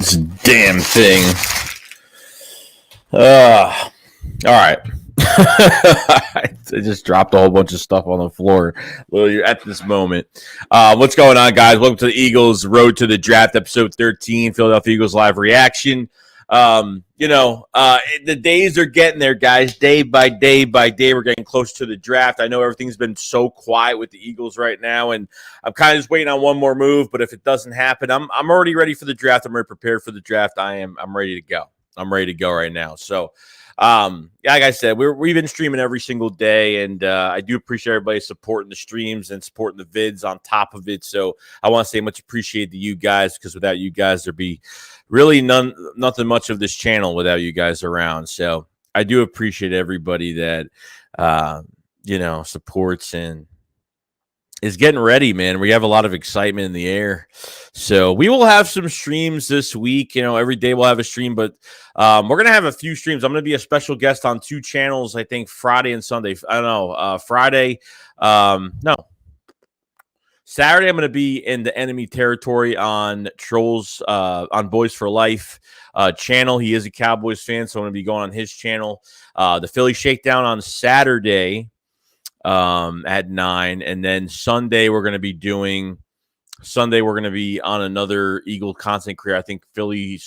This damn thing. All right. I just dropped a whole bunch of stuff on the floor at this moment. What's going on, guys? Welcome to the Eagles Road to the Draft, episode 13, Philadelphia Eagles live reaction. The days are getting there, guys. Day by day, we're getting closer to the draft. I know everything's been so quiet with the Eagles right now, and I'm kind of just waiting on one more move. But if it doesn't happen, I'm already ready for the draft. I'm already prepared for the draft. I'm ready to go. I'm ready to go right now. So, like I said, we've been streaming every single day, and I do appreciate everybody supporting the streams and supporting the vids on top of it. So I want to say much appreciated to you guys, because without you guys, there'd be really nothing much of this channel without you guys around. So I do appreciate everybody that supports and is getting ready, man. We have a lot of excitement in the air. So we will have some streams this week. Every day we'll have a stream, but we're going to have a few streams. I'm going to be a special guest on two channels, I think Friday and Sunday. I don't know. Saturday, I'm going to be in the enemy territory on Trolls, on Boys for Life channel. He is a Cowboys fan, so I'm going to be going on his channel. The Philly Shakedown on Saturday at 9, and then Sunday we're going to be on another Eagle content creator. I think Philly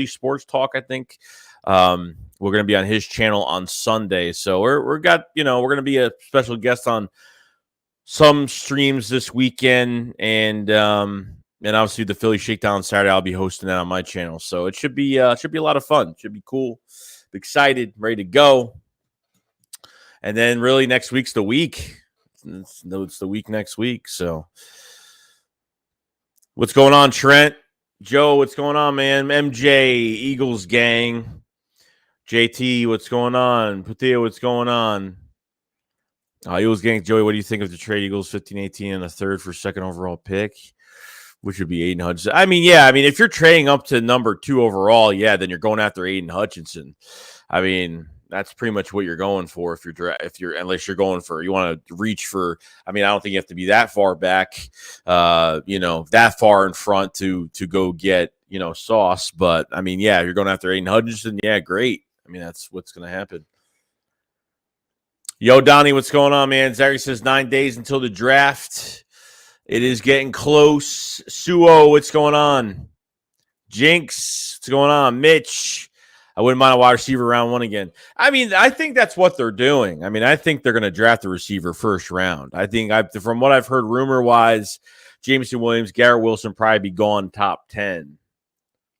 Sports Talk. I think we're going to be on his channel on Sunday. So we're going to be a special guest on some streams this weekend, and obviously the Philly Shakedown on Saturday. I'll be hosting that on my channel, so it should be a lot of fun. Should be cool. I'm excited, ready to go. And then really next week's the week. It's the week next week. So what's going on, Trent? Joe, what's going on, man? MJ, Eagles gang. JT, what's going on? Patia, what's going on? Eagles gang, Joey, what do you think of the trade? Eagles 15-18 and a third for second overall pick, which would be Aiden Hutchinson. If you're trading up to number 2 overall, then you're going after Aiden Hutchinson. That's pretty much what you're going for unless you're going for, you want to reach for. I don't think you have to be that far back, that far in front to go get, Sauce. But if you're going after Aiden Hutchinson, great. That's what's going to happen. Yo, Donnie, what's going on, man? Zachary says 9 days until the draft. It is getting close. Suo, what's going on? Jinx, what's going on? Mitch, I wouldn't mind a wide receiver round 1 again. I think that's what they're doing. I think they're going to draft a receiver first round. From what I've heard rumor-wise, Jameson Williams, Garrett Wilson probably be gone top 10.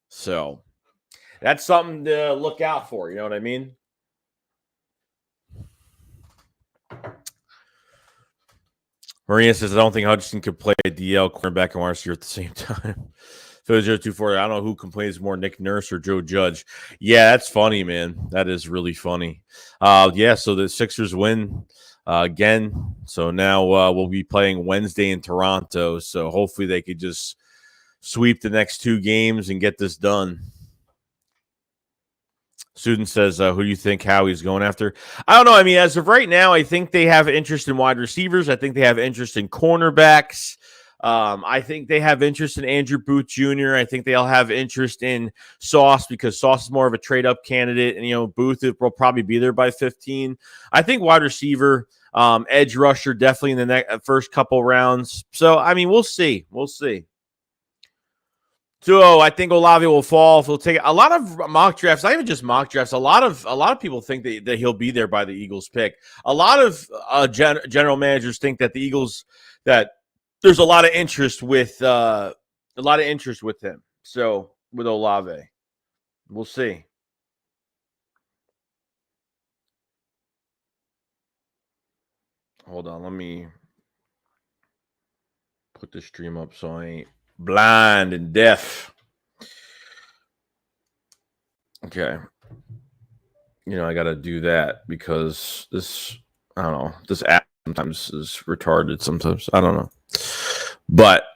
So that's something to look out for. You know what I mean? Marina says, I don't think Hutchinson could play DL, cornerback, and wide receiver at the same time. So 024. I don't know who complains more, Nick Nurse or Joe Judge. Yeah, that's funny, man. That is really funny. So the Sixers win again. So now we'll be playing Wednesday in Toronto. So hopefully they could just sweep the next 2 games and get this done. Student says, who do you think Howie's going after? I don't know. As of right now, I think they have interest in wide receivers. I think they have interest in cornerbacks. I think they have interest in Andrew Booth Jr. I think they'll have interest in Sauce, because Sauce is more of a trade-up candidate. And, Booth will probably be there by 15. I think wide receiver, edge rusher, definitely in the first couple rounds. So, we'll see. We'll see. So I think Olave will fall. He'll take a lot of mock drafts. Not even just mock drafts. A lot of people think that he'll be there by the Eagles pick. A lot of general managers think that the Eagles, that there's a lot of interest with him. So with Olave, we'll see. Hold on, let me put the stream up so I ain't blind and deaf. Okay. I got to do that because this app sometimes is retarded sometimes. I don't know. But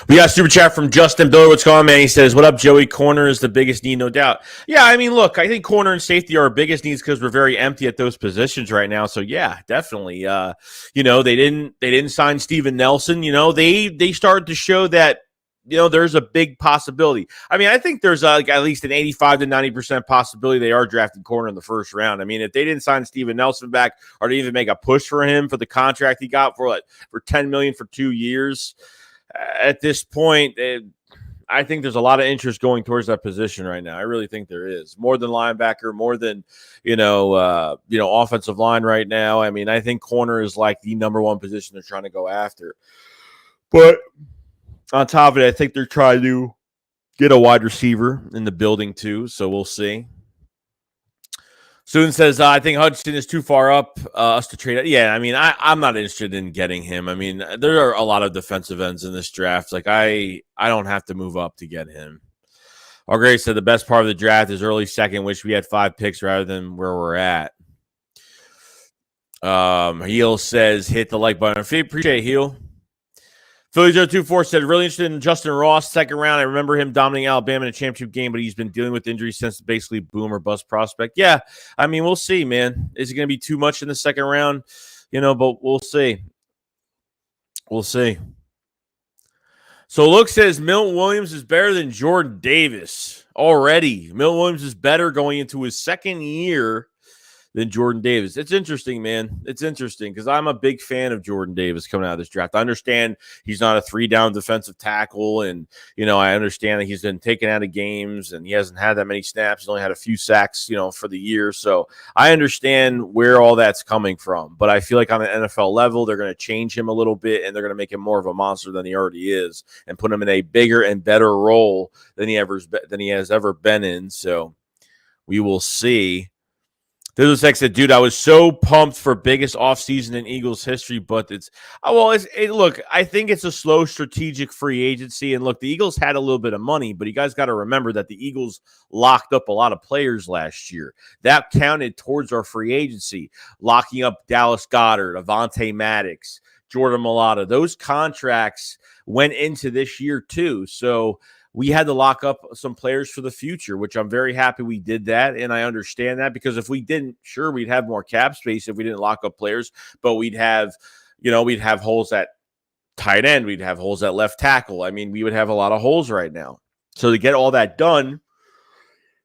we got a super chat from Justin Biller. What's going on, man? He says, what up, Joey? Corner is the biggest need, no doubt. Yeah, look, I think corner and safety are our biggest needs because we're very empty at those positions right now. So, yeah, definitely. They didn't sign Steven Nelson. They started to show that there's a big possibility. I mean, I think there's at least an 85 to 90% possibility they are drafting corner in the first round. I mean, if they didn't sign Steven Nelson back or to even make a push for him for the contract he got for $10 million for 2 years, at this point, I think there's a lot of interest going towards that position right now. I really think there is more than linebacker, more than offensive line right now. I mean, I think corner is like the number one position they're trying to go after. But on top of it, I think they're trying to get a wide receiver in the building too. So we'll see. Student says, I think Hudson is too far up us to trade. Yeah, I mean, I'm not interested in getting him. I mean, there are a lot of defensive ends in this draft. Like, I don't have to move up to get him. Our Gray said the best part of the draft is early second. Wish we had 5 picks rather than where we're at. Heel says, hit the like button. Appreciate it, Heel. Philly024 said, really interested in Justin Ross, second round. I remember him dominating Alabama in a championship game, but he's been dealing with injuries since basically boom or bust prospect. Yeah, I mean, we'll see, man. Is it going to be too much in the second round? But we'll see. We'll see. So Luke says Milton Williams is better than Jordan Davis already. Milton Williams is better going into his second year than Jordan Davis. It's interesting, man. It's interesting because I'm a big fan of Jordan Davis coming out of this draft. I understand he's not a 3-down defensive tackle, and I understand that he's been taken out of games and he hasn't had that many snaps. He's only had a few sacks, for the year. So I understand where all that's coming from. But I feel like on the NFL level, they're going to change him a little bit and they're going to make him more of a monster than he already is and put him in a bigger and better role than he has ever been in. So we will see. This was like said, dude, I was so pumped for biggest offseason in Eagles history, but look, I think it's a slow strategic free agency. And look, the Eagles had a little bit of money, but you guys got to remember that the Eagles locked up a lot of players last year. That counted towards our free agency, locking up Dallas Goedert, Avonte Maddox, Jordan Mailata. Those contracts went into this year too. So we had to lock up some players for the future, which I'm very happy we did that. And I understand that because if we didn't, sure, we'd have more cap space if we didn't lock up players, but we'd have holes at tight end. We'd have holes at left tackle. I mean, we would have a lot of holes right now. So to get all that done,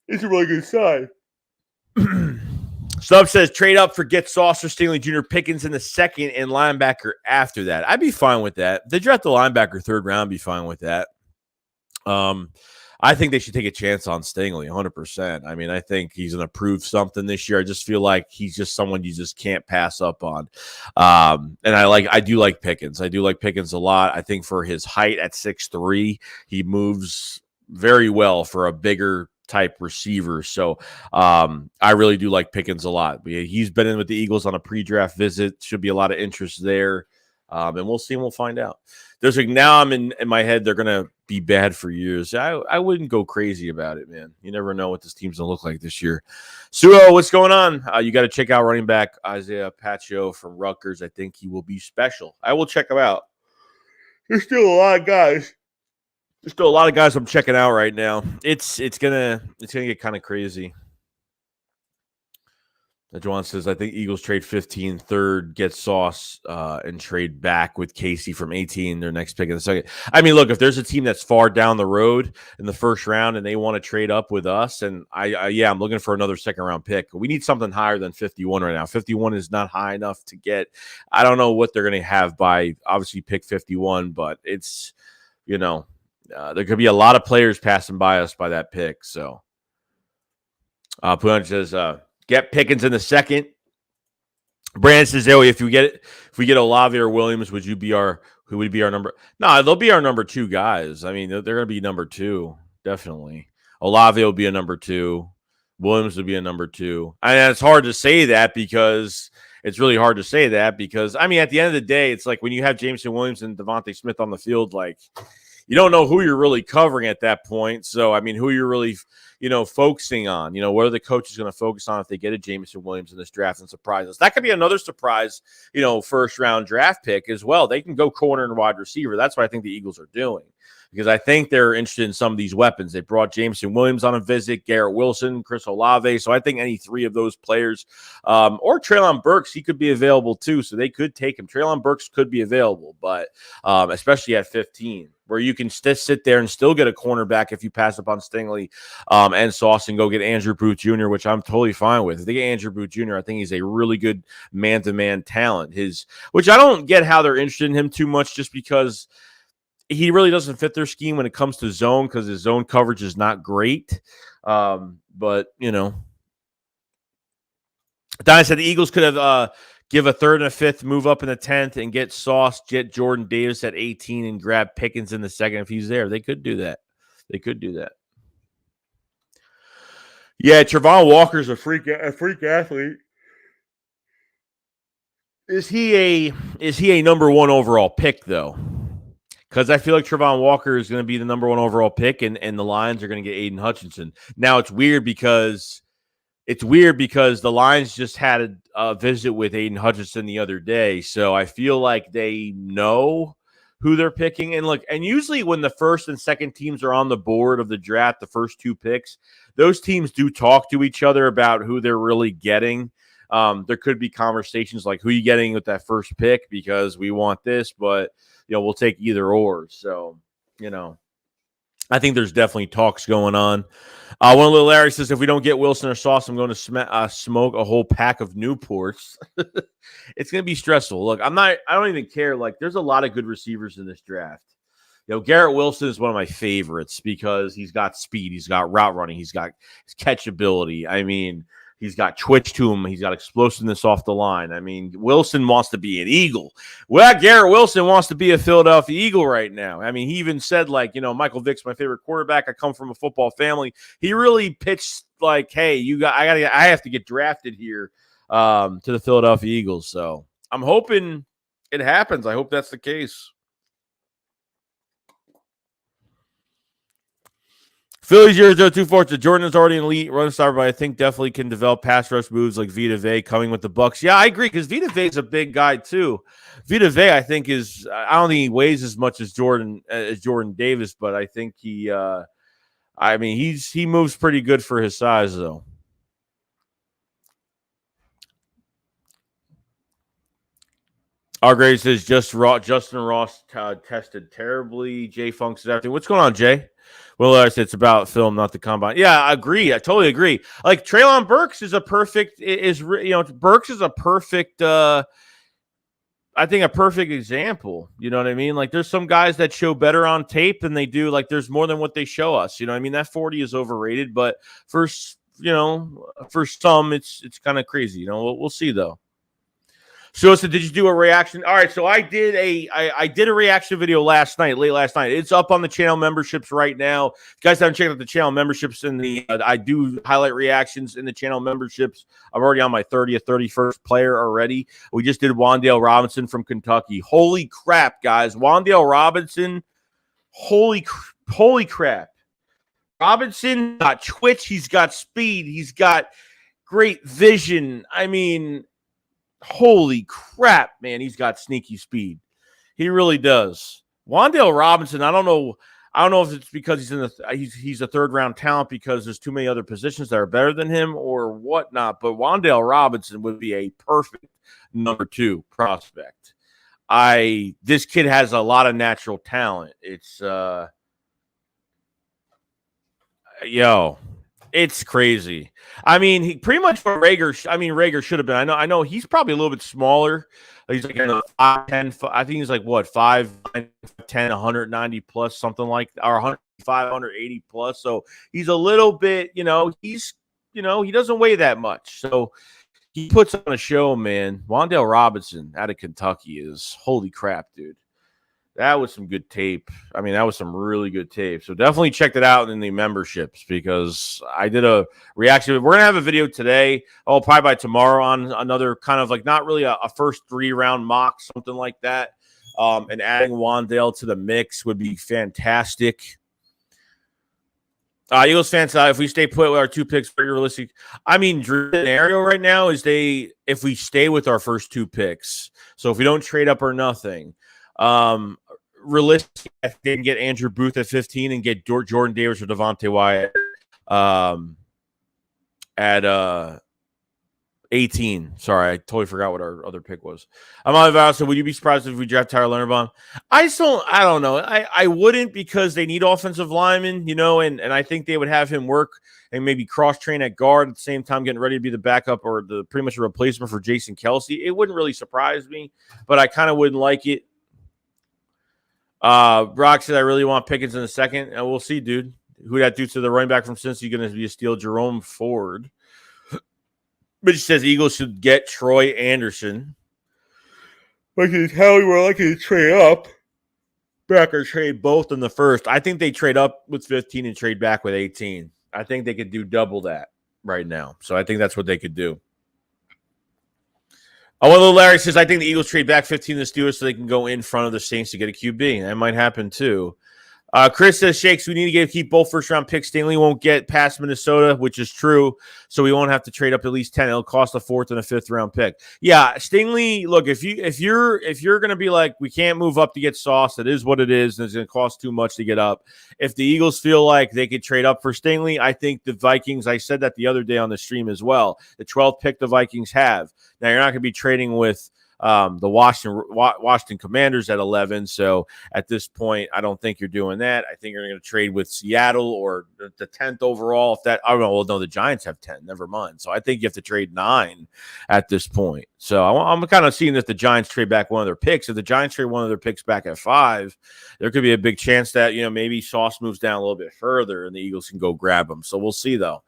it's a really good sign. Sub says trade up for get Sauce or Stingley Jr. Pickens in the second and linebacker after that. I'd be fine with that. They draft the linebacker third round, I'd be fine with that. I think they should take a chance on Stingley 100%. I mean, I think he's going to prove something this year. I just feel like he's just someone you just can't pass up on. And I do like Pickens. I do like Pickens a lot. I think for his height at 6'3", he moves very well for a bigger type receiver. So I really do like Pickens a lot. He's been in with the Eagles on a pre-draft visit. Should be a lot of interest there. And we'll see and we'll find out. There's now I'm in my head, they're going to be bad for years. I wouldn't go crazy about it, man. You never know what this team's going to look like this year. Suo, what's going on? You got to check out running back Isaiah Pacheco from Rutgers. I think he will be special. I will check him out. There's still a lot of guys. I'm checking out right now. It's gonna get kind of crazy. Juan says, I think Eagles trade 15 third, get Sauce, and trade back with Casey from 18, their next pick in the second. I mean, look, if there's a team that's far down the road in the first round and they want to trade up with us, and I'm looking for another second round pick. We need something higher than 51 right now. 51 is not high enough to get. I don't know what they're going to have by obviously pick 51, but it's, there could be a lot of players passing by us by that pick. So, Punch says, get Pickens in the second. Brandon says, if we get Olave or Williams, who would be our number? No, they'll be our number 2 guys. I mean, they're going to be number 2, definitely. Olave will be a number 2. Williams will be a number 2. And it's hard to say that because I mean, at the end of the day, it's like when you have Jameson Williams and Devontae Smith on the field, like you don't know who you're really covering at that point. So, I mean, who you're really, focusing on, what are the coaches going to focus on if they get a Jameson Williams in this draft and surprise us? That could be another surprise, first round draft pick as well. They can go corner and wide receiver. That's what I think the Eagles are doing because I think they're interested in some of these weapons. They brought Jameson Williams on a visit, Garrett Wilson, Chris Olave. So I think any 3 of those players, or Treylon Burks, he could be available too. So they could take him. Treylon Burks could be available, but especially at 15. where you can sit there and still get a cornerback if you pass up on Stingley and Sauce and go get Andrew Booth Jr., which I'm totally fine with. If they get Andrew Booth Jr., I think he's a really good man-to-man talent. Which I don't get how they're interested in him too much, just because he really doesn't fit their scheme when it comes to zone, because his zone coverage is not great. But, you know, Don said the Eagles could have give a third and a fifth, move up in the 10th, and get Sauce, get Jordan Davis at 18, and grab Pickens in the second if he's there. They could do that. Yeah, Trevon Walker's a freak athlete. Is he a number one overall pick, though? Because I feel like Trevon Walker is going to be the number one overall pick, and the Lions are going to get Aiden Hutchinson. Now, it's weird because the Lions just had a visit with Aiden Hutchinson the other day, so I feel like they know who they're picking. And look, and usually when the first and second teams are on the board of the draft, the first two picks, those teams do talk to each other about who they're really getting. There could be conversations like, who are you getting with that first pick, because we want this, but we'll take either or. So, I think there's definitely talks going on. One of little Larry says, if we don't get Wilson or Sauce, I'm going to smoke a whole pack of Newports. It's going to be stressful. Look, I don't even care. Like, there's a lot of good receivers in this draft. Garrett Wilson is one of my favorites because he's got speed. He's got route running. He's got his catchability. I mean, he's got twitch to him. He's got explosiveness off the line. I mean, Wilson wants to be an Eagle. Well, Garrett Wilson wants to be a Philadelphia Eagle right now. I mean, he even said, like, Michael Vick's my favorite quarterback. I come from a football family. He really pitched like, hey, I have to get drafted here to the Philadelphia Eagles. So I'm hoping it happens. I hope that's the case. Philly 0024. Jordan is already an elite run stopper, but I think definitely can develop pass rush moves like Vita Vea coming with the Bucs. Yeah, I agree, because Vita Vea is a big guy too. Vita Vea, I think, I don't think he weighs as much as Jordan Davis, but I think he moves pretty good for his size though. Our grade says Justin Ross tested terribly. Jay Funk's after. What's going on, Jay? Well, it's about film, not the combine. Yeah, I agree. I totally agree. Like, Treylon Burks is a perfect. Burks is a perfect. I think a perfect example. You know what I mean? Like, there's some guys that show better on tape than they do. Like, there's more than what they show us. You know what I mean? That 40 is overrated, but for some, it's kind of crazy. We'll see though. So did you do a reaction? All right, so I did a reaction video late last night. It's up on the channel memberships right now. If you guys haven't checked out the channel memberships, I do highlight reactions in the channel memberships. I'm already on my 30th, 31st player already. We just did Wan'Dale Robinson from Kentucky. Holy crap, guys. Wan'Dale Robinson, holy crap. Robinson got twitch. He's got speed. He's got great vision. I mean, holy crap, man, he's got sneaky speed. He really does. Wan'Dale Robinson, I don't know if it's because he's a third round talent because there's too many other positions that are better than him or whatnot, but Wan'Dale Robinson would be a perfect number 2 prospect. This kid has a lot of natural talent. It's it's crazy. I mean, he pretty much what Rager should have been. I know he's probably a little bit smaller. He's like 5'10". I think he's like 5'10", 190 plus, something like that, or 105, 180 plus. So he's a little bit, he doesn't weigh that much. So he puts on a show, man. Wan'Dale Robinson out of Kentucky is holy crap, dude. That was some good tape. I mean, that was some really good tape. So definitely check that out in the memberships, because I did a reaction. We're going to have a video today. Probably by tomorrow on another kind of like not really a first 3-round mock, something like that. And adding Wan'Dale to the mix would be fantastic. Eagles fans, if we stay put with our 2 picks, pretty realistic. I mean, Drew's scenario right now is if we stay with our first 2 picks. So if we don't trade up or nothing. Realistic, if they can get Andrew Booth at 15 and get Jordan Davis or Devontae Wyatt at 18. Sorry, I totally forgot what our other pick was. I'm on the so would you be surprised if we draft Tyler Linderbaum? I don't know. I wouldn't, because they need offensive linemen, and I think they would have him work and maybe cross-train at guard at the same time getting ready to be the backup or the pretty much a replacement for Jason Kelce. It wouldn't really surprise me, but I kind of wouldn't like it. Brock said, I really want Pickens in a second, and we'll see, dude. Who that dude to the running back from Cincy going to be a steal? Jerome Ford. But he says Eagles should get Troy Anderson. Like how we were likely to trade up. Back or trade both in the first. I think they trade up with 15 and trade back with 18. I think they could do double that right now. So I think that's what they could do. Although Larry says, I think the Eagles trade back 15 to the Steelers so they can go in front of the Saints to get a QB. That might happen too. Chris says, Shakes, we need to keep both first-round picks. Stingley won't get past Minnesota, which is true, so we won't have to trade up at least 10. It'll cost a fourth and a fifth-round pick. Yeah, Stingley, look, if you're going to be like, we can't move up to get Sauce, it is what it is, and it's going to cost too much to get up. If the Eagles feel like they could trade up for Stingley, I think the Vikings, I said that the other day on the stream as well, the 12th pick the Vikings have. Now, you're not going to be trading with the Washington Commanders at 11. So at this point, I don't think you're doing that. I think you're going to trade with Seattle or the 10th overall. If that, I don't know. Well, no, the Giants have 10. Never mind. So I think you have to trade 9 at this point. So I'm kind of seeing that the Giants trade back one of their picks. If the Giants trade one of their picks back at 5, there could be a big chance that, maybe Sauce moves down a little bit further and the Eagles can go grab him. So we'll see, though.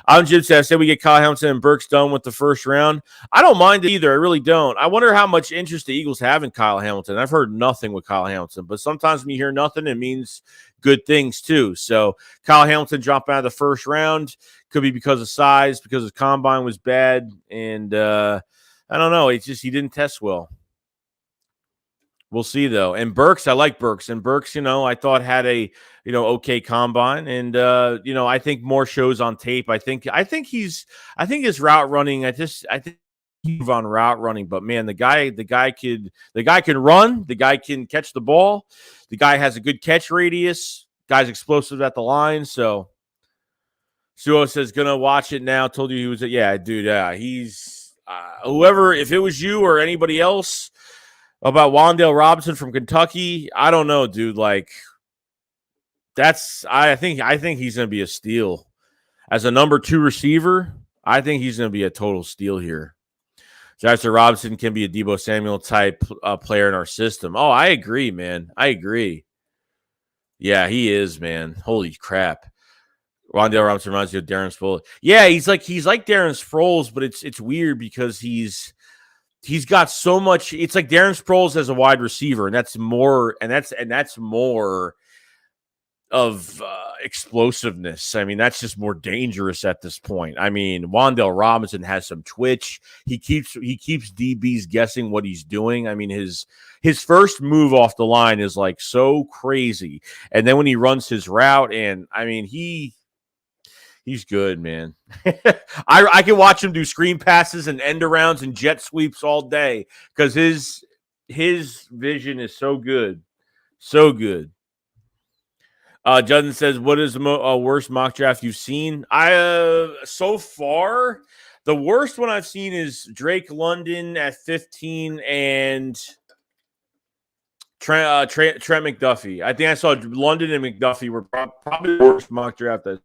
I'm Jim said, I said we get Kyle Hamilton and Burks done with the first round. I don't mind it either. I really don't. I wonder how much interest the Eagles have in Kyle Hamilton. I've heard nothing with Kyle Hamilton, but sometimes when you hear nothing, it means good things too. So Kyle Hamilton dropped out of the first round. Could be because of size, because his combine was bad, and I don't know. It's just he didn't test well. We'll see, though. And Burks, I like Burks. And Burks, I thought had a, okay combine. And, I think more shows on tape. I think his route running, I think he's on route running. But, man, the guy can run. The guy can catch the ball. The guy has a good catch radius. Guy's explosive at the line. So, Suo says, gonna watch it now. Told you he was, yeah, dude, he's, whoever, if it was you or anybody else, about Wan'Dale Robinson from Kentucky, I don't know, dude. Like, I think he's going to be a steal. As a number 2 receiver, I think he's going to be a total steal here. Jackson Robinson can be a Deebo Samuel type player in our system. Oh, I agree, man. I agree. Yeah, he is, man. Holy crap. Wan'Dale Robinson reminds you of Darren Sproles. Yeah, he's like Darren Sproles, but it's weird because he's got so much. It's like Darren Sproles as a wide receiver, and that's more of explosiveness. I mean, that's just more dangerous at this point. I mean, Wan'Dale Robinson has some twitch. He keeps DBs guessing what he's doing. I mean, his first move off the line is like so crazy, and then when he runs his route, and I mean, he's good, man. I can watch him do screen passes and end arounds and jet sweeps all day because his vision is so good. So good. Judson says, what is the worst mock draft you've seen? So far, the worst one I've seen is Drake London at 15 and Trent McDuffie. I think I saw London and McDuffie were probably the worst mock draft that.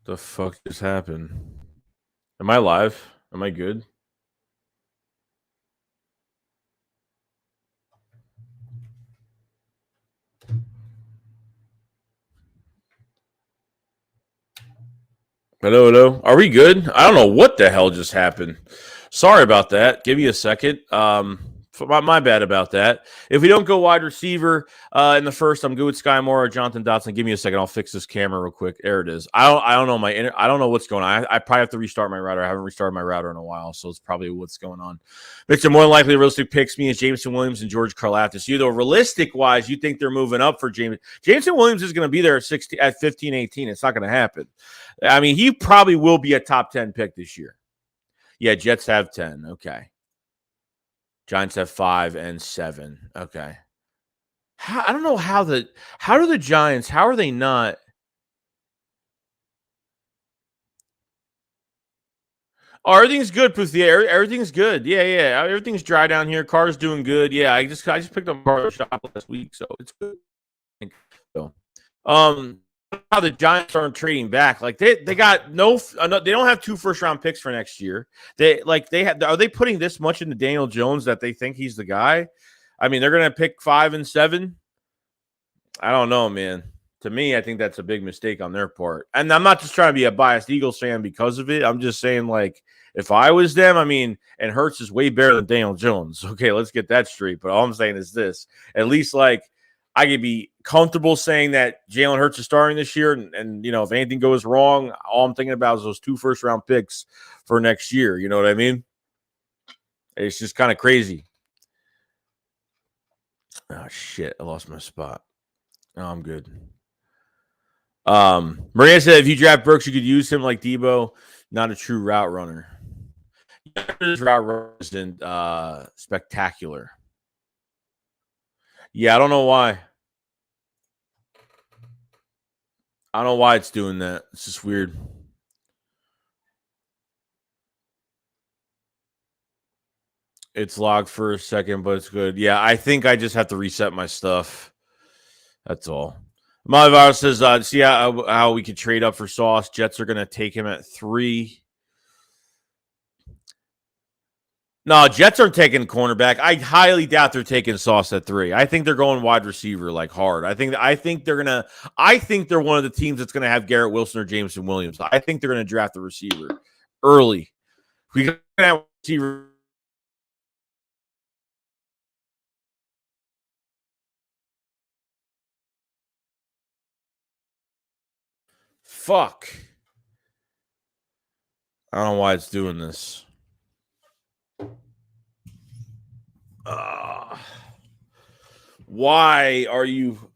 The fuck just happened? Am I live? Am I good? Hello. Are we good? I don't know what the hell just happened. Sorry about that. Give me a second. My bad about that. If we don't go wide receiver in the first, I'm good with Sky Moore or Jonathan Dotson. Give me a second. I'll fix this camera real quick. There it is. I don't know I don't know what's going on. I probably have to restart my router. I haven't restarted my router in a while, so it's probably what's going on. Victor, more than likely, realistic picks me is Jameson Williams and George Karlaftis. You, though, realistic wise, you think they're moving up for Jameson. Jameson Williams is going to be there at 15, 18. It's not going to happen. I mean, he probably will be a top 10 pick this year. Yeah, Jets have 10. Okay. Giants have 5 and 7. Okay. I don't know how do the Giants, how are they not? Oh, everything's good, Puthia. Everything's good. Yeah. Everything's dry down here. Car's doing good. Yeah, I just picked up a car shop last week, so it's good. So, how the Giants aren't trading back? Like they got they don't have 2 first-round picks for next year. Are they putting this much into Daniel Jones that they think he's the guy? I mean, they're going to pick 5 and 7. I don't know, man. To me, I think that's a big mistake on their part. And I'm not just trying to be a biased Eagles fan because of it. I'm just saying, like, if I was them, I mean, and Hurts is way better than Daniel Jones. Okay, let's get that straight. But all I'm saying is this. At least, like, I could be comfortable saying that Jalen Hurts is starting this year. And, you know, if anything goes wrong, all I'm thinking about is those 2 first-round picks for next year. You know what I mean? It's just kind of crazy. Oh, shit. I lost my spot. Oh, I'm good. Maria said if you draft Brooks, you could use him like Debo, not a true route runner. His route runner isn't spectacular. Yeah, I don't know why. I don't know why it's doing that. It's just weird. It's logged for a second, but it's good. Yeah, I think I just have to reset my stuff. That's all. Malavar says, see how we could trade up for Sauce. Jets are going to take him at 3. No, Jets aren't taking cornerback. I highly doubt they're taking Sauce at 3. I think they're going wide receiver like hard. I think they're one of the teams that's going to have Garrett Wilson or Jameson Williams. I think they're going to draft the receiver early. We got to receiver. Fuck. I don't know why it's doing this. Why are you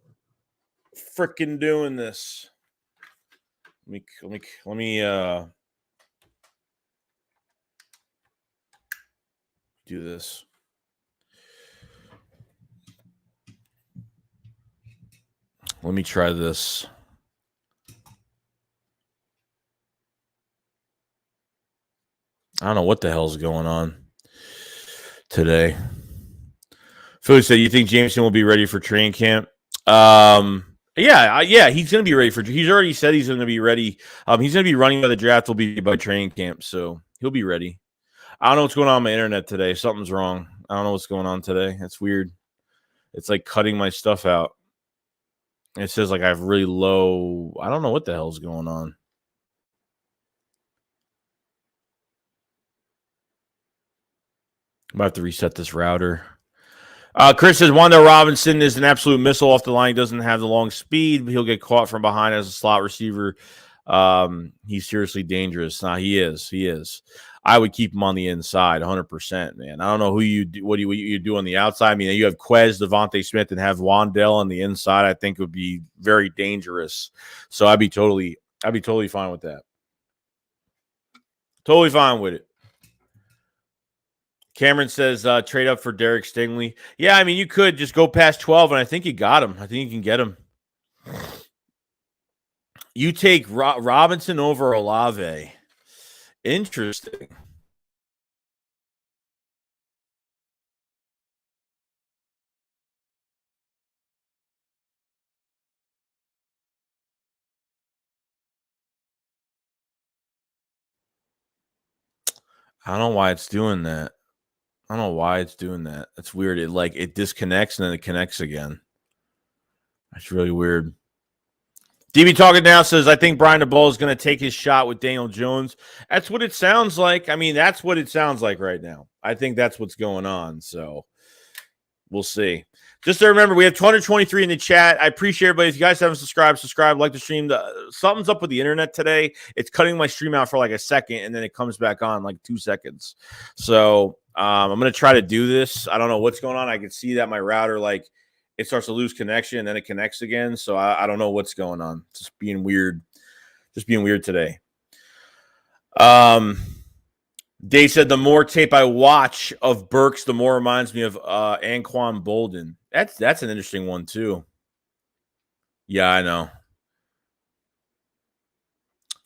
freaking doing this? Let me do this. Let me try this. I don't know what the hell's going on today. Philly said, "You think Jameson will be ready for training camp?" Yeah, he's going to be ready for. He's already said he's going to be ready. He's going to be running by the draft. Will be by training camp, so he'll be ready. I don't know what's going on my internet today. Something's wrong. I don't know what's going on today. It's weird. It's like cutting my stuff out. It says like I have really low. I don't know what the hell's going on. I'm about to reset this router. Chris says Wanda Robinson is an absolute missile off the line. He doesn't have the long speed, but he'll get caught from behind as a slot receiver. He's seriously dangerous. Nah, he is. I would keep him on the inside 100%, man. I don't know what you do on the outside. I mean, you have Quez, Devontae Smith, and have Wandell on the inside. I think would be very dangerous. So I'd be totally fine with that. Totally fine with it. Cameron says trade up for Derek Stingley. Yeah, I mean, you could just go past 12, and I think you got him. I think you can get him. You take Robinson over Olave. Interesting. I don't know why it's doing that. It's weird. It disconnects and then it connects again. That's really weird. DB Talking Now says, I think Brian DeBoll is going to take his shot with Daniel Jones. That's what it sounds like. I mean, that's what it sounds like right now. I think that's what's going on. So We'll see. Just to remember, we have 223 in the chat. I appreciate everybody. If you guys haven't subscribed, like the stream. Something's up with the internet today. It's cutting my stream out for like a second, and then it comes back on like 2 seconds. So I'm going to try to do this. I don't know what's going on. I can see that my router, like, it starts to lose connection, and then it connects again. So I don't know what's going on. It's just being weird. Just being weird today. Dave said, the more tape I watch of Burks, the more reminds me of Anquan Bolden. That's an interesting one, too. Yeah, I know.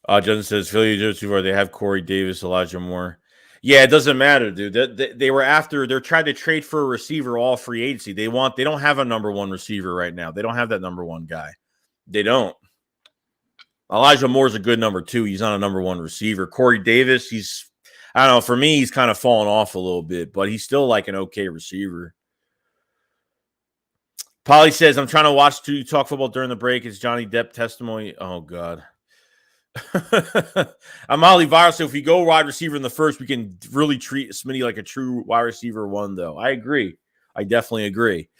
Justin says, Philly too far. They have Corey Davis, Elijah Moore. Yeah, it doesn't matter, dude. They were after. They're trying to trade for a receiver all free agency. They don't have a number one receiver right now. They don't have that number one guy. They don't. Elijah Moore's a good number two. He's not a number one receiver. Corey Davis, I don't know. For me, he's kind of fallen off a little bit, but he's still like an okay receiver. Polly says, I'm trying to watch you talk football during the break. It's Johnny Depp testimony. Oh, God. I'm Ollie Viral. So if we go wide receiver in the first, we can really treat Smitty like a true wide receiver one, though. I agree. I definitely agree.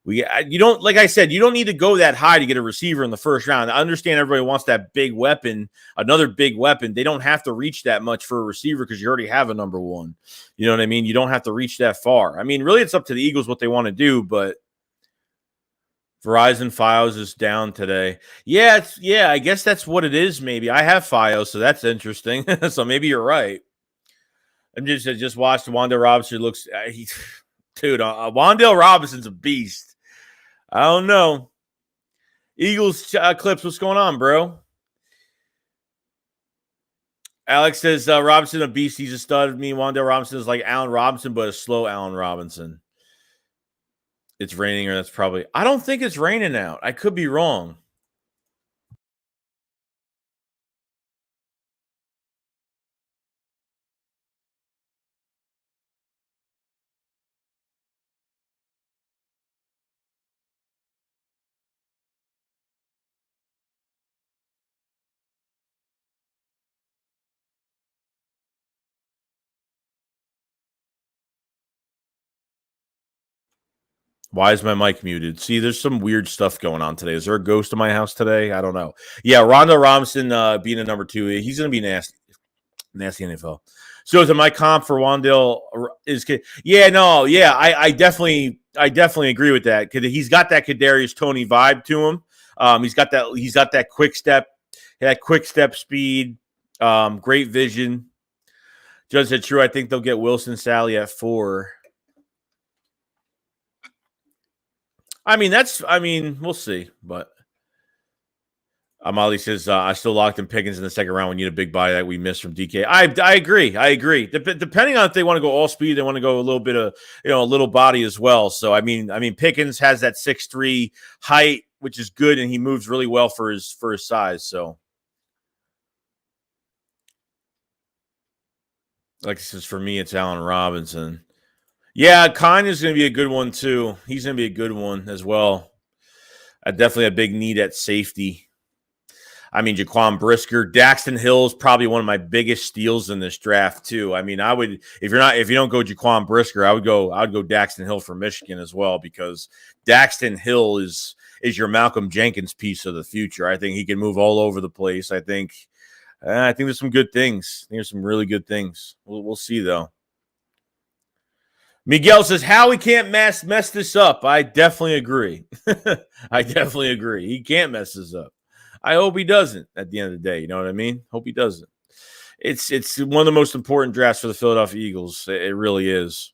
You don't, like I said, you don't need to go that high to get a receiver in the first round. I understand everybody wants that big weapon, another big weapon. They don't have to reach that much for a receiver because you already have a number one. You know what I mean? You don't have to reach that far. I mean, really, it's up to the Eagles what they want to do, but Verizon Fios is down today. Yeah, I guess that's what it is. Maybe I have Fios, so that's interesting. So maybe you're right. I just watched Wan'Dale Robinson. Dude, Wan'Dale Robinson's a beast. I don't know. Eagles clips, what's going on, bro? Alex says Robinson a beast. He's a stud. Wan'Dale Robinson is like Allen Robinson, but a slow Allen Robinson. It's raining, or that's probably. I don't think it's raining out. I could be wrong. Why is my mic muted? See, there's some weird stuff going on today. Is there a ghost in my house today? I don't know. Yeah, Wan'Dale Robinson being a number two, he's going to be nasty NFL. So is it my comp for Wan'Dale? I definitely agree with that because he's got that Kadarius Toney vibe to him. He's got that quick step speed, great vision. Judge said true. I think they'll get Wilson Sally at 4. We'll see. But Amali says, I still locked in Pickens in the second round. We need a big buy that we missed from DK. I agree. Depending on if they want to go all speed, they want to go a little bit of, a little body as well. So, I mean, Pickens has that 6'3" height, which is good, and he moves really well for his size. So, like I says, for me, it's Allen Robinson. Yeah, Kine is going to be a good one, too. He's going to be a good one as well. I definitely have a big need at safety. I mean, Jaquan Brisker, Daxton Hill is probably one of my biggest steals in this draft, too. I mean, I would, if you don't go Jaquan Brisker, I would go Daxton Hill for Michigan as well, because Daxton Hill is your Malcolm Jenkins piece of the future. I think he can move all over the place. I think there's some good things. I think there's some really good things. We'll see, though. Miguel says, Howie can't mess this up. I definitely agree. He can't mess this up. I hope he doesn't at the end of the day. You know what I mean? Hope he doesn't. It's one of the most important drafts for the Philadelphia Eagles. It really is.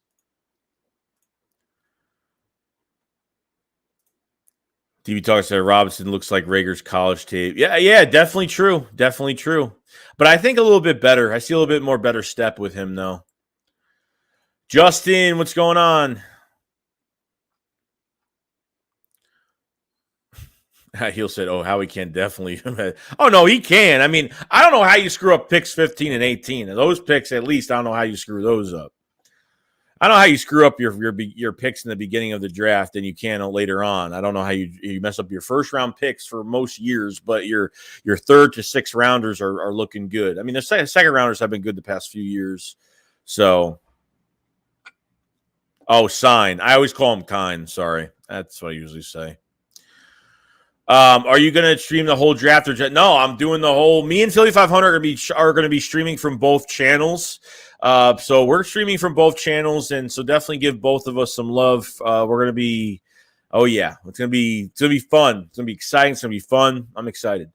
TV Talk said Robinson looks like Rager's college tape. Yeah, definitely true. Definitely true. But I think a little bit better. I see a little bit more better step with him, though. Justin, what's going on? He'll said, Howie can definitely. Oh, no, he can. I mean, I don't know how you screw up picks 15 and 18. And those picks, at least, I don't know how you screw those up. I don't know how you screw up your picks in the beginning of the draft and you can later on. I don't know how you mess up your first-round picks for most years, but your third to sixth rounders are looking good. I mean, the second rounders have been good the past few years. So, Oh, sign. I always call him kind. Sorry. That's what I usually say. Are you going to stream the whole draft? No, I'm doing the whole. Me and Philly 500 are going to be streaming from both channels. So we're streaming from both channels, and so definitely give both of us some love. We're going to be. Oh yeah, it's going to be fun. It's going to be exciting. It's going to be fun. I'm excited.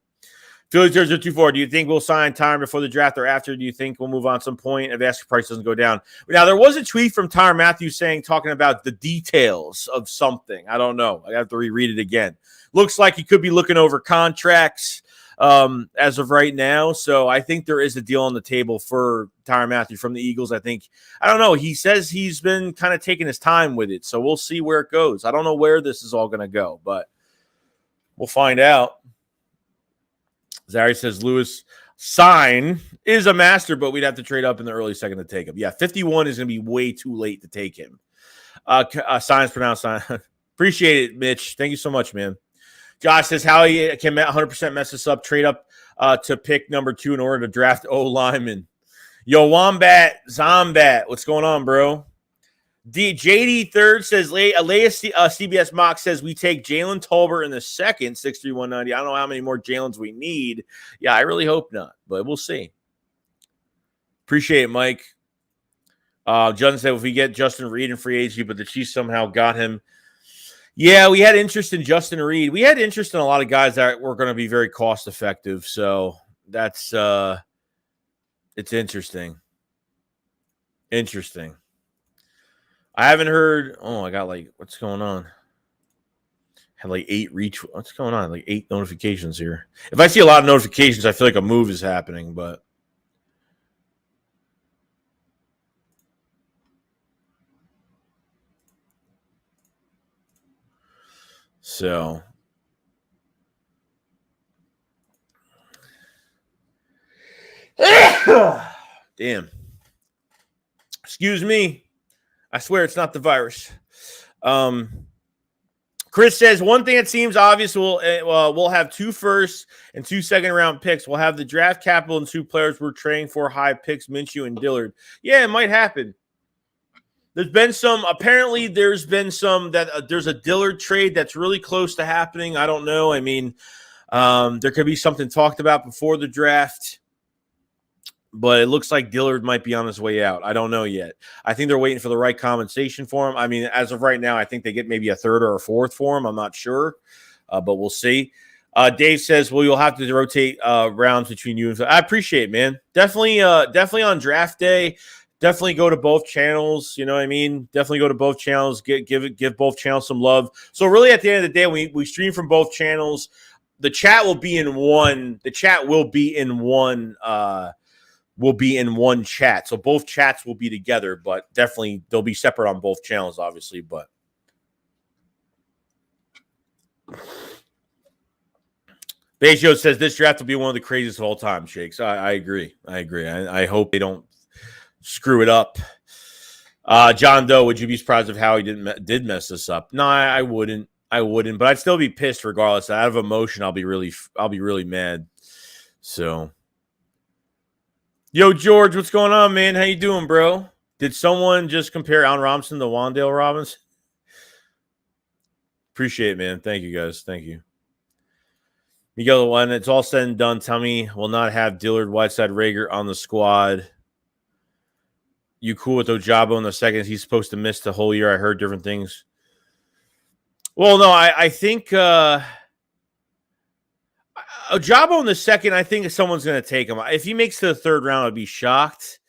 Philly 024, do you think we'll sign Tyron before the draft or after? Do you think we'll move on some point if asking price doesn't go down? Now, there was a tweet from Tyron Matthews talking about the details of something. I don't know. I have to reread it again. Looks like he could be looking over contracts as of right now. So I think there is a deal on the table for Tyron Matthews from the Eagles. I don't know. He says he's been kind of taking his time with it. So we'll see where it goes. I don't know where this is all going to go, but we'll find out. Zari says Lewis sign is a master, but we'd have to trade up in the early second to take him. Yeah, 51 is going to be way too late to take him. Sign's pronounced sign. Appreciate it, Mitch. Thank you so much, man. Josh says how he can 100% mess this up. Trade up to pick number 2 in order to draft O lineman. Yo, Wombat Zombat, what's going on, bro? JD Third says, CBS Mock says we take Jalen Tolbert in the second, 6'3", 190. I don't know how many more Jalens we need. Yeah, I really hope not, but we'll see. Appreciate it, Mike. Justin said if we get Justin Reed in free agency, but the Chiefs somehow got him. Yeah, we had interest in Justin Reed. We had interest in a lot of guys that were going to be very cost effective. So that's it's interesting. Interesting. I haven't heard. Oh, I got what's going on? Had 8 reach. What's going on? 8 notifications here. If I see a lot of notifications, I feel like a move is happening, but. So. Damn. Excuse me. I swear it's not the virus. Chris says one thing that seems obvious: we'll have 2 first and 2 second-round picks. We'll have the draft capital and 2 players we're trading for high picks, Minshew and Dillard. Yeah, it might happen. There's been some that there's a Dillard trade that's really close to happening. I don't know. I mean, there could be something talked about before the draft. But it looks like Dillard might be on his way out. I don't know yet. I think they're waiting for the right compensation for him. I mean, as of right now, I think they get maybe a 3rd or a 4th for him. I'm not sure, but we'll see. Dave says, well, you'll have to rotate rounds between you and I appreciate it, man. Definitely on draft day. Definitely go to both channels. You know what I mean? Definitely go to both channels. Give both channels some love. So really, at the end of the day, we stream from both channels. The chat will be in one. The chat will be in one. Will be in one chat. So both chats will be together, but definitely they'll be separate on both channels, obviously. But Bejio says this draft will be one of the craziest of all time, Shakes. I agree. I hope they don't screw it up. John Doe, would you be surprised if Howie did mess this up? No, I wouldn't. But I'd still be pissed regardless. Out of emotion, I'll be really mad. So yo, George, what's going on, man? How you doing, bro? Did someone just compare Allen Robinson to Wan'Dale Robinson? Appreciate it, man. Thank you, guys. Thank you. Miguel, when it's all said and done, tell me will not have Dillard, Whiteside, Rager on the squad. You cool with Ojabo in the second? He's supposed to miss the whole year. I heard different things. Well, no, I think Ojabo in the second, I think someone's going to take him. If he makes to the 3rd round, I'd be shocked.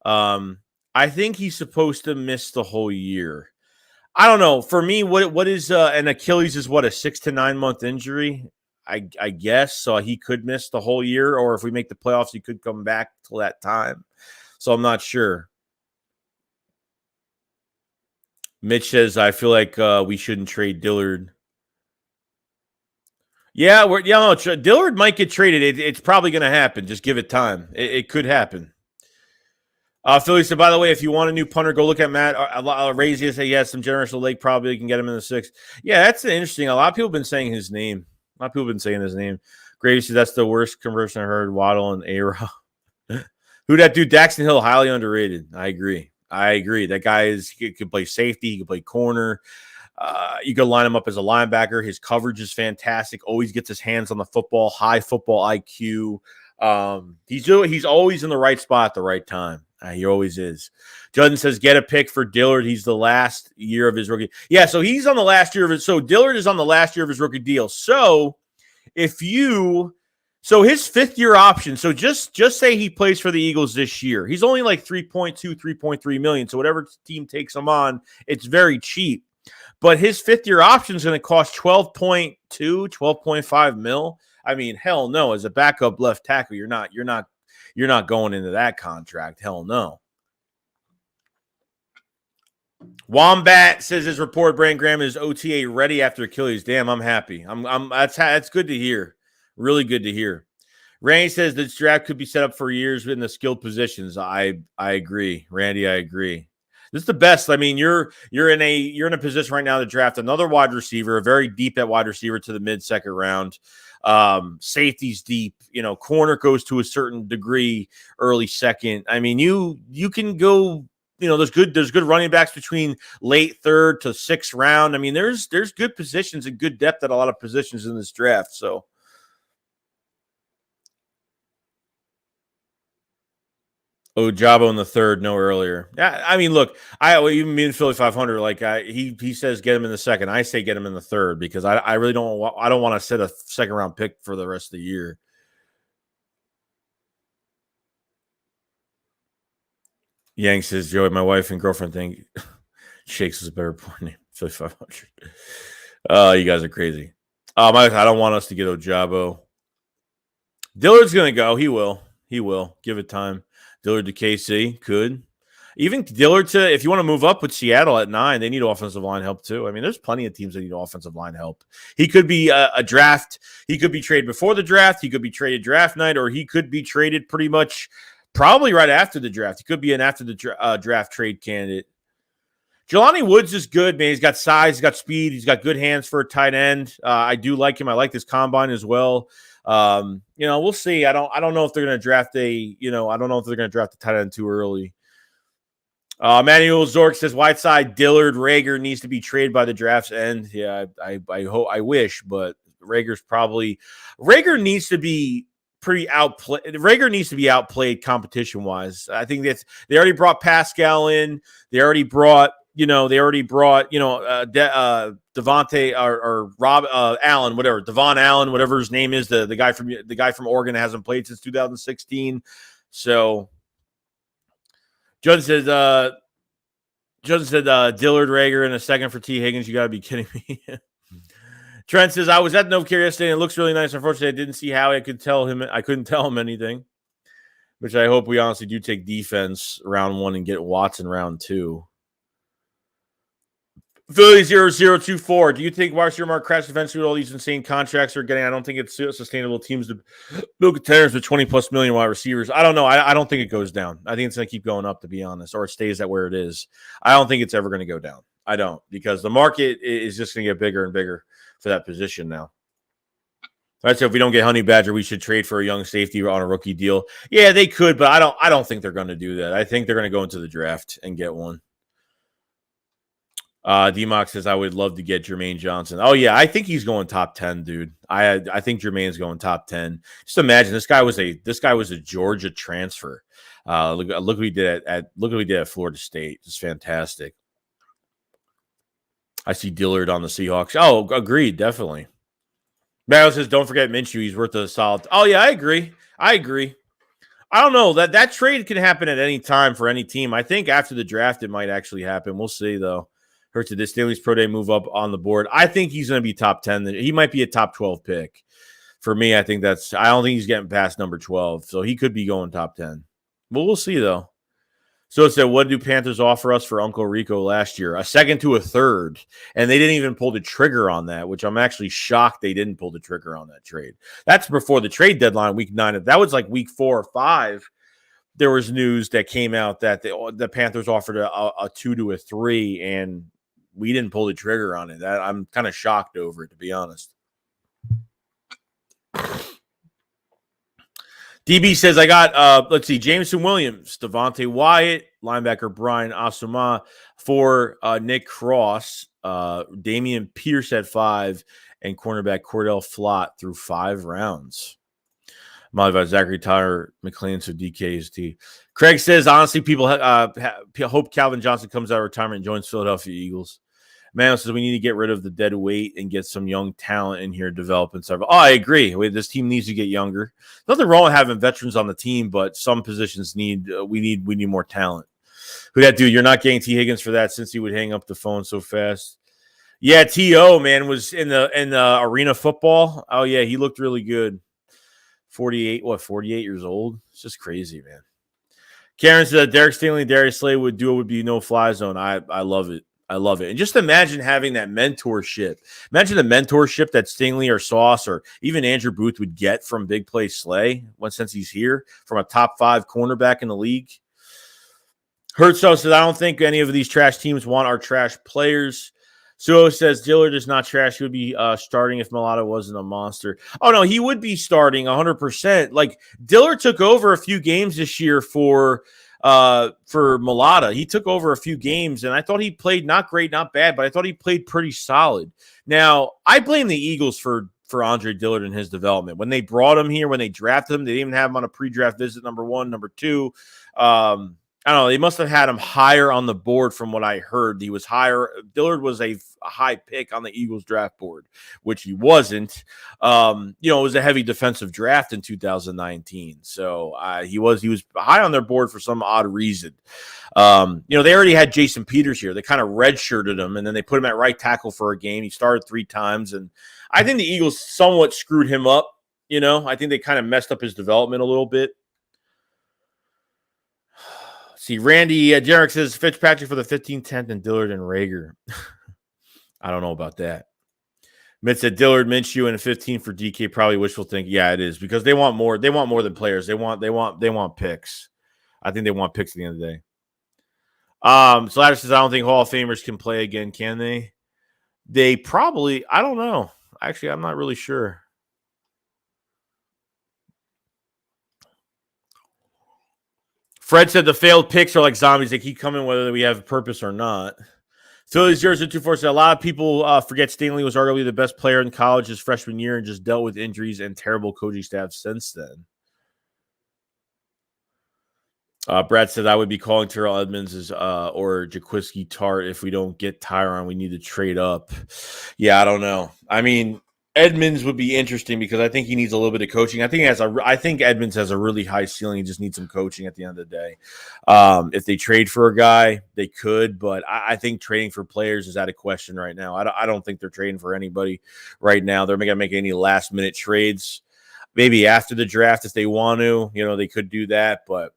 I think he's supposed to miss the whole year. I don't know. For me, what is an Achilles is a 6 to 9 month injury, I guess. So he could miss the whole year, or if we make the playoffs, he could come back till that time. So I'm not sure. Mitch says, I feel like we shouldn't trade Dillard. Yeah, Dillard might get traded. It's probably going to happen. Just give it time. It could happen. Philly said, by the way, if you want a new punter, go look at Matt Razier. Say he has some generational leg. Probably can get him in the 6th. Yeah, that's interesting. A lot of people have been saying his name. Gravy said that's the worst conversion I heard. Waddle and A-Rob. Who that dude? Daxton Hill, highly underrated. I agree. I agree. That guy he could play safety. He could play corner. You could line him up as a linebacker. His coverage is fantastic. Always gets his hands on the football. High football IQ. He's always in the right spot at the right time. He always is. Judson says, get a pick for Dillard. He's the last year of his rookie. Yeah, so he's on the last year of his. So Dillard is on the last year of his rookie deal. So his 5th-year option. So just say he plays for the Eagles this year. He's only like 3.2, 3.3 million. So whatever team takes him on, it's very cheap. But his 5th-year option is going to cost 12.2, 12.5 mil. I mean, hell no. As a backup left tackle, you're not going into that contract. Hell no. Wombat says his report Brandon Graham is OTA ready after Achilles. Damn, I'm happy. That's good to hear. Really good to hear. Randy says this draft could be set up for years in the skilled positions. I agree, Randy. I agree. This is the best. I mean, you're in a position right now to draft another wide receiver, a very deep at wide receiver to the mid-second round. Safety's deep. Corner goes to a certain degree early second. I mean, you can go. There's good running backs between late 3rd to 6th round. I mean, there's good positions and good depth at a lot of positions in this draft. So. Ojabo in the 3rd, no earlier. Yeah, I mean, look, even me in Philly 500, like he says, get him in the 2nd. I say get him in the 3rd because I really don't want to set a 2nd round pick for the rest of the year. Yang says, Joey, my wife and girlfriend think Shakes is a better point name. Philly 500. You guys are crazy. I don't want us to get Ojabo. Dillard's gonna go. He will. Give it time. Dillard to KC could. Even Dillard if you want to move up with Seattle at 9, they need offensive line help too. I mean, there's plenty of teams that need offensive line help. He could be a draft. He could be traded before the draft. He could be traded draft night, or he could be traded pretty much probably right after the draft. He could be an after the draft trade candidate. Jelani Woods is good, man. He's got size, he's got speed, he's got good hands for a tight end. I do like him. I like this combine as well. We'll see. I don't know if they're going to draft the tight end too early. Manuel Zork says Whiteside, Dillard, Rager needs to be traded by the draft's end. Yeah, I wish, but Rager needs to be pretty outplayed. Rager needs to be outplayed competition wise. I think they already brought Pascal in. They already brought Devontae or Rob Allen, whatever, Devon Allen, whatever his name is, the guy from Oregon that hasn't played since 2016. So Judson said Dillard, Rager in a 2nd for T. Higgins. You got to be kidding me. Trent says I was at Novacare yesterday and it looks really nice. Unfortunately, I didn't see how I couldn't tell him anything. Which I hope we honestly do take defense round 1 and get Watson round 2. Philly 0024. Do you think Mark crashed eventually with all these insane contracts they're getting? I don't think it's sustainable teams to build contenders with 20+ million wide receivers. I don't know. I don't think it goes down. I think it's going to keep going up, to be honest, or it stays at where it is. I don't think it's ever going to go down. I don't, because the market is just going to get bigger and bigger for that position now. All right, so if we don't get Honey Badger, we should trade for a young safety on a rookie deal. Yeah, they could, but I don't think they're going to do that. I think they're going to go into the draft and get one. D-Mox says, I would love to get Jermaine Johnson. Oh, yeah, I think he's going top 10, dude. I think Jermaine's going top 10. Just imagine this guy was a Georgia transfer. Look what he did at Florida State. It's fantastic. I see Dillard on the Seahawks. Oh, agreed, definitely. Mario says, don't forget Minshew. He's worth a solid. Oh, yeah, I agree. I don't know. That trade can happen at any time for any team. I think after the draft, it might actually happen. We'll see, though. Hurts did Staley's Pro Day move up on the board? I think he's going to be top 10. He might be a top 12 pick. For me, I don't think he's getting past number 12. So he could be going top 10. But we'll see, though. So it said, what do Panthers offer us for Uncle Rico last year? A 2nd to a 3rd. And they didn't even pull the trigger on that, which I'm actually shocked they didn't pull the trigger on that trade. That's before the trade deadline, week 9. That was like week 4 or 5. There was news that came out that the Panthers offered a 2 to a 3, and we didn't pull the trigger on it. I'm kind of shocked over it, to be honest. DB says, I got, let's see, Jameson Williams, Devontae Wyatt, linebacker Brian Asuma for Nick Cross, Damian Pierce at 5, and cornerback Cordell Flott through 5 rounds. Modified Zachary Tyler McLean, so DKST. Craig says, honestly, people hope Calvin Johnson comes out of retirement and joins Philadelphia Eagles. Manuel says we need to get rid of the dead weight and get some young talent in here, develop and stuff. Oh, I agree. This team needs to get younger. Nothing wrong with having veterans on the team, but some positions need we need more talent. Who that dude? You're not getting T. Higgins for that since he would hang up the phone so fast. Yeah, T.O. man was in the arena football. Oh yeah, he looked really good. 48 years old. It's just crazy, man. Karen said Derek Stingley and Darius Slay would be no fly zone. I love it. I love it. And just imagine having that mentorship. Imagine the mentorship that Stingley or Sauce or even Andrew Booth would get from Big Play Slay since he's here, from a top 5 cornerback in the league. Herzog says, I don't think any of these trash teams want our trash players. Suo says Dillard is not trash. He would be starting if Mulata wasn't a monster. Oh, no, he would be starting 100%. Like, Dillard took over a few games this year for Mulata. He took over a few games, and I thought he played not great, not bad, but I thought he played pretty solid. Now, I blame the Eagles for Andre Dillard and his development. When they brought him here, when they drafted him, they didn't even have him on a pre-draft visit, number 1, number 2. I don't know. They must have had him higher on the board from what I heard. He was higher. Dillard was a high pick on the Eagles draft board, which he wasn't. It was a heavy defensive draft in 2019. So he was high on their board for some odd reason. They already had Jason Peters here. They kind of redshirted him, and then they put him at right tackle for a game. He started 3 times, and I think the Eagles somewhat screwed him up. I think they kind of messed up his development a little bit. See, Randy Jarek says Fitzpatrick for the 15th, 10th, and Dillard and Rager. I don't know about that. Mitt said Dillard, Minshew, and a 15 for DK. Probably wishful thinking. Yeah, it is because they want more. They want more than players. They want picks. I think they want picks at the end of the day. Slatter says I don't think Hall of Famers can play again. Can they? They probably. I don't know. Actually, I'm not really sure. Fred said the failed picks are like zombies. They keep coming whether we have a purpose or not. Phillies 024 said a lot of people forget Stingley was arguably the best player in college his freshman year and just dealt with injuries and terrible coaching staff since then. Brad said I would be calling Terrell Edmonds or Jaquiski Tart if we don't get Tyron. We need to trade up. Yeah, I don't know. I mean, Edmonds would be interesting because I think he needs a little bit of coaching. I think Edmonds has a really high ceiling. He just needs some coaching at the end of the day. If they trade for a guy, they could, but I think trading for players is out of question right now. I don't think they're trading for anybody right now. They're not going to make any last-minute trades. Maybe after the draft if they want to. They could do that, but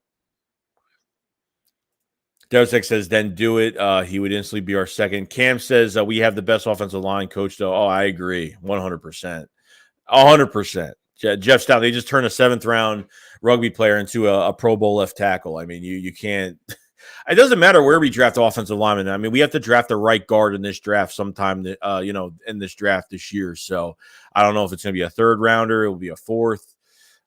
Deus Ex says, then do it. He would instantly be our second. Cam says, we have the best offensive line coach, though. Oh, I agree. 100%. 100%. Jeff Stout, they just turned a 7th-round rugby player into a Pro Bowl left tackle. I mean, you can't – it doesn't matter where we draft offensive linemen. I mean, we have to draft the right guard in this draft sometime, in this draft this year. So I don't know if it's going to be a 3rd-rounder. It will be a 4th.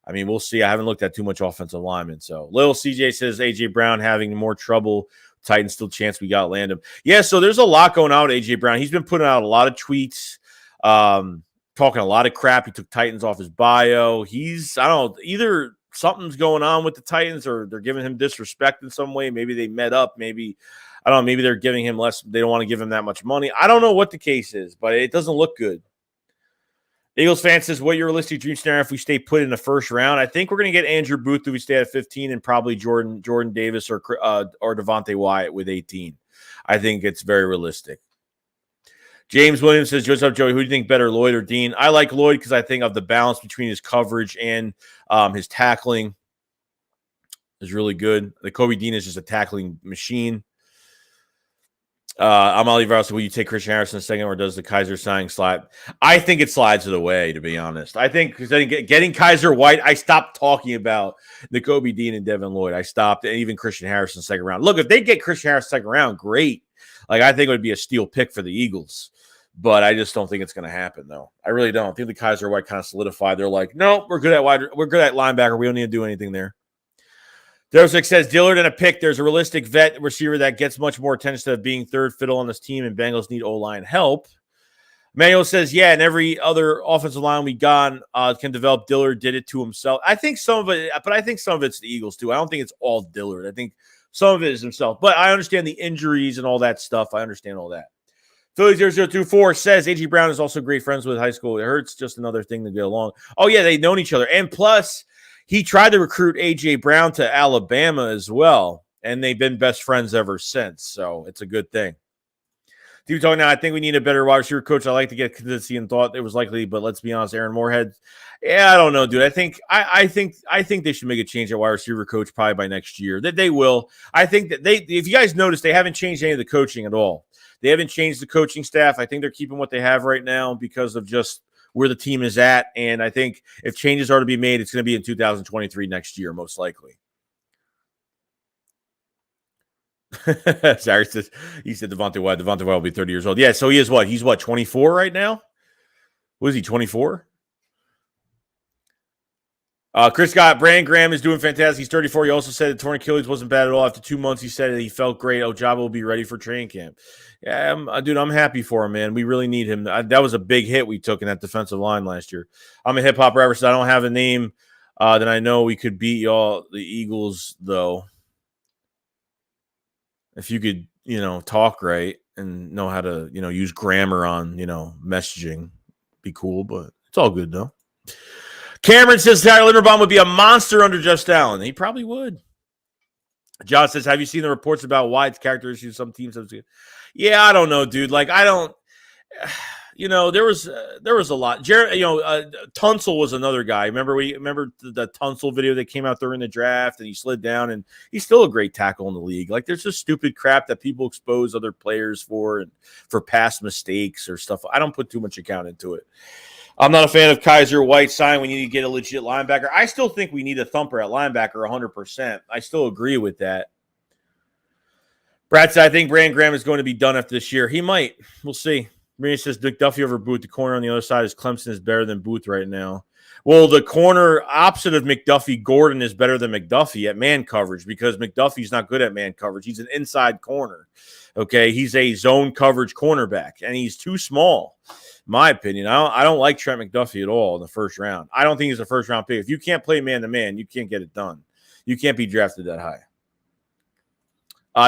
I mean, we'll see. I haven't looked at too much offensive linemen. So, Lil CJ says A.J. Brown having more trouble. Titans still chance we got land him. Yeah, so there's a lot going on with A.J. Brown. He's been putting out a lot of tweets, talking a lot of crap. He took Titans off his bio. Either something's going on with the Titans or they're giving him disrespect in some way. Maybe they met up. Maybe they're giving him less. They don't want to give him that much money. I don't know what the case is, but it doesn't look good. Eagles fan says, what your realistic dream scenario if we stay put in the 1st round? I think we're going to get Andrew Booth if we stay at 15 and probably Jordan Davis or Devontae Wyatt with 18. I think it's very realistic. James Williams says, what's up, Joey? Who do you think better, Lloyd or Dean? I like Lloyd because I think of the balance between his coverage and his tackling is really good. The Kobe Dean is just a tackling machine. I'm Oliver. So will you take Christian Harrison second, or does the Kaiser signing slide? I think it slides to the way, to be honest. I think getting Kaiser White, I stopped talking about the Kobe Dean and Devin Lloyd. I stopped, and even Christian Harrison second round. Look, if they get Christian Harrison second round, great. Like, I think it would be a steal pick for the Eagles. But I just don't think it's going to happen, though. I really don't. I think the Kaiser White kind of solidified. They're like, nope, we're good at linebacker. We don't need to do anything there. Derosic says Dillard and a pick. There's a realistic vet receiver that gets much more attention to being third fiddle on this team, and Bengals need O-line help. Manuel says, yeah, and every other offensive line we got can develop. Dillard did it to himself. I think some of it, but I think some of it's the Eagles too. I don't think it's all Dillard. I think some of it is himself. But I understand the injuries and all that stuff. I understand all that. Philly0024 says A.J. Brown is also great friends with high school. It hurts, just another thing to get along. Oh, yeah, they've known each other. And plus, he tried to recruit A.J. Brown to Alabama as well, and they've been best friends ever since. So it's a good thing. Dude, talking now, I think we need a better wide receiver coach. I like to get consistency and thought it was likely, but let's be honest, Aaron Moorhead. Yeah, I don't know, dude. I think they should make a change at wide receiver coach probably by next year. That they will. I think that if you guys notice, they haven't changed any of the coaching at all. They haven't changed the coaching staff. I think they're keeping what they have right now because of just where the team is at. And I think if changes are to be made, it's going to be in 2023 next year, most likely. Sorry, he said Devontae White. Devontae White will be 30 years old. Yeah, so he is what? He's what, 24 right now? What is he, 24? Chris Scott, Brandon Graham is doing fantastic. He's 34. He also said the torn Achilles wasn't bad at all. After 2 months, he said that he felt great. Ojabo will be ready for training camp. Yeah, dude, I'm happy for him, man. We really need him. That was a big hit we took in that defensive line last year. I'm a hip-hop rapper, so I don't have a name that I know we could beat y'all, the Eagles, though. If you could, talk right and know how to, use grammar on, messaging, be cool, but it's all good, though. Cameron says Tyler Linderbaum would be a monster under Jeff Allen. He probably would. John says, have you seen the reports about White's character issues some teams have seen? Yeah, I don't know, dude. Like, I don't – there was a lot. Tunsil was another guy. Remember the Tunsil video that came out during the draft, and he slid down, and he's still a great tackle in the league. Like, there's just stupid crap that people expose other players for and for past mistakes or stuff. I don't put too much account into it. I'm not a fan of Kaiser White sign. We need to get a legit linebacker. I still think we need a thumper at linebacker 100%. I still agree with that. Brad said, I think Brandon Graham is going to be done after this year. He might. We'll see. Marina says McDuffie over Booth. The corner on the other side is Clemson is better than Booth right now. Well, the corner opposite of McDuffie, Gordon, is better than McDuffie at man coverage because McDuffie's not good at man coverage. He's an inside corner. Okay, he's a zone coverage cornerback, and he's too small. My opinion, I don't like Trent McDuffie at all in the first round. I don't think he's a first-round pick. If you can't play man-to-man, you can't get it done. You can't be drafted that high.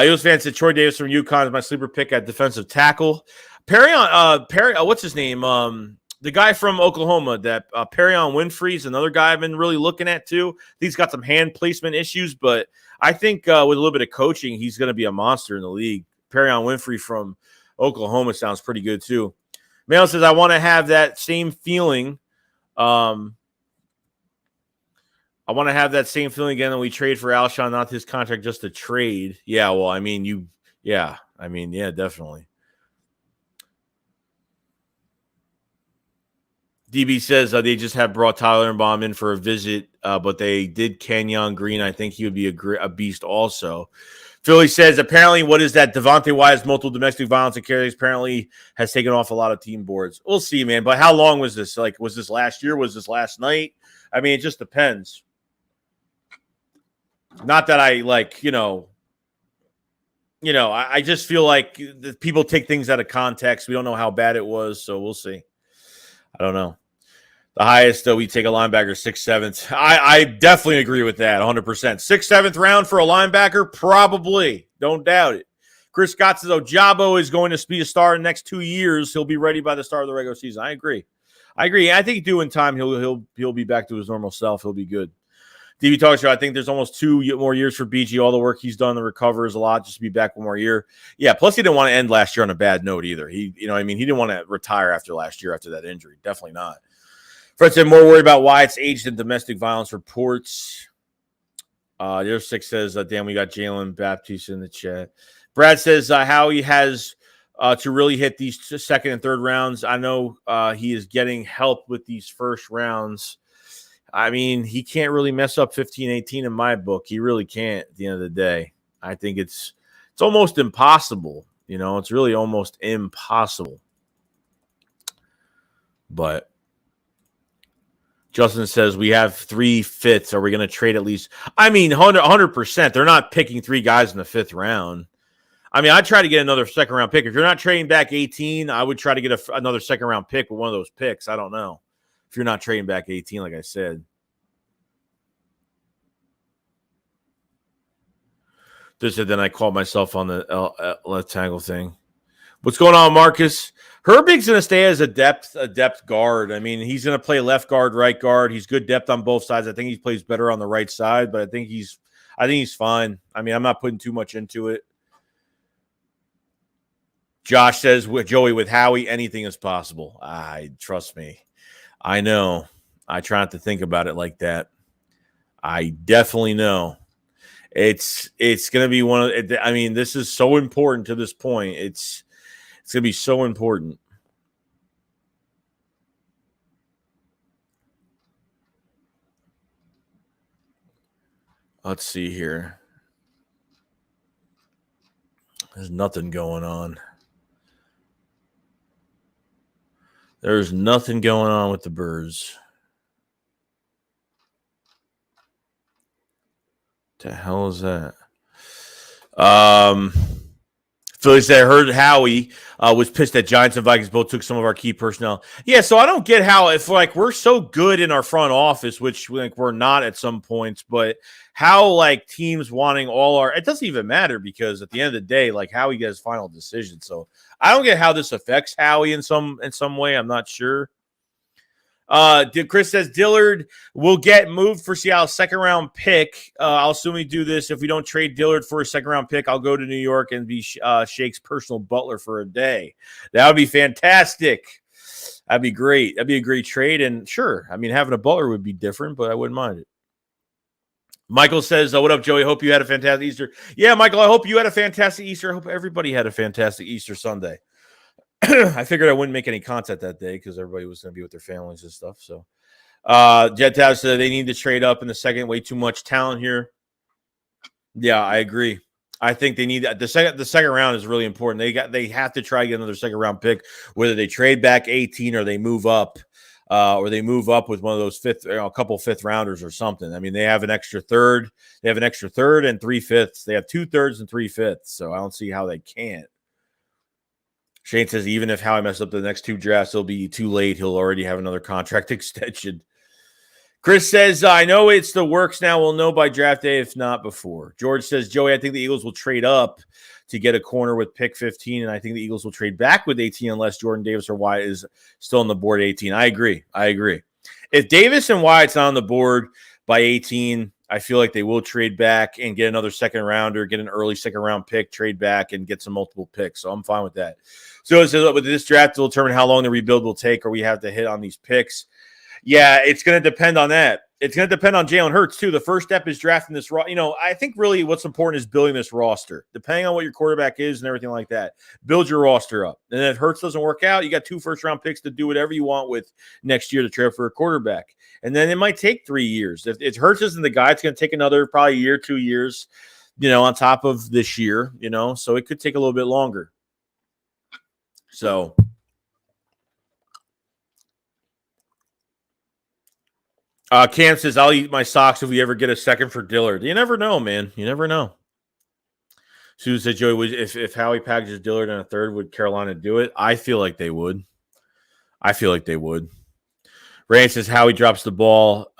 Eagles fan said Troy Davis from UConn is my sleeper pick at defensive tackle. Perry, what's his name? The guy from Oklahoma, that Perrion Winfrey is another guy I've been really looking at too. He's got some hand placement issues, but I think with a little bit of coaching, he's going to be a monster in the league. Perrion Winfrey from Oklahoma sounds pretty good too. Mail says, I want to have that same feeling. I want to have that same feeling again when we trade for Alshon, not his contract, just a trade. Yeah, well, definitely. DB says they just have brought Tyler Linderbaum in for a visit, but they did Kenyon Green. I think he would be a beast also. Philly says, apparently, what is that? Devontae Wyatt's multiple domestic violence and carries apparently has taken off a lot of team boards. We'll see, man. But how long was this? Like, was this last year? Was this last night? I mean, it just depends. Not that I I just feel like people take things out of context. We don't know how bad it was, so we'll see. I don't know. The highest, we take a linebacker, 6th, 7th. I definitely agree with that, 100%. 6th, 7th round for a linebacker? Probably. Don't doubt it. Chris Scott says, Ojabo is going to be a star in the next 2 years. He'll be ready by the start of the regular season. I agree. I think due in time, he'll be back to his normal self. He'll be good. DB Talk Show, I think there's almost 2 more years for BG. All the work he's done to recover is a lot, just to be back 1 more year. Yeah, plus he didn't want to end last year on a bad note either. He didn't want to retire after last year after that injury. Definitely not. Fred said more worried about why it's aged than domestic violence reports. The other 6 says, damn, we got Jalen Baptiste in the chat. Brad says how he has to really hit these 2nd and 3rd rounds. I know he is getting help with these first rounds. I mean, he can't really mess up 15, 18 in my book. He really can't at the end of the day. I think it's almost impossible. It's really almost impossible. But Justin says we have 3 fifths. Are we going to trade at least? I mean, 100%. They're not picking 3 guys in the 5th round. I mean, I'd try to get another second-round pick. If you're not trading back 18, I would try to get another second-round pick with one of those picks. I don't know. If you're not trading back 18, like I said. Then I called myself on the left tackle thing. What's going on, Marcus? Herbig's going to stay as a depth guard. I mean, he's going to play left guard, right guard. He's good depth on both sides. I think he plays better on the right side, but I think he's fine. I mean, I'm not putting too much into it. Josh says, with Joey, with Howie, anything is possible. Trust me. I know. I try not to think about it like that. I definitely know. It's going to be one of. I mean, this is so important to this point. It's going to be so important. Let's see here. There's nothing going on. There's nothing going on with the Birds. What the hell is that? Philly said, I heard Howie was pissed that Giants and Vikings both took some of our key personnel. Yeah, so I don't get how, if like we're so good in our front office, which like we're not at some points, but how like teams wanting all our, it doesn't even matter because at the end of the day, like Howie gets final decision. So I don't get how this affects Howie in some way. I'm not sure. Chris says Dillard will get moved for Seattle's second-round pick. I'll assume we do this. If we don't trade Dillard for a second-round pick, I'll go to New York and be Shake's personal butler for a day. That would be fantastic. That'd be great. That'd be a great trade. And sure, I mean, having a butler would be different, but I wouldn't mind it. Michael says, what up, Joey? Hope you had a fantastic Easter. Yeah, Michael, I hope you had a fantastic Easter. I hope everybody had a fantastic Easter Sunday. I figured I wouldn't make any content that day because everybody was going to be with their families and stuff. So, Jet Tab said they need to trade up in the second. Way too much talent here. Yeah, I agree. I think they need the second round is really important. They have to try to get another second round pick, whether they trade back 18 or they move up, with one of those a couple 5th rounders or something. I mean, they have an extra third. They have an extra third and 3 fifths. They have 2 thirds and 3 fifths. So I don't see how they can't. Shane says, even if Howie messes up the next 2 drafts, it'll be too late. He'll already have another contract extension. Chris says, I know it's the works now. We'll know by draft day, if not before. George says, Joey, I think the Eagles will trade up to get a corner with pick 15, and I think the Eagles will trade back with 18 unless Jordan Davis or Wyatt is still on the board at 18. I agree. If Davis and Wyatt's not on the board by 18, I feel like they will trade back and get another second rounder, get an early second round pick, trade back, and get some multiple picks. So I'm fine with that. So it says with this draft, will determine how long the rebuild will take, or we have to hit on these picks. Yeah, it's going to depend on that. It's going to depend on Jalen Hurts, too. The first step is drafting this. I think really what's important is building this roster. Depending on what your quarterback is and everything like that, build your roster up. And if Hurts doesn't work out, you got 2 first-round picks to do whatever you want with next year to trade for a quarterback. And then it might take 3 years. If Hurts isn't the guy, it's going to take another probably year, 2 years, on top of this year, So it could take a little bit longer. So Cam says, I'll eat my socks if we ever get a second for Dillard. You never know, man. You never know. Susan said, Joey, if Howie packages Dillard in a third, would Carolina do it? I feel like they would. Rand says, Howie drops the ball.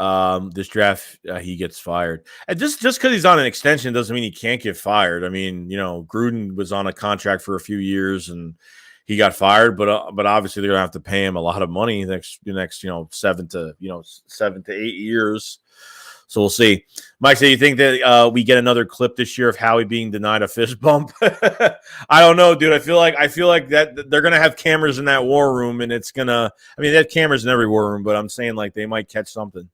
This draft, he gets fired. And just because he's on an extension doesn't mean he can't get fired. I mean, Gruden was on a contract for a few years and he got fired, but obviously they're gonna have to pay him a lot of money the next 7 to 8 years. So we'll see. Mike said, you think that we get another clip this year of Howie being denied a fist bump? I don't know, dude. I feel like that they're gonna have cameras in that war room, and it's gonna. I mean, they have cameras in every war room, but I'm saying like they might catch something.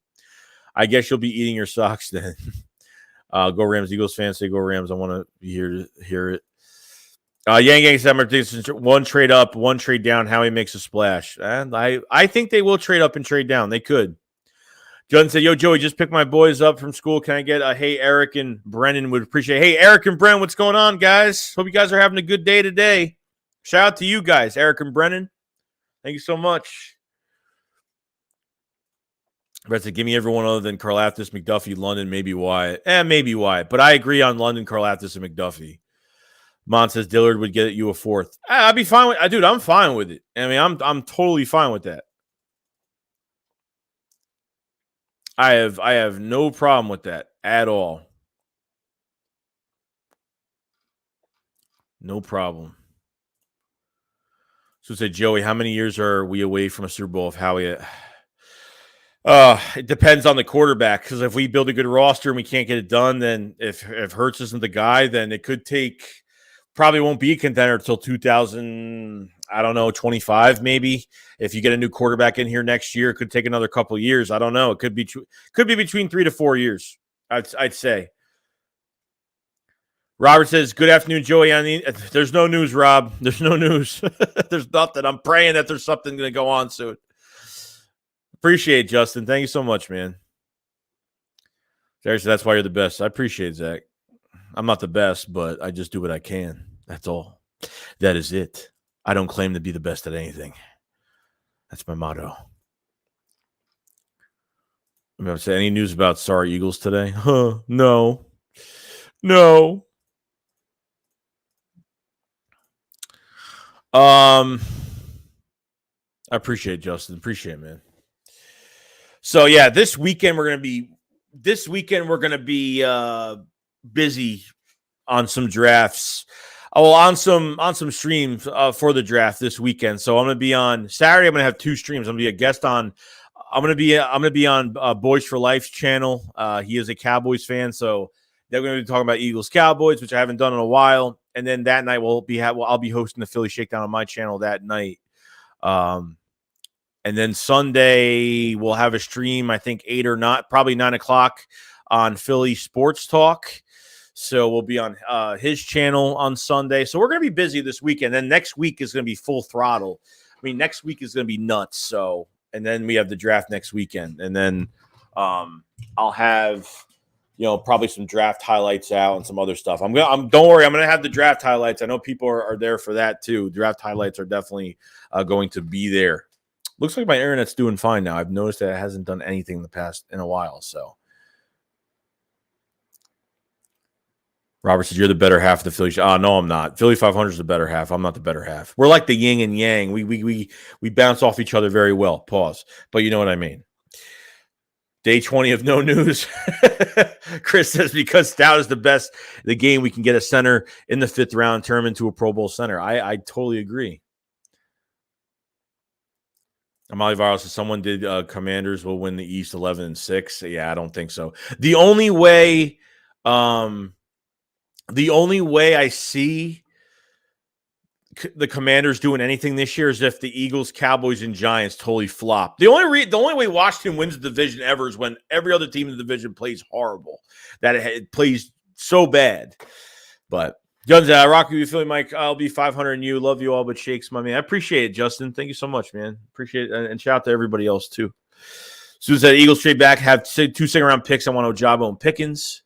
I guess you'll be eating your socks then. Go Rams, Eagles fans say go Rams. I want to hear it. Yang Summer thinks one trade up, one trade down. Howie makes a splash, and I think they will trade up and trade down. They could. John said, yo, Joey, just pick my boys up from school. Can I get a hey, Eric and Brennan would appreciate. Hey, Eric and Brennan, what's going on, guys? Hope you guys are having a good day today. Shout out to you guys, Eric and Brennan. Thank you so much. Brett said, give me everyone other than Karlaftis, McDuffie, London, maybe Wyatt. Maybe Wyatt. But I agree on London, Karlaftis, and McDuffie. Mon says Dillard would get you a fourth. I'd be fine with it. Dude, I'm fine with it. I mean, I'm totally fine with that. I have no problem with that at all. No problem. So say, Joey, how many years are we away from a Super Bowl if Howie? It depends on the quarterback, because if we build a good roster and we can't get it done, then if Hurts isn't the guy, then it could take, probably won't be a contender until 25 maybe. If you get a new quarterback in here next year, it could take another couple of years. I don't know. It could be between 3 to 4 years, I'd say. Robert says, good afternoon, Joey. There's no news, Rob. There's no news. There's nothing. I'm praying that there's something going to go on soon. Appreciate it, Justin. Thank you so much, man. Jerry said, that's why you're the best. I appreciate it, Zach. I'm not the best, but I just do what I can. That's all. That is it. I don't claim to be the best at anything. That's my motto. I'm going to say, any news about sorry Eagles today? Huh? No. I appreciate it, Justin. Appreciate it, man. So yeah, this weekend we're gonna be busy on some drafts. On some streams for the draft this weekend. So I'm gonna be on Saturday. I'm gonna have 2 streams. I'm gonna be a guest on. I'm gonna be on Boys for Life's channel. He is a Cowboys fan, so they're gonna be talking about Eagles Cowboys, which I haven't done in a while. And then that night I'll be hosting the Philly Shakedown on my channel that night. And then Sunday, we'll have a stream, I think 8 or probably 9 o'clock on Philly Sports Talk. So we'll be on his channel on Sunday. So we're going to be busy this weekend. Then next week is going to be full throttle. I mean, next week is going to be nuts. So, and then we have the draft next weekend. And then I'll have, probably some draft highlights out and some other stuff. Don't worry, I'm going to have the draft highlights. I know people are there for that too. Draft highlights are definitely going to be there. Looks like my internet's doing fine now. I've noticed that it hasn't done anything in a while. So, Robert said, you're the better half of the Philly. No, I'm not. Philly 500 is the better half. I'm not the better half. We're like the yin and yang. We bounce off each other very well. Pause. But you know what I mean. Day 20 of no news. Chris says, because Stout is the best in the game, we can get a center in the 5th round, turn him into a Pro Bowl center. I totally agree. Amali Viral says someone did Commanders will win the East 11-6. Yeah, I don't think so. The only way I see the Commanders doing anything this year is if the Eagles, Cowboys, and Giants totally flop. The only way Washington wins the division ever is when every other team in the division plays horrible. That it plays so bad. But Guns, rock you, Philly Mike. I'll be 500 and you. Love you all, but Shakes, my man. I appreciate it, Justin. Thank you so much, man. Appreciate it. And shout out to everybody else, too. Susan said, Eagles trade back, have 2 second-round picks. I want Ojabo and Pickens.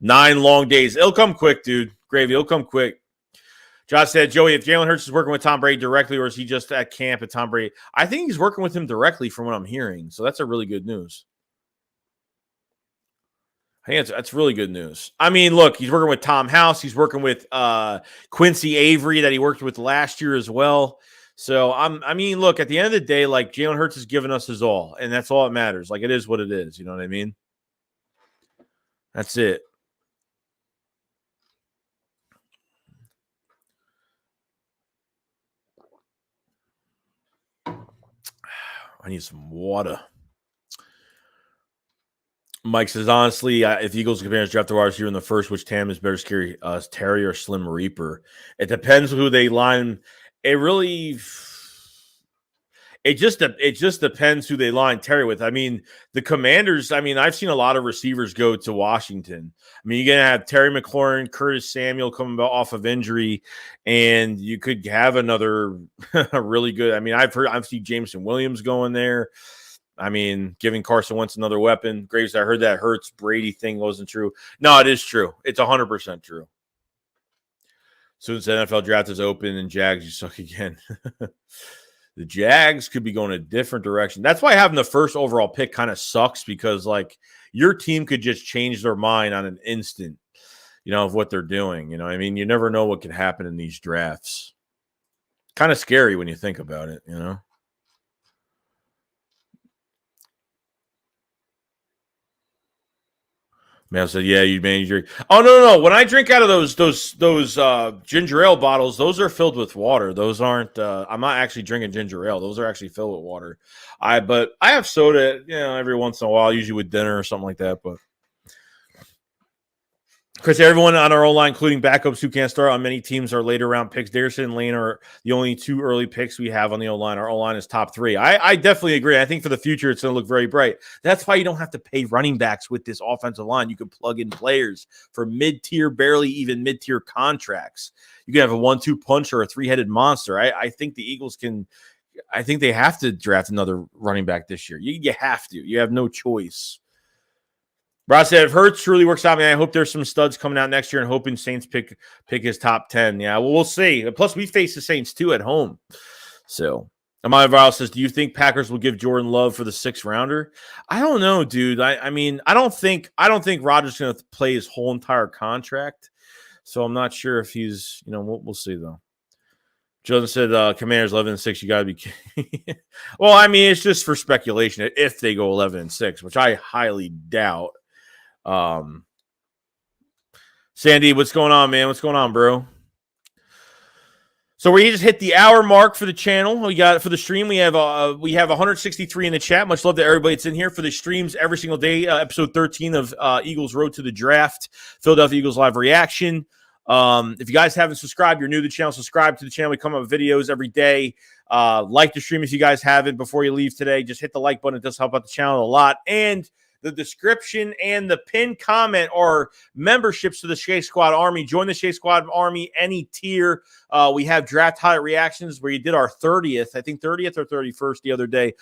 9 long days. It'll come quick, dude. Gravy, it'll come quick. Josh said, Joey, if Jalen Hurts is working with Tom Brady directly, or is he just at camp at Tom Brady? I think he's working with him directly from what I'm hearing. So that's a really good news. I think that's really good news. I mean, look, he's working with Tom House. He's working with Quincy Avery that he worked with last year as well. So, look, at the end of the day, like, Jalen Hurts has given us his all, and that's all that matters. Like, it is what it is. You know what I mean? That's it. I need some water. Mike says, honestly, if Eagles and Commanders draft the wide receiver in the first, which Tam is better scary, Terry or Slim Reaper? It depends who they line. It just depends who they line Terry with. I mean, the Commanders, I've seen a lot of receivers go to Washington. You're going to have Terry McLaurin, Curtis Samuel coming off of injury, and you could have another really good. I've seen Jameson Williams going there. Giving Carson Wentz another weapon. Graves, I heard that Hurts Brady thing wasn't true. No, it is true. It's 100% true. Soon as the NFL draft is open and Jags, you suck again. The Jags could be going a different direction. That's why having the first overall pick kind of sucks, because like your team could just change their mind on an instant, of what they're doing. I mean, you never know what can happen in these drafts. Kind of scary when you think about it, Man said, "Yeah, you drink." Oh no. When I drink out of those ginger ale bottles, those are filled with water. Those aren't. I'm not actually drinking ginger ale. Those are actually filled with water. But I have soda, every once in a while, usually with dinner or something like that. But Chris, everyone on our O-line, including backups who can't start on many teams, are later round picks. Dickerson and Lane are the only two early picks we have on the O-line. Our O-line is top 3. I definitely agree. I think for the future, it's going to look very bright. That's why you don't have to pay running backs with this offensive line. You can plug in players for mid-tier, barely even mid-tier contracts. You can have a 1-2 punch or a 3-headed monster. I think the Eagles can – I think they have to draft another running back this year. You have to. You have no choice. Ross said, if Hurts truly works out, man, I hope there's some studs coming out next year, and hoping Saints pick his top 10. Yeah, well, we'll see. Plus, we face the Saints, too, at home. So, Amaya Viral says, do you think Packers will give Jordan Love for the 6th rounder? I don't know, dude. I mean, I don't think Rodgers is going to play his whole entire contract. So, I'm not sure if he's, we'll see, though. Jordan said, Commanders 11-6, you got to be kidding. Well, I mean, it's just for speculation if they go 11-6, which I highly doubt. Sandy, what's going on, man? What's going on, bro? So we just hit the hour mark for the channel. We got for the stream. We have 163 in the chat. Much love to everybody that's in here for the streams every single day. Episode 13 of Eagles Road to the Draft, Philadelphia Eagles live reaction. If you guys haven't subscribed, you're new to the channel, subscribe to the channel. We come up with videos every day. Like the stream if you guys haven't before you leave today. Just hit the like button. It does help out the channel a lot. And the description and the pinned comment are memberships to the Shake Squad Army. Join the Shake Squad Army, any tier. We have draft highlight reactions where you did our 30th, I think 30th or 31st the other day,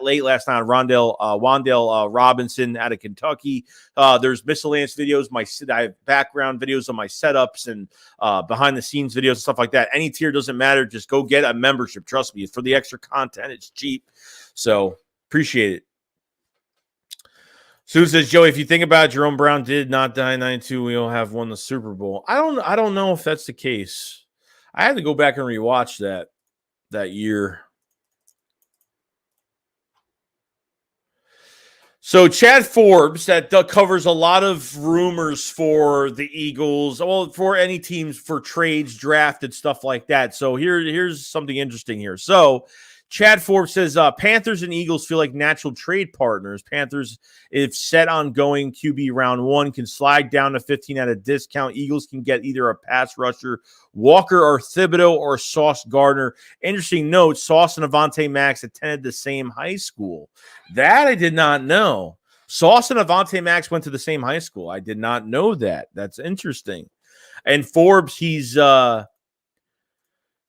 late last night. Wandale Robinson out of Kentucky. There's miscellaneous videos. I have background videos on my setups and behind the scenes videos and stuff like that. Any tier doesn't matter. Just go get a membership. Trust me, for the extra content, it's cheap. So appreciate it. Sue says, Joey, if you think about it, Jerome Brown did not die in 92. We'll have won the Super Bowl. I don't know if that's the case. I had to go back and rewatch that year. So Chad Forbes, that covers a lot of rumors for the Eagles, well, for any teams, for trades, drafted, stuff like that. So here's something interesting here. So Chad Forbes says, Panthers and Eagles feel like natural trade partners. Panthers, if set on going QB round 1, can slide down to 15 at a discount. Eagles can get either a pass rusher, Walker or Thibodeaux, or Sauce Gardner. Interesting note, Sauce and Avonte Max attended the same high school. That I did not know. Sauce and Avonte Max went to the same high school. I did not know that. That's interesting. And Forbes,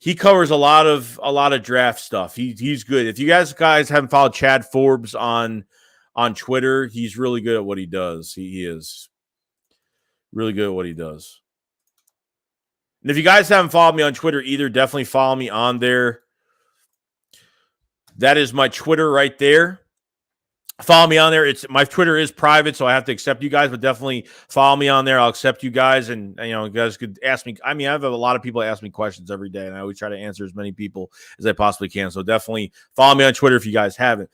he covers a lot of draft stuff. He's good. If you guys haven't followed Chad Forbes on Twitter, he's really good at what he does. He is really good at what he does. And if you guys haven't followed me on Twitter either, definitely follow me on there. That is my Twitter right there. Follow me on there. My Twitter is private, so I have to accept you guys, but definitely follow me on there. I'll accept you guys, and you guys could ask me. I mean, I have a lot of people ask me questions every day, and I always try to answer as many people as I possibly can. So definitely follow me on Twitter if you guys haven't.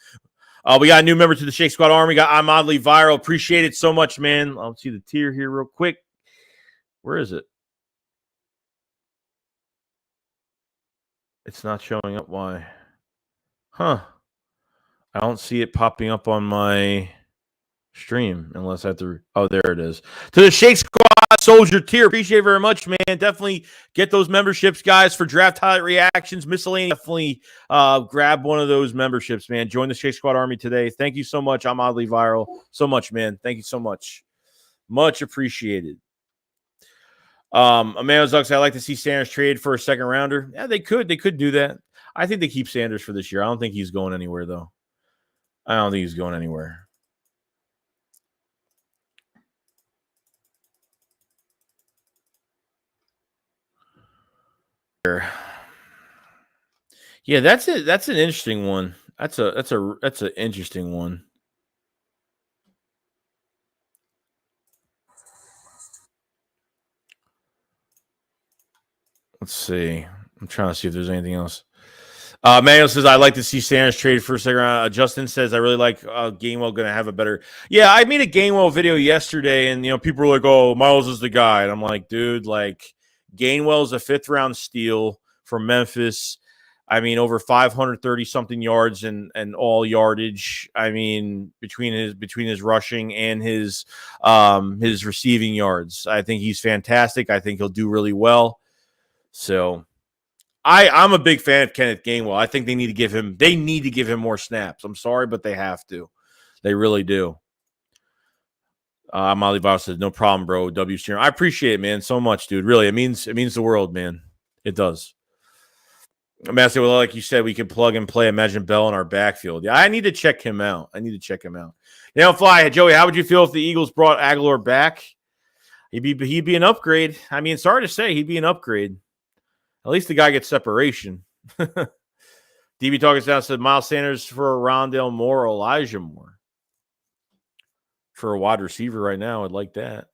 We got a new member to the Shake Squad Army. I'm oddly viral. Appreciate it so much, man. I'll see the tier here real quick. Where is it? It's not showing up. Why? Huh. I don't see it popping up on my stream unless I have to. Oh, there it is. To the Shake Squad Soldier tier. Appreciate it very much, man. Definitely get those memberships, guys, for draft highlight reactions, miscellaneous. Definitely grab one of those memberships, man. Join the Shake Squad Army today. Thank you so much. I'm oddly viral. So much, man. Thank you so much. Much appreciated. Amanda Zucks, I'd like to see Sanders trade for a second rounder. Yeah, they could. They could do that. I think they keep Sanders for this year. I don't think he's going anywhere, though. I don't think he's going anywhere. Yeah, that's it. That's an interesting one. That's an interesting one. Let's see. I'm trying to see if there's anything else. Manuel says, I'd like to see Sanders traded for a second round. Justin says, I really like Gainwell going to have a better. Yeah, I made a Gainwell video yesterday, and, people were like, oh, Miles is the guy. And I'm like, dude, like, Gainwell's a 5th-round steal from Memphis. I mean, over 530-something yards and all yardage. I mean, between his rushing and his receiving yards. I think he's fantastic. I think he'll do really well. So I'm a big fan of Kenneth Gainwell. I think they need to give him more snaps. I'm sorry, but they have to. They really do. Molly Voss says, no problem, bro. W Steer. I appreciate it, man, so much, dude. Really, it means the world, man. It does. Master, well, like you said, we could plug and play Imagine Bell in our backfield. Yeah, I need to check him out. Fly, Joey, how would you feel if the Eagles brought Aguilar back? He'd be an upgrade. I mean, sorry to say, he'd be an upgrade. At least the guy gets separation. DB Talkers Down said Miles Sanders for Rondale Moore or Elijah Moore. For a wide receiver right now, I'd like that.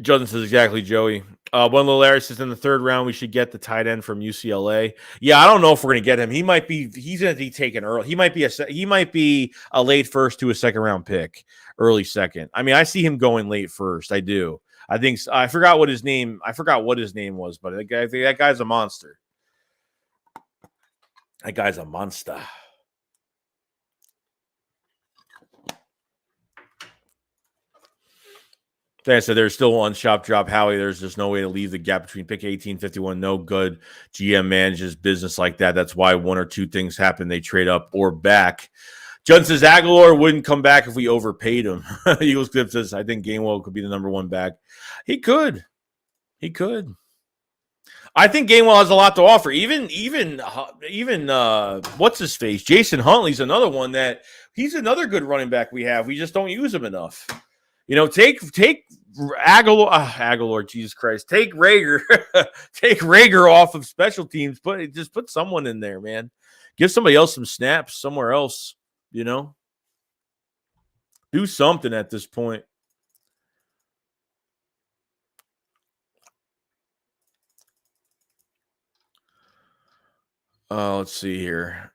Justin says exactly, Joey. One little Larry says in the 3rd round we should get the tight end from UCLA. Yeah, I don't know if we're gonna get him. He's gonna be taken early. He might be a late 1st to a 2nd round pick, early 2nd. I mean, I see him going late 1st. I do. I forgot what his name was, but that guy's a monster. That guy's a monster. Like I said, there's still one shop drop. Howie, there's just no way to leave the gap between pick 18, 51. No good GM manages business like that. That's why 1 or 2 things happen. They trade up or back. Judson says Aguilar wouldn't come back if we overpaid him. Eagles Clip says, I think Gainwell could be the number 1 back. He could. I think Gainwell has a lot to offer. Even what's his face? Jason Huntley's another one that he's another good running back we have. We just don't use him enough. Take Aguilar, Jesus Christ. Take Rager. Take Rager off of special teams. Just put someone in there, man. Give somebody else some snaps somewhere else, Do something at this point. Let's see here.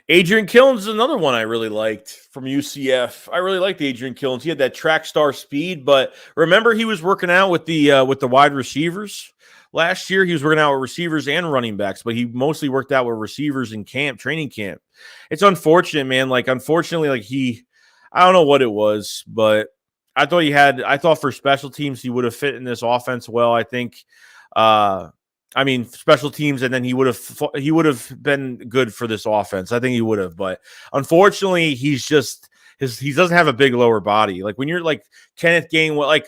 Adrian Killens is another one I really liked from UCF. I really liked Adrian Killens. He had that track star speed, but remember he was working out with the wide receivers last year. He was working out with receivers and running backs, but he mostly worked out with receivers in training camp. It's unfortunate, man. I don't know what it was, but I thought for special teams he would have fit in this offense well. I think. Special teams, and then he would have been good for this offense. I think he would have, but unfortunately, he doesn't have a big lower body. Like when you're like Kenneth Gainwell, like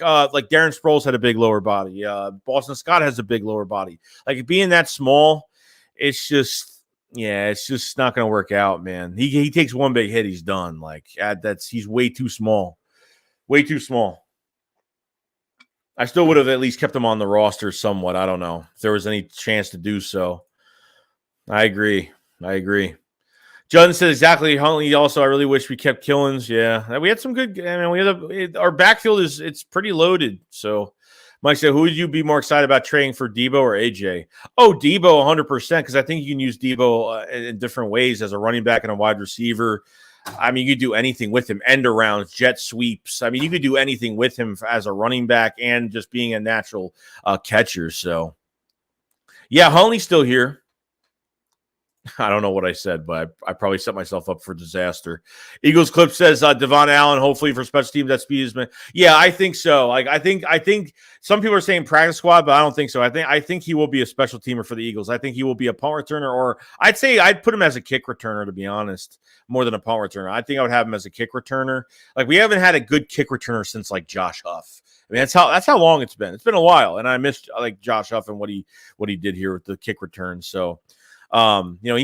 Darren Sproles had a big lower body. Boston Scott has a big lower body. Like being that small, it's just not going to work out, man. He takes one big hit, he's done. He's way too small. I still would have at least kept him on the roster somewhat. I don't know if there was any chance to do so. I agree. Judson said exactly. Huntley also, I really wish we kept Killens. Yeah, we had some good. Our backfield it's pretty loaded. So, Mike said, who would you be more excited about trading for, Debo or AJ? Oh, Debo, 100%, because I think you can use Debo in different ways as a running back and a wide receiver. I mean, you could do anything with him. End arounds, jet sweeps. I mean, you could do anything with him as a running back and just being a natural catcher. So, yeah, Huntley's still here. I don't know what I said, but I probably set myself up for disaster. Eagles Clip says Devon Allen, hopefully for special teams, that speed is. Yeah, I think so. I think some people are saying practice squad, but I don't think so. I think he will be a special teamer for the Eagles. I think he will be a punt returner, or I'd say I'd put him as a kick returner, to be honest, more than a punt returner. I think I would have him as a kick returner. We haven't had a good kick returner since Josh Huff. I mean, that's how long it's been. It's been a while, and I missed Josh Huff and what he did here with the kick return. So. He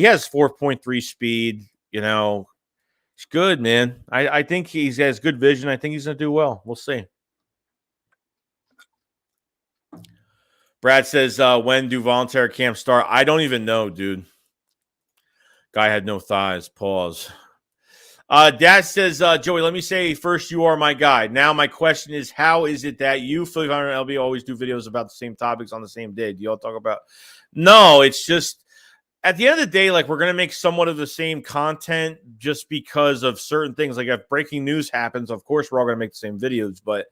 has 4.3 speed. It's good, man. I think he has good vision. I think he's going to do well. We'll see. Brad says, when do voluntary camps start? I don't even know, dude. Guy had no thighs. Pause. Dad says, Joey, let me say first, you are my guy. Now my question is, how is it that you, Philly Hunter, and LB always do videos about the same topics on the same day? Do y'all talk about? No, it's just at the end of the day, like we're going to make somewhat of the same content just because of certain things. Like if breaking news happens, of course, we're all going to make the same videos, but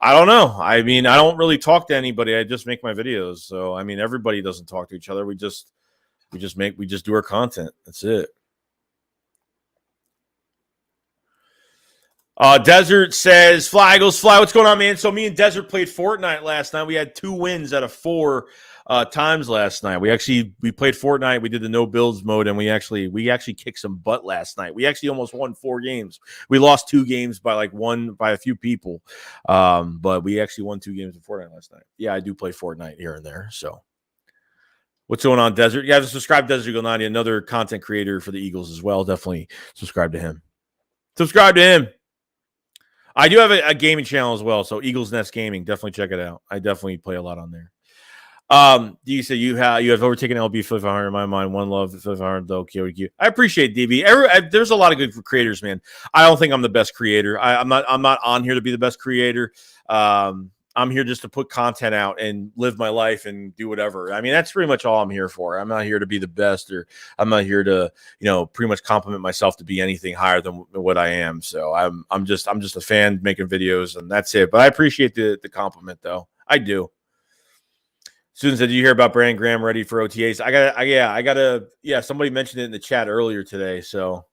I don't know. I mean, I don't really talk to anybody. I just make my videos. So, I mean, everybody doesn't talk to each other. We just do our content. That's it. Desert says, Fly Eagles, Fly. What's going on, man? So me and Desert played Fortnite last night. We had 2 wins out of 4 times last night. We played Fortnite. We did the no builds mode, and we actually kicked some butt last night. We actually almost won 4 games. We lost 2 games by a few people, but we actually won 2 games in Fortnite last night. Yeah, I do play Fortnite here and there. So, what's going on, Desert? You have to subscribe to Desert Eagle 90, another content creator for the Eagles as well. Definitely subscribe to him. Subscribe to him. I do have a gaming channel as well, so Eagles Nest Gaming. Definitely check it out. I definitely play a lot on there. You say you have overtaken LB 500 in my mind. One love 500 though. QQ. I appreciate DB. There's a lot of good creators, man. I don't think I'm the best creator. I'm not on here to be the best creator. I'm here just to put content out and live my life and do whatever. I mean, that's pretty much all I'm here for. I'm not here to be the best, or I'm not here to, pretty much compliment myself to be anything higher than what I am. So I'm just a fan making videos, and that's it. But I appreciate the compliment, though. I do. Susan said, "Did you hear about Brandon Graham ready for OTAs?" I gotta. Somebody mentioned it in the chat earlier today, so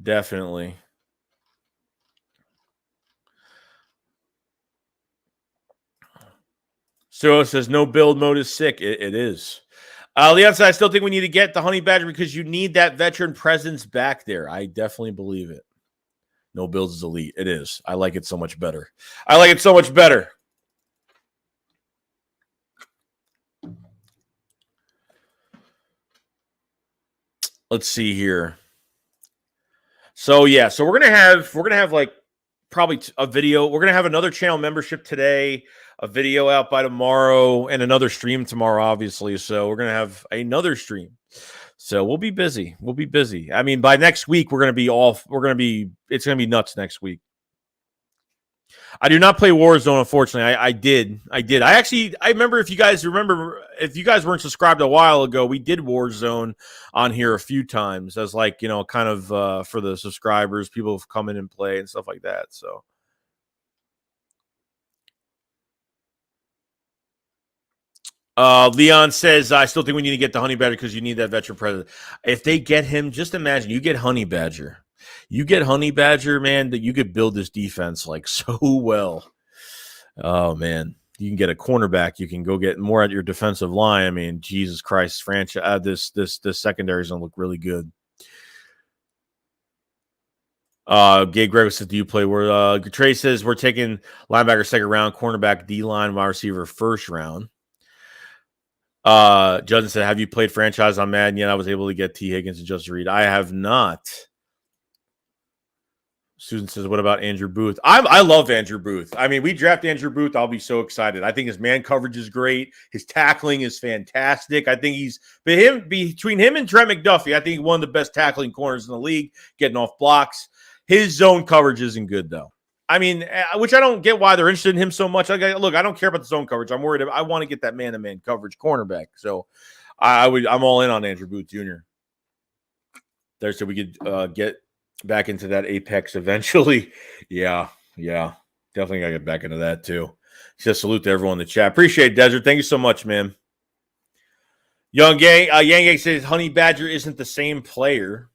definitely. So it says no build mode is sick. It is. Leon said, I still think we need to get the Honey Badger because you need that veteran presence back there. I definitely believe it. No builds is elite. It is. I like it so much better. Let's see here. So we're gonna have like probably a video. We're gonna have another channel membership today, a video out by tomorrow, and another stream tomorrow, obviously. So we're gonna have another stream. So we'll be busy. I mean, by next week, it's gonna be nuts next week. I do not play Warzone, unfortunately. I did. I remember if you guys weren't subscribed a while ago, we did Warzone on here a few times as kind of for the subscribers, people have come in and play and stuff like that. So Leon says, I still think we need to get the Honey Badger because you need that veteran presence. If they get him, just imagine you get Honey Badger. You get Honey Badger, man, that you could build this defense like so well. Oh, man. You can get a cornerback. You can go get more at your defensive line. I mean, Jesus Christ, franchise. This secondary is going to look really good. Gabe Greg says, do you play where Trey says we're taking linebacker 2nd round, cornerback D-line, wide receiver 1st round. Judson said, have you played franchise on Madden yet? I was able to get T. Higgins and Justin Reed. I have not. Susan says, what about Andrew Booth? I love Andrew Booth. I mean, we draft Andrew Booth. I'll be so excited. I think his man coverage is great. His tackling is fantastic. I think between him and Trent McDuffie, I think he's one of the best tackling corners in the league, getting off blocks. His zone coverage isn't good, though. I mean, which I don't get why they're interested in him so much. Look, I don't care about the zone coverage. I'm worried. I want to get that man-to-man coverage cornerback. So I'm all in on Andrew Booth Jr. There, so we could get back into that apex eventually. Yeah. Definitely got to get back into that too. Just salute to everyone in the chat. Appreciate it, Desert. Thank you so much, man. Young Gang, Yang says Honey Badger isn't the same player.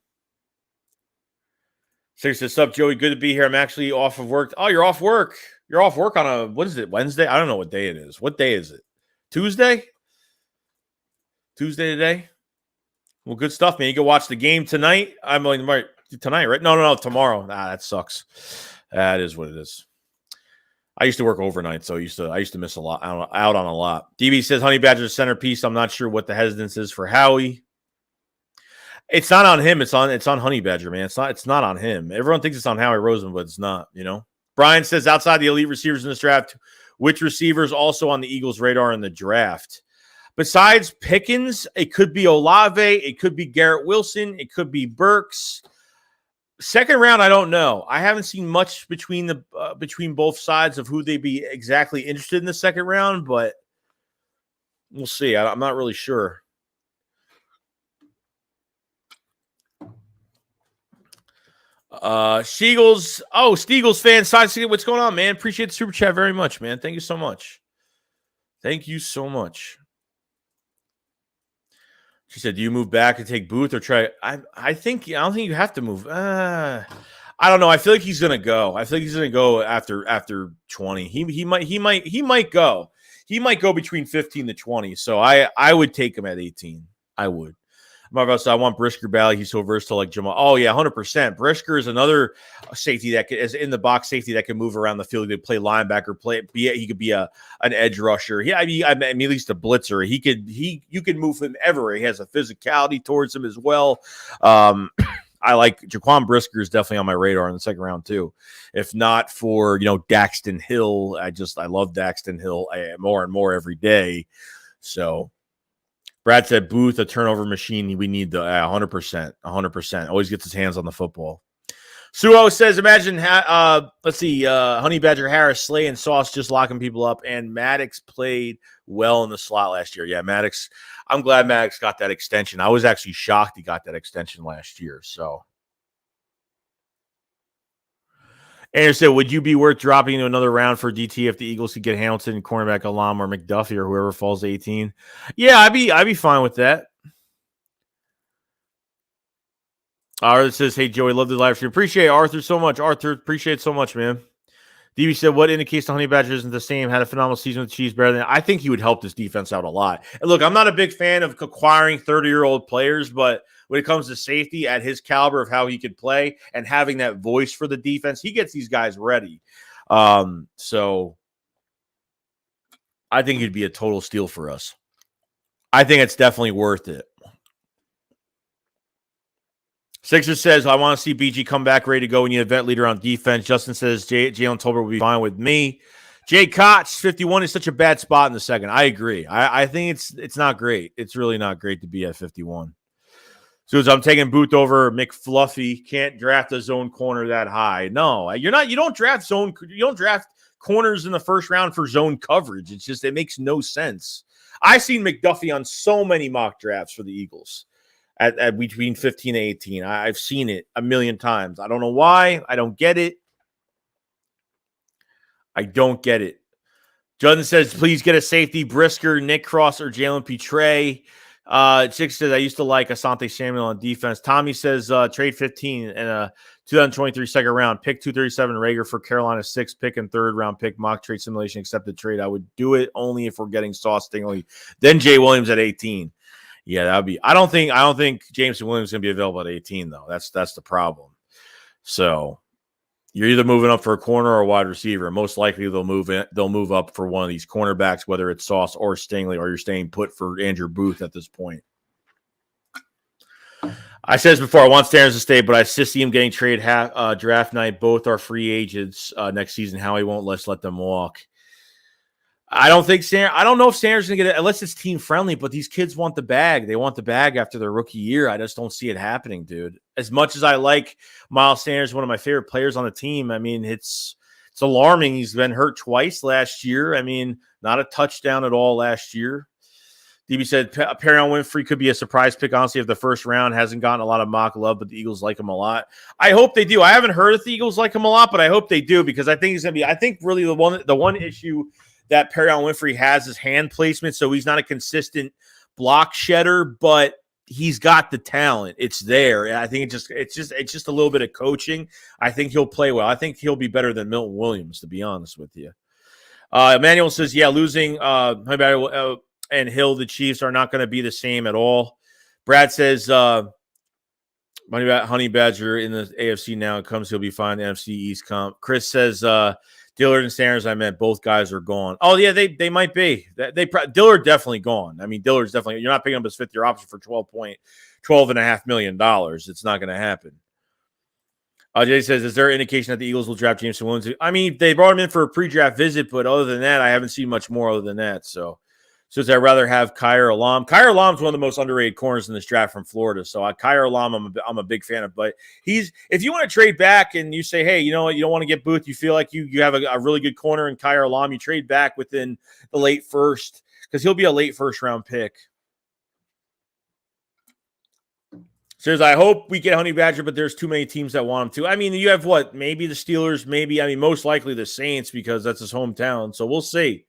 Six says, sup, Joey? Good to be here. I'm actually off of work. Oh, you're off work. You're off work on what is it, Wednesday? I don't know what day it is. What day is it? Tuesday? Tuesday today? Well, good stuff, man. You can watch the game tonight. I'm like, right, tonight, right? No, tomorrow. That sucks. That is what it is. I used to work overnight, so I used to miss a lot, out on a lot. DB says Honey Badger's centerpiece. I'm not sure what the hesitance is for Howie. It's not on him. It's on Honey Badger, man. It's not on him. Everyone thinks it's on Howie Roseman, but it's not. Brian says outside the elite receivers in this draft, Which receivers also on the Eagles' radar in the draft? Besides Pickens, it could be Olave, it could be Garrett Wilson, it could be Burks. Second round, I don't know. I haven't seen much between both sides of who they'd be exactly interested in the second round, but we'll see. I'm not really sure. Steagles. Oh, Steagles fan. What's going on, man? Appreciate the super chat very much, man. Thank you so much. Thank you so much. She said, "Do you move back and take Booth or try?" I don't think you have to move. I don't know. I feel like he's gonna go. I feel like he's gonna go after 20. He might go. He might go between 15 to 20. So I would take him at 18. I would. I want Brisker Bally. He's so versatile like Jamal. Oh, yeah, 100%. Brisker is another safety that is in the box safety that can move around the field. He could play linebacker, he could be an edge rusher. I mean, at least a blitzer. You could move him everywhere. He has a physicality towards him as well. I like Jaquan Brisker is definitely on my radar in the second round too. If not for, Daxton Hill, I love Daxton Hill more and more every day. So Brad said Booth, a turnover machine. We need the 100%. Always gets his hands on the football. Suo says, imagine, Honey Badger, Harris, Slay, and Sauce just locking people up, and Maddox played well in the slot last year. Yeah, Maddox. I'm glad Maddox got that extension. I was actually shocked he got that extension last year. So, Andrew said, would you be worth dropping into another round for DT if the Eagles could get Hamilton, cornerback Alam, or McDuffie, or whoever falls to 18? Yeah, I'd be fine with that. Arthur says, hey, Joey, love the live stream. Appreciate it, Arthur, so much. Arthur, appreciate it so much, man. DB said, what indicates the Honey Badger isn't the same? Had a phenomenal season with the Chiefs, better than I think he would help this defense out a lot. And look, I'm not a big fan of acquiring 30-year-old players, but when it comes to safety at his caliber of how he could play and having that voice for the defense, he gets these guys ready. So I think he'd be a total steal for us. I think it's definitely worth it. Sixer says, I want to see BG come back ready to go. We need a vet leader on defense. Justin says, Jalen Tolbert will be fine with me. Jay Koch, 51 is such a bad spot in the second. I agree. I think it's not great. It's really not great to be at 51. So I'm taking Booth over McFluffy. Can't draft a zone corner that high. No, you're not. You don't draft corners in the first round for zone coverage. It makes no sense. I've seen McDuffie on so many mock drafts for the Eagles. At between 15 and 18. I've seen it a million times. I don't know why. I don't get it. Jordan says, please get a safety. Brisker, Nick Cross, or Jalen Petre. Six says, I used to like Asante Samuel on defense. Tommy says, trade 15 and a 2023 second round. Pick 237 Rager for Carolina 6 pick and third round pick. Mock trade simulation accepted trade. I would do it only if we're getting Sauce Stingley. Then Jay Williams at 18. Yeah, that'd be. I don't think Jameson Williams is gonna be available at 18 though. That's the problem. So you're either moving up for a corner or a wide receiver. Most likely they'll move up for one of these cornerbacks, whether it's Sauce or Stingley, or you're staying put for Andrew Booth at this point. I said this before. I want Stanners to stay, but I just see him getting traded draft night. Both are free agents next season. Howie won't let them walk. I don't know if Sanders is going to get it unless it's team friendly, but these kids want the bag. They want the bag after their rookie year. I just don't see it happening, dude. As much as I like Miles Sanders, one of my favorite players on the team, I mean, it's alarming. He's been hurt twice last year. I mean, not a touchdown at all last year. DB said Perrion Winfrey could be a surprise pick, honestly, if the first round hasn't gotten a lot of mock love, but the Eagles like him a lot. I hope they do. I haven't heard if the Eagles like him a lot, but I hope they do because I think he's going to be – I think really the one issue – that Perrion Winfrey has his hand placement, so he's not a consistent block shedder, but he's got the talent. It's there. And I think it's just a little bit of coaching. I think he'll play well. I think he'll be better than Milton Williams, to be honest with you. Emmanuel says, yeah, losing and Hill, the Chiefs, are not going to be the same at all. Brad says, Honey Badger in the AFC now. It comes, he'll be fine. NFC East comp. Chris says, Dillard and Sanders, I meant both guys are gone. Oh, yeah, they might be. Dillard definitely gone. I mean, Dillard's definitely – you're not picking up his fifth-year option for $12.5 million. It's not going to happen. Jay says, is there an indication that the Eagles will draft Jameson Williams? I mean, they brought him in for a pre-draft visit, but other than that, I haven't seen much more other than that. So I'd rather have Kyer Alam. Kyer Alam's one of the most underrated corners in this draft from Florida. So Kyer Alam, I'm a big fan of. But if you want to trade back and you say, hey, you know what, you don't want to get Booth, you feel like you have a really good corner in Kyer Alam, you trade back within the late first because he'll be a late first-round pick. Says, I hope we get Honey Badger, but there's too many teams that want him to. I mean, you have what? Maybe the Steelers, most likely the Saints because that's his hometown. So we'll see.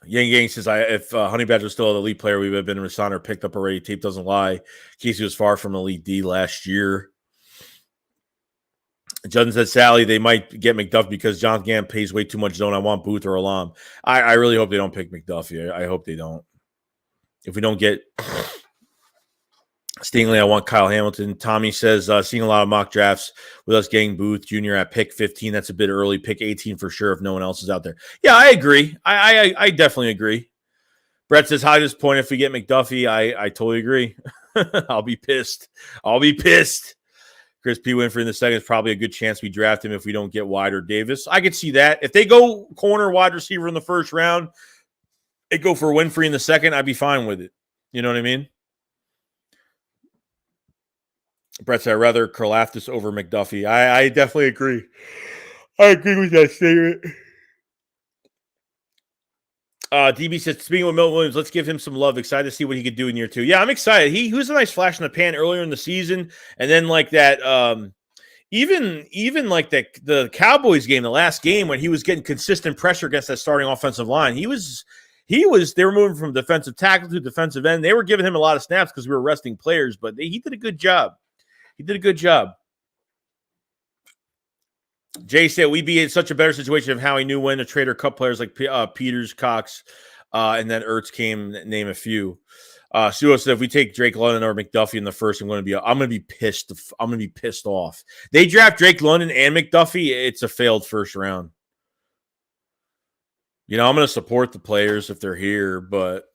Yang Yang says, if Honey Badger was still an elite player, we would have been Rasan or picked up already. Tape doesn't lie. Casey was far from elite D last year. Judson said, Sally, they might get McDuffie because John Gam pays way too much zone. I want Booth or Alam. I really hope they don't pick McDuffie. I hope they don't. If we don't get Stingley, I want Kyle Hamilton. Tommy says, seeing a lot of mock drafts with us getting Booth Jr. at pick 15. That's a bit early. Pick 18 for sure if no one else is out there. Yeah, I agree. I definitely agree. Brett says, high disappointed if we get McDuffie. I totally agree. I'll be pissed. Chris P. Winfrey in the second is probably a good chance we draft him if we don't get White or Davis. I could see that. If they go corner wide receiver in the first round, they go for Winfrey in the second, I'd be fine with it. You know what I mean? Brett said, I'd rather Karlaftis over McDuffie. I definitely agree. I agree with that statement. DB says, speaking with Milton Williams, let's give him some love. Excited to see what he could do in year 2. Yeah, I'm excited. He was a nice flash in the pan earlier in the season. And then like that, even like the Cowboys game, the last game when he was getting consistent pressure against that starting offensive line, they were moving from defensive tackle to defensive end. They were giving him a lot of snaps because we were resting players, but he did a good job. Jay said we'd be in such a better situation of how he knew when to trade or cut players like Peters, Cox, and then Ertz came. Name a few. Suo said if we take Drake London or McDuffie in the first, I'm going to be pissed. I'm going to be pissed off. They draft Drake London and McDuffie. It's a failed first round. I'm going to support the players if they're here, but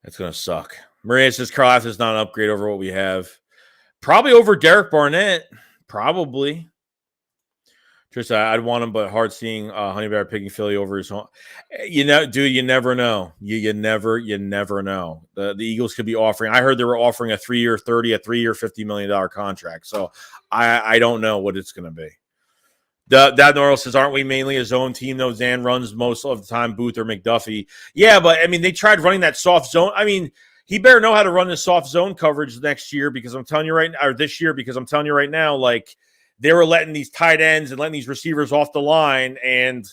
that's going to suck. Maria says Karlaftis is not an upgrade over what we have. Probably over Derek Barnett. Probably. Tristan, I'd want him, but hard seeing Honey Bear picking Philly over his home. You never know. You never know. The Eagles could be offering. I heard they were offering a 3-year $30, a 3-year $50 million contract. So I don't know what it's going to be. Dad Norrell says, aren't we mainly a zone team, though? Zan runs most of the time, Booth or McDuffie. Yeah, but, they tried running that soft zone. He better know how to run the soft zone coverage next year because I'm telling you right now, or this year, because I'm telling you right now, like, they were letting these tight ends and letting these receivers off the line, and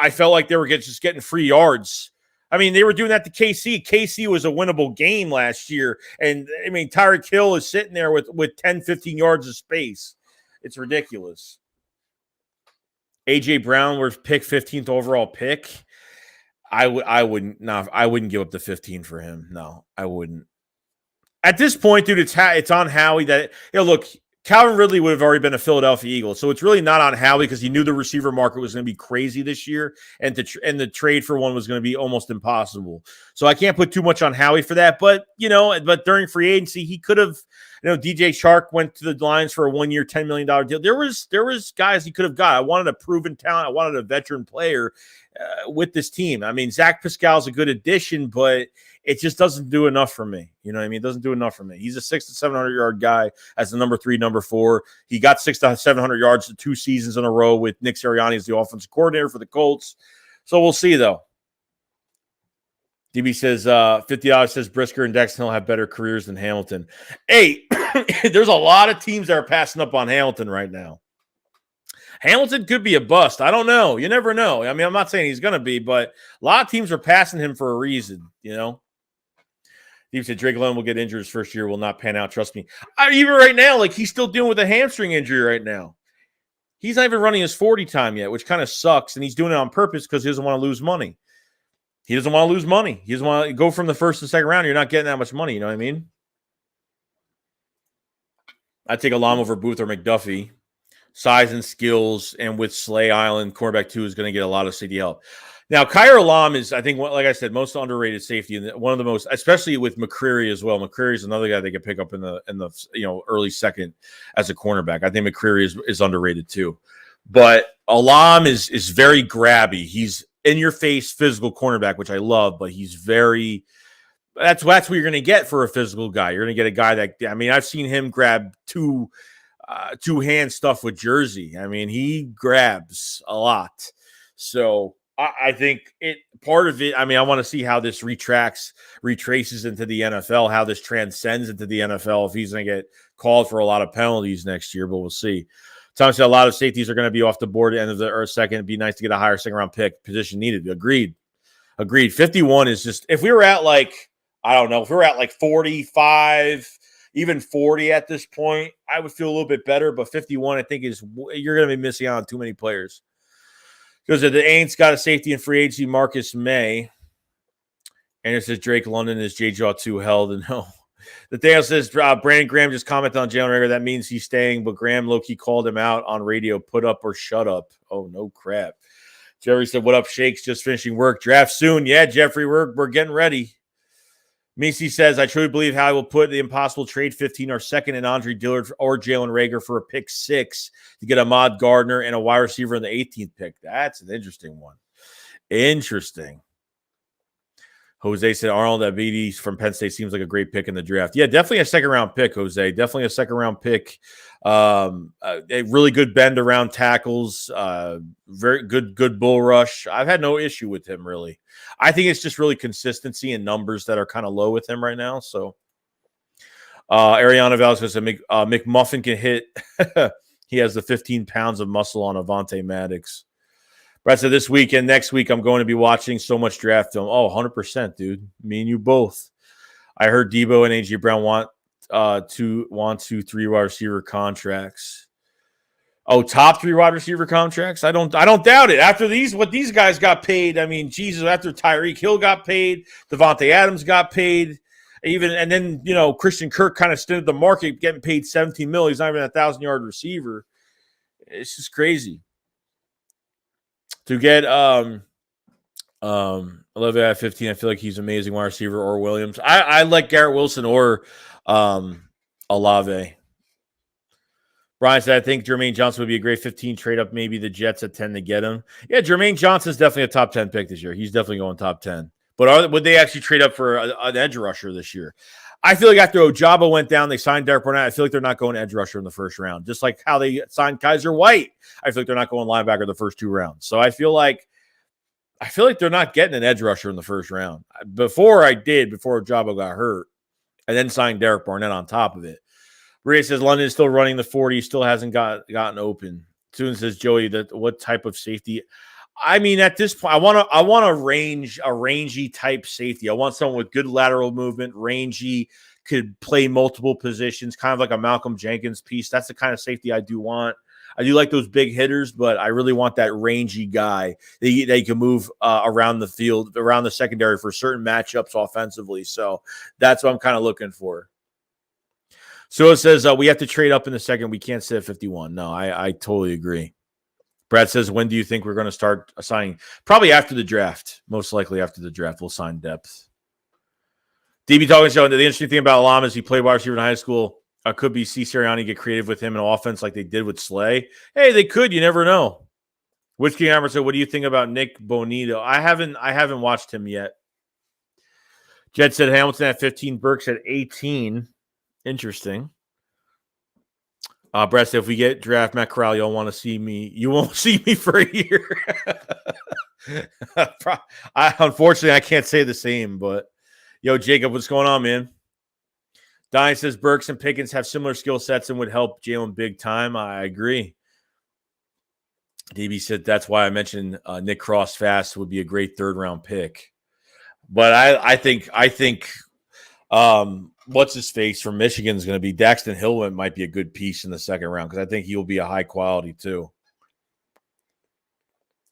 I felt like they were just getting free yards. They were doing that to KC. KC was a winnable game last year, and, Tyreek Hill is sitting there with 10, 15 yards of space. It's ridiculous. A.J. Brown was picked 15th overall pick. I wouldn't give up the 15 for him. No, I wouldn't. At this point, dude, it's on Howie that look, Calvin Ridley would have already been a Philadelphia Eagle, so it's really not on Howie because he knew the receiver market was going to be crazy this year, and the trade for one was going to be almost impossible. So I can't put too much on Howie for that. But but during free agency, he could have. DJ Chark went to the Lions for a 1-year, $10 million deal. There was guys he could have got. I wanted a proven talent. I wanted a veteran player with this team. Zach Pascal's a good addition, but it just doesn't do enough for me. You know what I mean? It doesn't do enough for me. He's a 600 to 700 yard guy as the number 3, number 4. He got 600 to 700 yards 2 seasons in a row with Nick Sirianni as the offensive coordinator for the Colts. So we'll see, though. DB says $50 says Brisker and Dexton will have better careers than Hamilton. Hey, there's a lot of teams that are passing up on Hamilton right now. Hamilton could be a bust. I don't know. You never know. I'm not saying he's going to be, but a lot of teams are passing him for a reason, DB said Drake London will get injured his first year, will not pan out. Trust me. Even right now, like he's still dealing with a hamstring injury right now. He's not even running his 40 time yet, which kind of sucks, and he's doing it on purpose because he doesn't want to lose money. He doesn't want to lose money. He doesn't want to go from the first to the second round. You're not getting that much money. You know what I mean? I'd take Alam over Booth or McDuffie. Size and skills, and with Slay Island, cornerback 2 is going to get a lot of CD help. Now, Kyer Alam is, I think, like I said, most underrated safety, and one of the most, especially with McCreary as well. McCreary is another guy they could pick up in the early second as a cornerback. I think McCreary is underrated too, but Alam is very grabby. He's in your face physical cornerback, which I love, but he's very. That's what you're going to get for a physical guy. You're going to get a guy that, I mean, I've seen him grab two hand stuff with Jersey. I mean, he grabs a lot, so. I think part of it, I mean, I want to see how this retraces into the NFL, how this transcends into the NFL, if he's going to get called for a lot of penalties next year, but we'll see. Tom said a lot of safeties are going to be off the board at the end of the second. It'd be nice to get a higher second-round pick. Position needed. Agreed. 51 is just, if we were at like, I don't know, if we were at like 45, even 40 at this point, I would feel a little bit better, but 51, I think, you're going to be missing out on too many players. Because the Aints got a safety in free agency, Marcus May. And it says Drake London is J-Jaw 2 held. And no. Nathaniel says Brandon Graham just commented on Jalen Reagor. That means he's staying, but Graham low-key called him out on radio. Put up or shut up. Oh, no crap. Jeffrey said, what up, Shakes? Just finishing work. Draft soon. Yeah, Jeffrey, we're getting ready. Misi says, I truly believe Howie will put the impossible trade 15 or second in Andre Dillard or Jalen Reagor for a pick 6 to get Ahmad Gardner and a wide receiver in the 18th pick. That's an interesting one. Interesting. Jose said Arnold Abidi from Penn State seems like a great pick in the draft. Yeah, definitely a second-round pick, Jose. Definitely a second-round pick. A really good bend around tackles. Very good bull rush. I've had no issue with him, really. I think it's just really consistency and numbers that are kind of low with him right now. So, Ariana Valles says McMuffin can hit. He has the 15 pounds of muscle on Avante Maddox. Brad said this week and next week I'm going to be watching so much draft film. Oh, 100%, dude. Me and you both. I heard Debo and A.J. Brown want 3 wide receiver contracts. Oh, top 3 wide receiver contracts? I don't doubt it. After what these guys got paid, I mean, Jesus, after Tyreek Hill got paid, Devontae Adams got paid, and then, Christian Kirk kind of stood the market getting paid $17 million. He's not even a 1,000-yard receiver. It's just crazy. To get 11 out of 15, I feel like he's amazing wide receiver, or Williams. I like Garrett Wilson or Olave. Brian said, I think Jermaine Johnson would be a great 15 trade up, maybe the Jets at 10 to get him. Yeah, Jermaine Johnson's definitely a top 10 pick this year. He's definitely going top 10. But would they actually trade up for an edge rusher this year? I feel like after Ojabo went down, they signed Derek Barnett. I feel like they're not going edge rusher in the first round, just like how they signed Kaiser White. I feel like they're not going linebacker the first 2 rounds. So I feel like they're not getting an edge rusher in the first round. Before Ojabo got hurt, and then signed Derek Barnett on top of it. Maria says London is still running the 40, still hasn't gotten open. Susan says, Joey, what type of safety? I mean, at this point, I want a rangy type safety. I want someone with good lateral movement, rangy, could play multiple positions, kind of like a Malcolm Jenkins piece. That's the kind of safety I do want. I do like those big hitters, but I really want that rangy guy that can move around the field, around the secondary for certain matchups offensively. So that's what I'm kind of looking for. So it says we have to trade up in the second. We can't sit at 51. No, I totally agree. Brad says, when do you think we're going to start assigning? Probably after the draft. Most likely after the draft, we'll sign depth. DB Talking Show. The interesting thing about Alam is he played wide receiver in high school. Could be C. Sirianni get creative with him in offense like they did with Slay. Hey, they could. You never know. Which King Hammer said, what do you think about Nick Bonito? I haven't watched him yet. Jed said Hamilton at 15, Burks at 18. Interesting. Brett said, if we get draft Matt Corral, you won't see me for a year. Unfortunately, I can't say the same, but yo, Jacob, what's going on, man? Diane says Burks and Pickens have similar skill sets and would help Jalen big time. I agree. DB said that's why I mentioned Nick Cross fast would be a great 3rd-round pick. But I think what's his face from Michigan is going to be Daxton Hill. Might be a good piece in the 2nd round because I think he'll be a high quality too.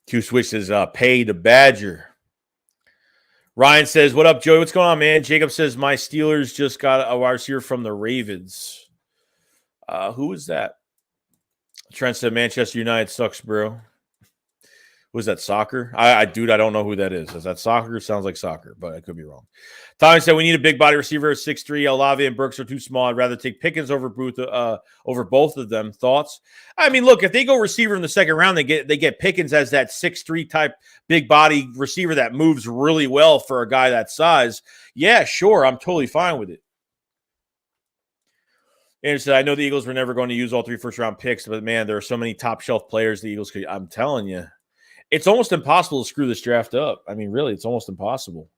Q Switch says pay the Badger. Ryan says, what up, Joey? What's going on, man? Jacob says my Steelers just got a wide receiver from the Ravens. Who is that? Trent said Manchester United sucks, bro. Was that soccer? Dude, I don't know who that is. Is that soccer? Sounds like soccer, but I could be wrong. Tommy said we need a big body receiver at 6'3". Olave and Brooks are too small. I'd rather take Pickens over over both of them. Thoughts? I mean, look, if they go receiver in the second round, they get Pickens as that 6'3" type big body receiver that moves really well for a guy that size. Yeah, sure, I'm totally fine with it. Andrew said, I know the Eagles were never going to use all 3 first-round picks, but man, there are so many top-shelf players the Eagles could. I'm telling you. It's almost impossible to screw this draft up. I mean, really, it's almost impossible.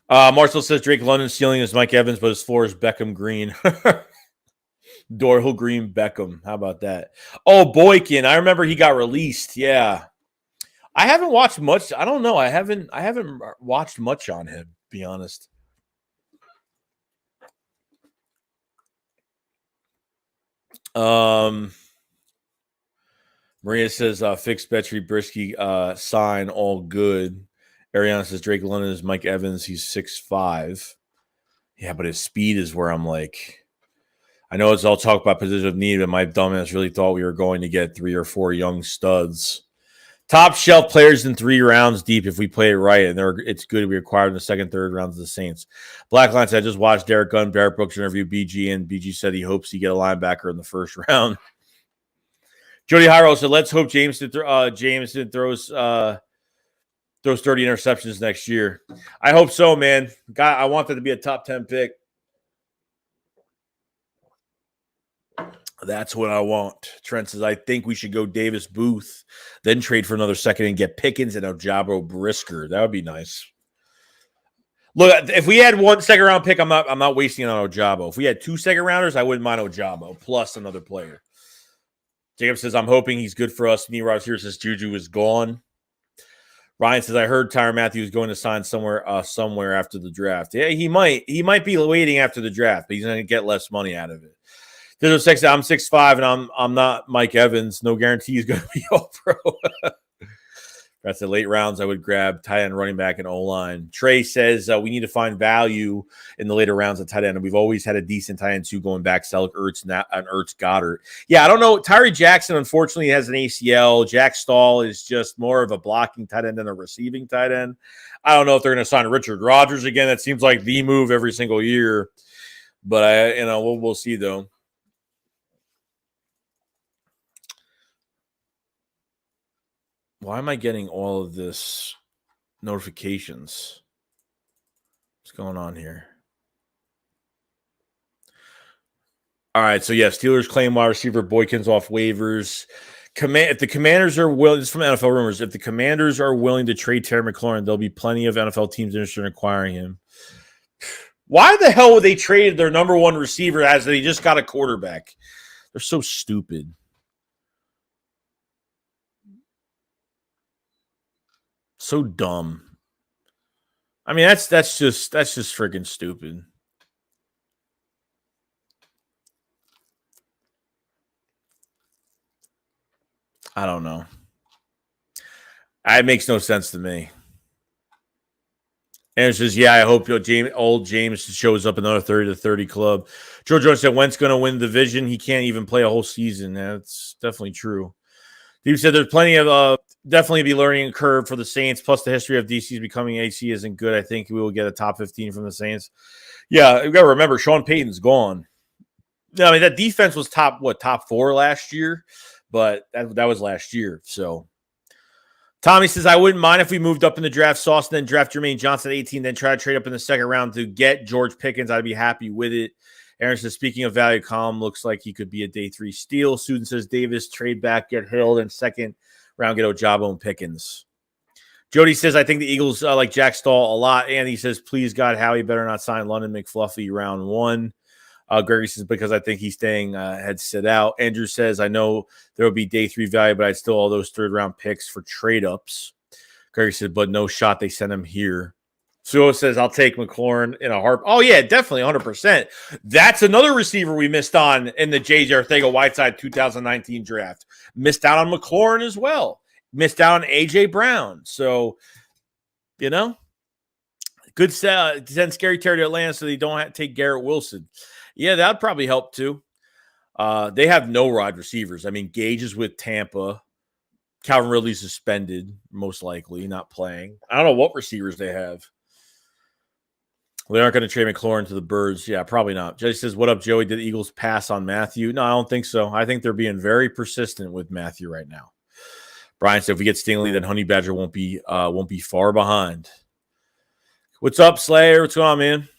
Marcel says Drake London's ceiling is Mike Evans, but his floor is Beckham Green. Doyle Green Beckham. How about that? Oh, Boykin. I remember he got released. Yeah. I haven't watched much. I don't know. I haven't watched much on him, to be honest. Maria says fix Betry Brisky sign all good. Ariana says Drake London is Mike Evans. He's 6'5". Yeah, but his speed is where I'm like, I know it's all talk about position of need, but my dumbass really thought we were going to get 3 or 4 young studs. Top shelf players in 3 rounds deep if we play it right, and it's good to be acquired in the second, third rounds of the Saints. Blackline said, I just watched Derek Gunn, Barrett Brooks interview BG, and BG said he hopes he get a linebacker in the first round. Jody Hyro said, let's hope Jameson throws 30 interceptions next year. I hope so, man. God, I want that to be a top 10 pick. That's what I want. Trent says, I think we should go Davis Booth, then trade for another second and get Pickens and Ojabo Brisker. That would be nice. Look, if we had 1 second-round pick, I'm not wasting it on Ojabo. If we had 2 second-rounders, I wouldn't mind Ojabo plus another player. Jacob says, I'm hoping he's good for us. Nerod's here says Juju is gone. Ryan says, I heard Tyrann Mathieu is going to sign somewhere after the draft. Yeah, he might. He might be waiting after the draft, but he's going to get less money out of it. I'm 6'5", and I'm not Mike Evans. No guarantee he's going to be all pro. That's the late rounds. I would grab tight end, running back, and O-line. Trey says we need to find value in the later rounds of tight end, and we've always had a decent tight end too going back. Selleck, Ertz, and Ertz Goddard. Yeah, I don't know. Tyree Jackson unfortunately has an ACL. Jack Stahl is just more of a blocking tight end than a receiving tight end. I don't know if they're going to sign Richard Rodgers again. That seems like the move every single year, but we'll see though. Why am I getting all of this notifications? What's going on here? All right, so yeah, Steelers claim wide receiver Boykins off waivers. If the Commanders are willing, this is from NFL Rumors, if the Commanders are willing to trade Terry McLaurin, there'll be plenty of NFL teams interested in acquiring him. Why the hell would they trade their number 1 receiver as they just got a quarterback? They're so stupid. So dumb. I mean, that's just freaking stupid. I don't know. It makes no sense to me. And it says, yeah, I hope old James shows up another 30-30 club. George Jones said, Wentz going to win the division. He can't even play a whole season. That's definitely true. Steve said there's plenty of definitely be learning curve for the Saints, plus the history of DC's becoming AC isn't good. I think we will get a top 15 from the Saints. Yeah, you got to remember, Sean Payton's gone. I mean, that defense was top 4 last year, but that was last year. So Tommy says, I wouldn't mind if we moved up in the draft sauce and then draft Jermaine Johnson at 18, then try to trade up in the second round to get George Pickens. I'd be happy with it. Aaron says, speaking of value column, looks like he could be a day 3 steal. Susan says, Davis, trade back, get Hill, and second round, get Ojabo and Pickens. Jody says, I think the Eagles like Jack Stahl a lot. Andy says, please, God, Howie better not sign London McFluffy round 1. Gregory says, because I think he's staying head sit out. Andrew says, I know there will be day 3 value, but I'd still all those third-round picks for trade-ups. Gregory says, but no shot they send him here. Suo says, I'll take McLaurin in a heart. Oh, yeah, definitely, 100%. That's another receiver we missed on in the J.J. Arcega-Whiteside 2019 draft. Missed out on McLaurin as well. Missed out on A.J. Brown. So, good send Scary Terry to Atlanta so they don't have to take Garrett Wilson. Yeah, that would probably help too. They have no wide receivers. I mean, Gage is with Tampa. Calvin Ridley's suspended, most likely, not playing. I don't know what receivers they have. They aren't going to trade McLaurin to the Birds. Yeah, probably not. Jay says, what up, Joey? Did the Eagles pass on Matthew? No, I don't think so. I think they're being very persistent with Matthew right now. Brian said, if we get Stingley, then Honey Badger won't be far behind. What's up, Slayer? What's going on, man?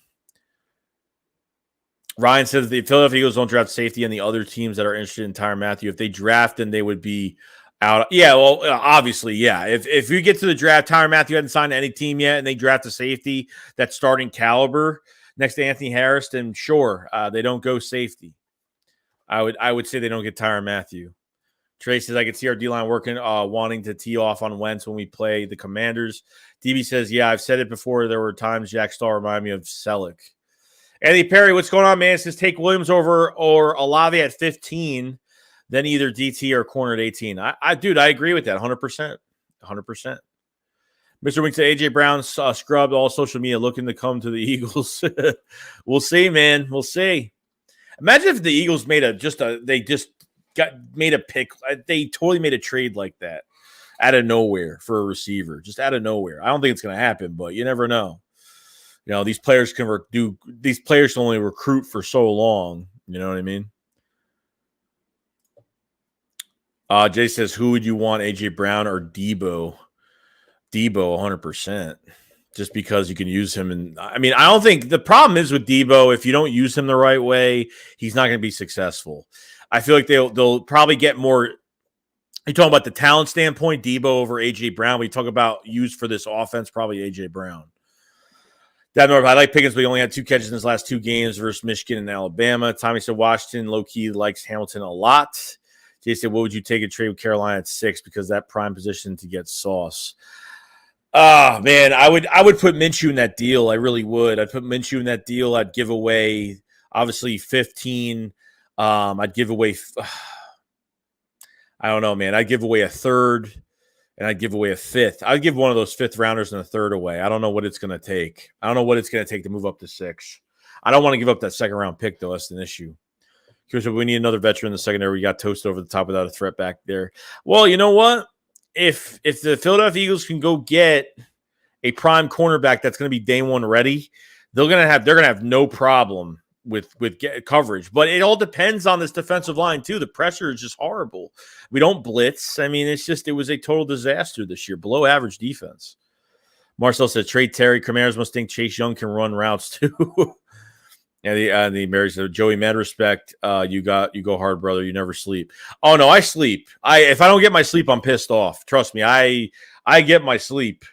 Ryan says the Philadelphia Eagles don't draft safety and the other teams that are interested in Tyrann Mathieu. If they draft, then they would be out. Yeah, well, obviously, yeah. If we get to the draft, Tyrann Mathieu hadn't signed to any team yet, and they draft a safety that's starting caliber next to Anthony Harris, then sure, they don't go safety. I would say they don't get Tyrann Mathieu. Trey says, I could see our D-line working, wanting to tee off on Wentz when we play the Commanders. DB says, yeah, I've said it before. There were times Jack Stahl reminded me of Selleck. Anthony Perry, what's going on, man? It says take Williams over or Olave at 15, then either DT or corner at 18. Dude, I agree with that 100%. 100%. Mr. Wink said AJ Brown scrubbed all social media looking to come to the Eagles. We'll see, man. We'll see. Imagine if the Eagles made a pick. They totally made a trade like that out of nowhere for a receiver, just out of nowhere. I don't think it's going to happen, but you never know. You know, these players can only recruit for so long. You know what I mean? Jay says, who would you want, AJ Brown or Debo? Debo, 100%. Just because you can use him. And I mean, I don't think the problem is with Debo, if you don't use him the right way, he's not going to be successful. I feel like they'll probably get more. You talking about the talent standpoint, Debo over AJ Brown. We talk about use for this offense, probably AJ Brown. I like Pickens, but he only had 2 catches in his last 2 games versus Michigan and Alabama. Tommy said Washington low-key likes Hamilton a lot. Jay said, what would you take a trade with Carolina at 6 because that prime position to get Sauce? Oh, man, I would put Minshew in that deal. I really would. I'd put Minshew in that deal. I'd give away, obviously, 15. I'd give away I don't know, man. I'd give away a 3rd. And I'd give away a 5th. I'd give one of those 5th rounders and a 3rd away. I don't know what it's going to take. I don't know what it's going to take to move up to 6. I don't want to give up that 2nd round pick, though. That's an issue. Here's what we need: another veteran in the secondary. We got Toast over the top without a threat back there. Well, you know what? If the Philadelphia Eagles can go get a prime cornerback that's going to be day one ready, they're going to have no problem with coverage. But it all depends on this defensive line too. The pressure is just horrible. We don't blitz. I mean, it was a total disaster this year. Below average defense. Marcel said trade Terry. Commanders must think Chase Young can run routes too. And the Mary said, Joey, mad respect. You go hard, brother. You never sleep. Oh no, I sleep. If I don't get my sleep, I'm pissed off. Trust me, I get my sleep.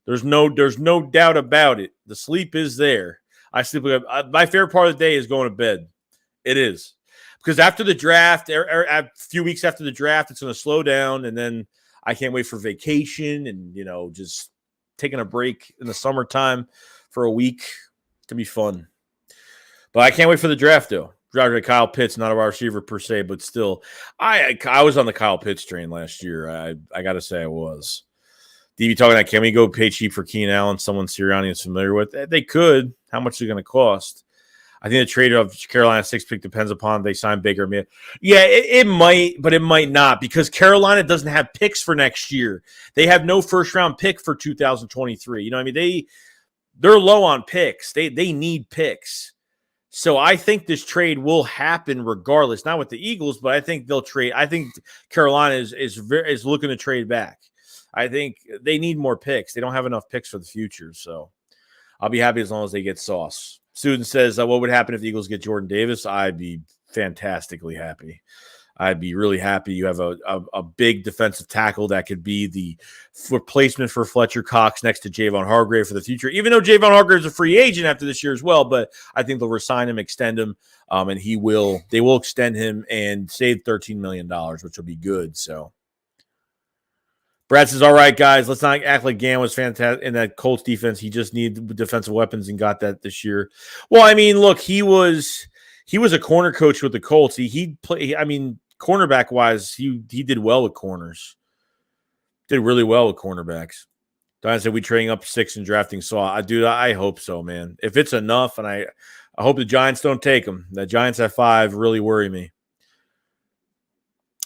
There's no doubt about it. The sleep is there. I sleep. My favorite part of the day is going to bed. It is. Because after the draft, a few weeks after the draft, it's going to slow down, and then I can't wait for vacation and, just taking a break in the summertime for a week. It's going to be fun. But I can't wait for the draft, though. Drafted Kyle Pitts, not a wide receiver per se, but still. I was on the Kyle Pitts train last year. I got to say I was. DB talking about, can we go pay cheap for Keenan Allen, someone Sirianni is familiar with? They could. How much is it going to cost? I think the trade of Carolina 6th pick depends upon they sign Baker. Yeah, it might, but it might not, because Carolina doesn't have picks for next year. They have no first-round pick for 2023. You know what I mean? They're low on picks. They need picks. So I think this trade will happen regardless. Not with the Eagles, but I think they'll trade. I think Carolina is looking to trade back. I think they need more picks. They don't have enough picks for the future. So I'll be happy as long as they get Sauce. Student says, what would happen if the Eagles get Jordan Davis? I'd be fantastically happy. I'd be really happy. You have a big defensive tackle that could be the replacement for Fletcher Cox next to Javon Hargrave for the future, even though Javon Hargrave is a free agent after this year as well. But I think they'll resign him, extend him, and they will extend him and save $13 million, which will be good. So Brad says, all right, guys, let's not act like Gann was fantastic in that Colts defense. He just needed defensive weapons and got that this year. Well, I mean, look, he was a corner coach with the Colts. Cornerback wise, he did well with corners. Did really well with cornerbacks. Diane said, we trading up 6 and drafting Saw. I hope so, man. If it's enough, and I hope the Giants don't take him. The Giants at 5 really worry me.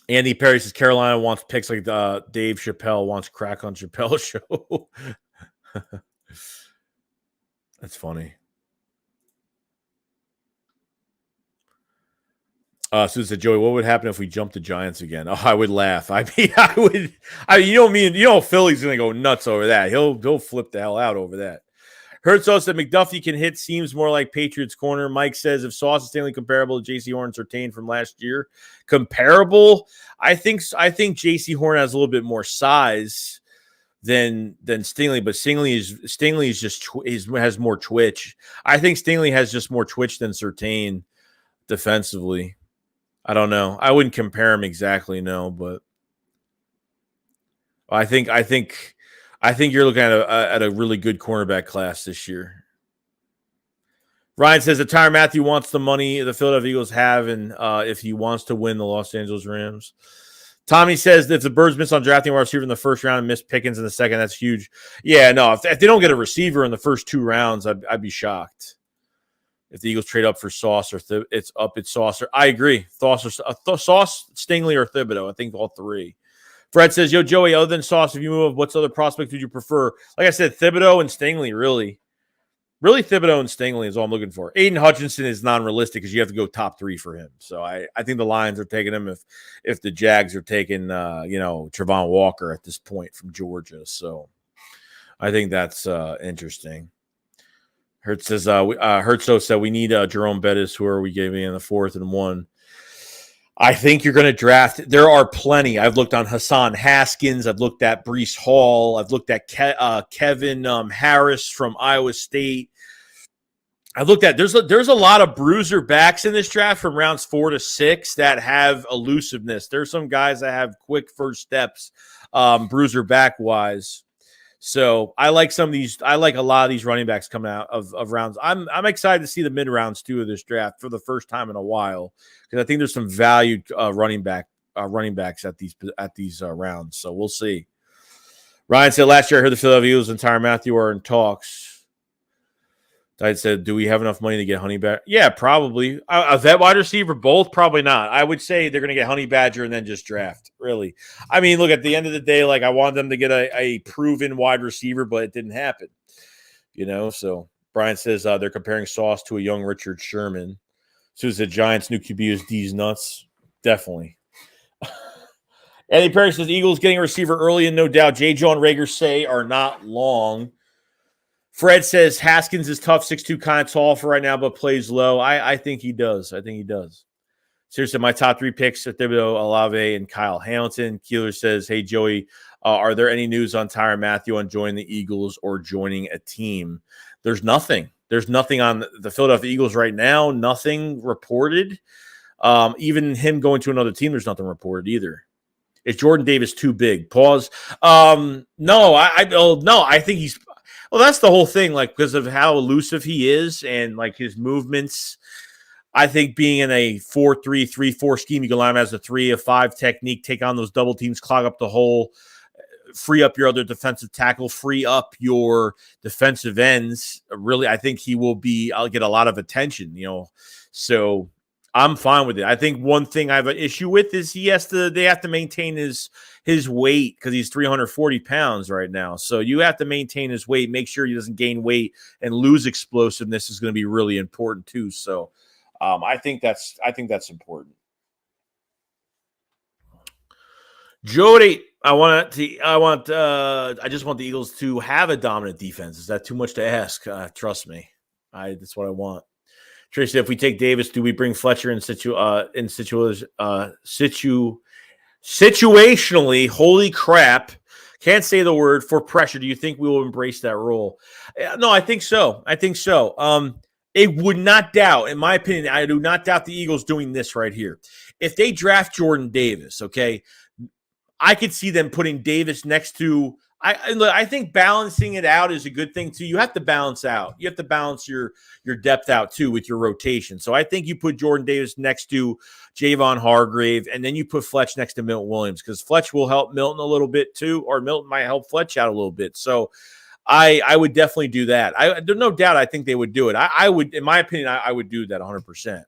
Andy Perry says Carolina wants picks like Dave Chappelle wants crack on Chappelle's show. That's funny. Susan said, Joey, what would happen if we jumped the Giants again? Oh, I would laugh. I mean, I would. Philly's gonna go nuts over that. He'll flip the hell out over that. Herzog said McDuffie can hit seems more like Patriots corner. Mike says if Sauce is Stanley comparable to J.C. Horn Surtain from last year, comparable. I think J.C. Horn has a little bit more size than Stingley, but Stingley is just has more twitch. I think Stingley has just more twitch than Surtain defensively. I don't know. I wouldn't compare him exactly, no, but I think you're looking at a really good cornerback class this year. Ryan says that Tyrann Mathieu wants the money the Philadelphia Eagles have, and if he wants to win the Los Angeles Rams. Tommy says that if the Birds miss on drafting a wide receiver in the first round and miss Pickens in the second, that's huge. Yeah, no, if they don't get a receiver in the first 2 rounds, I'd be shocked. If the Eagles trade up for Sauce or it's Sauce. I agree. Sauce, Stingley, or Thibodeaux. I think all 3. Fred says, yo, Joey, other than Sauce, if you move, what's other prospect would you prefer? Like I said, Thibodeaux and Stingley, really. Really, Thibodeaux and Stingley is all I'm looking for. Aiden Hutchinson is non-realistic because you have to go top 3 for him. So I think the Lions are taking him if the Jags are taking, Travon Walker at this point from Georgia. So I think that's interesting. Herzog said we need Jerome Bettis. Who are we giving in the 4th and 1? I think you're going to draft. There are plenty. I've looked on Hassan Haskins. I've looked at Breece Hall. I've looked at Kevin Harris from Iowa State. I've looked at there's a lot of bruiser backs in this draft from rounds 4 to 6 that have elusiveness. There's some guys that have quick first steps, bruiser back wise. So I like some of these. I like a lot of these running backs coming out of rounds. I'm excited to see the mid rounds too of this draft for the first time in a while because I think there's some valued running backs at these rounds. So we'll see. Ryan said last year I heard the Philadelphia Eagles and Tyrann Mathieu are in talks. I said, do we have enough money to get Honey Badger? Yeah, probably. A vet wide receiver, both? Probably not. I would say they're going to get Honey Badger and then just draft, really. I mean, look, at the end of the day, like I wanted them to get a proven wide receiver, but it didn't happen. So Brian says they're comparing Sauce to a young Richard Sherman. So is the Giants' new QB is D's nuts? Definitely. Andy Perry says Eagles getting a receiver early and no doubt. J. John Rager say are not long. Fred says Haskins is tough, 6'2", kind of tall for right now, but plays low. I think he does. Seriously, my top 3 picks are Thibodeaux, Olave, and Kyle Hamilton. Keeler says, hey, Joey, are there any news on Tyrann Mathieu on joining the Eagles or joining a team? There's nothing. There's nothing on the Philadelphia Eagles right now. Nothing reported. Even him going to another team, there's nothing reported either. Is Jordan Davis too big? Pause. No, I think he's – well, that's the whole thing, like because of how elusive he is and like his movements. I think being in a 4-3-3-4 scheme, you can line him as a 3-5 technique, take on those double teams, clog up the hole, free up your other defensive tackle, free up your defensive ends. Really, I think he will I'll get a lot of attention, So I'm fine with it. I think one thing I have an issue with is they have to maintain his weight because he's 340 pounds right now. So you have to maintain his weight, make sure he doesn't gain weight and lose explosiveness is going to be really important too. So I think that's important. Jody, I just want the Eagles to have a dominant defense. Is that too much to ask? Trust me. That's what I want. Tracy, if we take Davis, do we bring Fletcher situationally? Holy crap. Can't say the word for pressure. Do you think we will embrace that role? No, I think so. It would not doubt, in my opinion, I do not doubt the Eagles doing this right here. If they draft Jordan Davis, okay, I could see them putting Davis next to I think balancing it out is a good thing too. You have to balance out. You have to balance your depth out too with your rotation. So I think you put Jordan Davis next to Javon Hargrave, and then you put Fletch next to Milton Williams because Fletch will help Milton a little bit too, or Milton might help Fletch out a little bit. So I would definitely do that. There's no doubt I think they would do it. I would, in my opinion, I would do that 100%.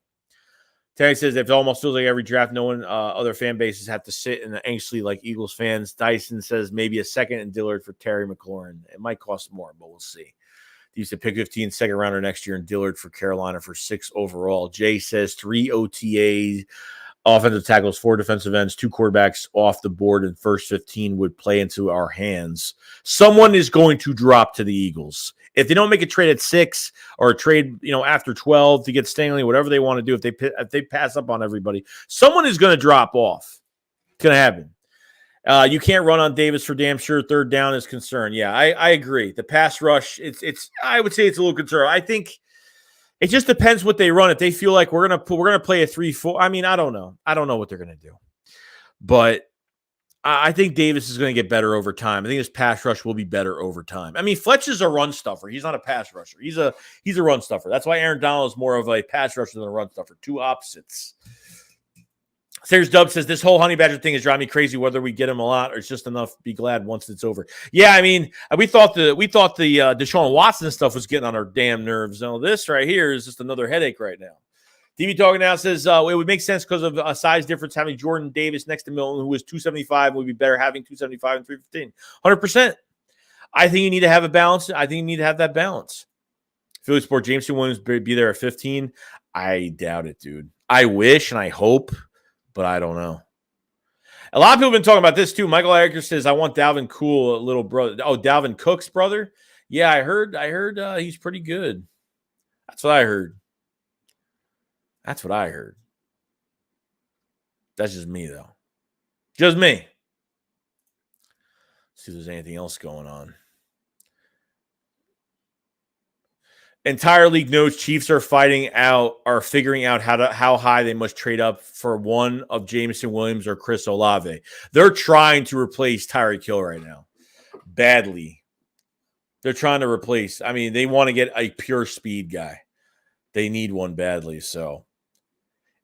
Terry says it almost feels like every draft, no one other fan bases have to sit and anxiously like Eagles fans. Dyson says maybe a second and Dillard for Terry McLaurin. It might cost more, but we'll see. He used to pick 15 second rounder next year and Dillard for Carolina for 6 overall. Jay says 3 OTAs, offensive tackles, 4 defensive ends, 2 quarterbacks off the board, and first 15 would play into our hands. Someone is going to drop to the Eagles. If they don't make a trade at 6 or a trade, after 12 to get Stanley, whatever they want to do, if they pass up on everybody, someone is going to drop off. It's going to happen. You can't run on Davis for damn sure. Third down is concerned. Yeah, I agree. The pass rush, it's. I would say it's a little concerned. I think it just depends what they run. If they feel like we're gonna play a 3-4. I mean, I don't know. I don't know what they're gonna do, but I think Davis is going to get better over time. I think his pass rush will be better over time. I mean, Fletch is a run stuffer. He's not a pass rusher. He's a run stuffer. That's why Aaron Donald is more of a pass rusher than a run stuffer. Two opposites. Sayers Dub says this whole Honey Badger thing is driving me crazy. Whether we get him a lot or it's just enough, be glad once it's over. Yeah, I mean, we thought the Deshaun Watson stuff was getting on our damn nerves. Now this right here is just another headache right now. TV Talking Now says it would make sense because of a size difference. Having Jordan Davis next to Milton, who is 275, would be better having 275 and 315. 100%. I think you need to have a balance. I think you need to have that balance. Philly Sport Jameson Williams be there at 15. I doubt it, dude. I wish and I hope, but I don't know. A lot of people have been talking about this too. Michael Ericker says, I want Dalvin Cool, little brother. Oh, Dalvin Cook's brother? Yeah, I heard he's pretty good. That's what I heard. That's what I heard. That's just me, though. Just me. Let's see if there's anything else going on. Entire league knows Chiefs are figuring out how high they must trade up for one of Jameson Williams or Chris Olave. They're trying to replace Tyreek Hill right now. Badly. They're trying to replace. I mean, they want to get a pure speed guy. They need one badly, so.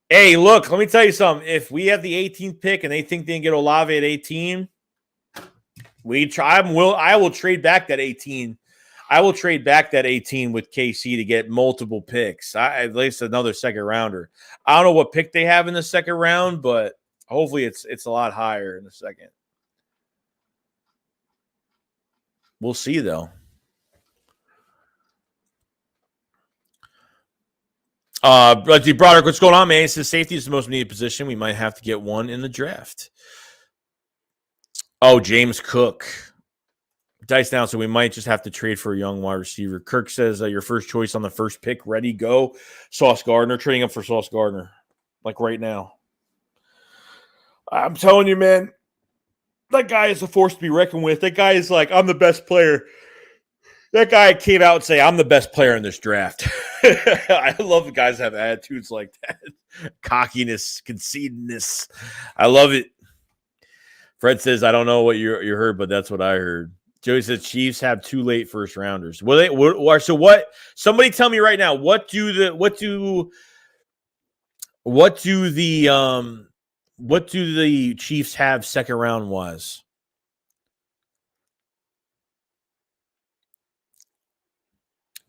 Hey, look, let me tell you something. If we have the 18th pick and they think they can get Olave at 18, I will trade back that 18. I will trade back that 18 with KC to get multiple picks. At least another second rounder. I don't know what pick they have in the second round, but hopefully it's a lot higher in the second. We'll see, though. Broderick, what's going on, man? He says safety is the most needed position. We might have to get one in the draft. Oh, James Cook. Dice down, so we might just have to trade for a young wide receiver. Kirk says your first choice on the first pick, ready, go. Sauce Gardner, trading up for Sauce Gardner, like right now. I'm telling you, man, that guy is a force to be reckoned with. That guy is like, I'm the best player. That guy came out and say, I'm the best player in this draft. I love the guys that have attitudes like that. Cockiness, conceitedness. I love it. Fred says, I don't know what you heard, but that's what I heard. Joey says Chiefs have 2 late first rounders. So what? Somebody tell me right now, what do the Chiefs have second round wise?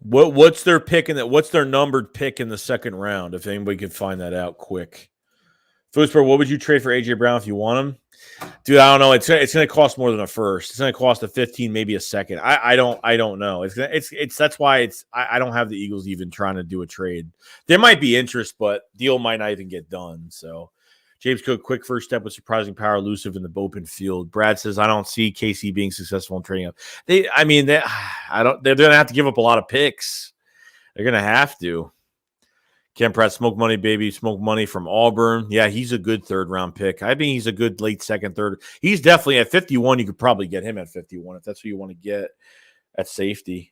What's their pick in that? What's their numbered pick in the second round? If anybody could find that out quick. Footsport, what would you trade for AJ Brown if you want him? Dude, I don't know. It's going to cost more than a first. It's going to cost a 15, maybe a second. I don't know. That's why I don't have the Eagles even trying to do a trade. There might be interest, but deal might not even get done. So James Cook, quick first step with surprising power, elusive in the open field. Brad says, I don't see KC being successful in trading up. They're going to have to give up a lot of picks. They're going to have to. Ken Pratt, smoke money, baby. Smoke money from Auburn. Yeah, he's a good third-round pick. I think he's a good late second, third. He's definitely at 51. You could probably get him at 51 if that's what you want to get at safety.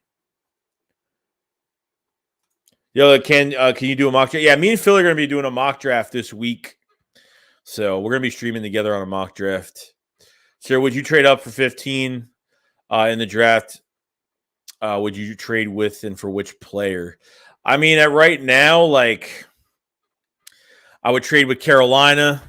Yo, can you do a mock draft? Yeah, me and Phil are going to be doing a mock draft this week. So we're going to be streaming together on a mock draft. Sir, would you trade up for 15 in the draft? Would you trade with and for which player? I mean, at right now, like, I would trade with Carolina.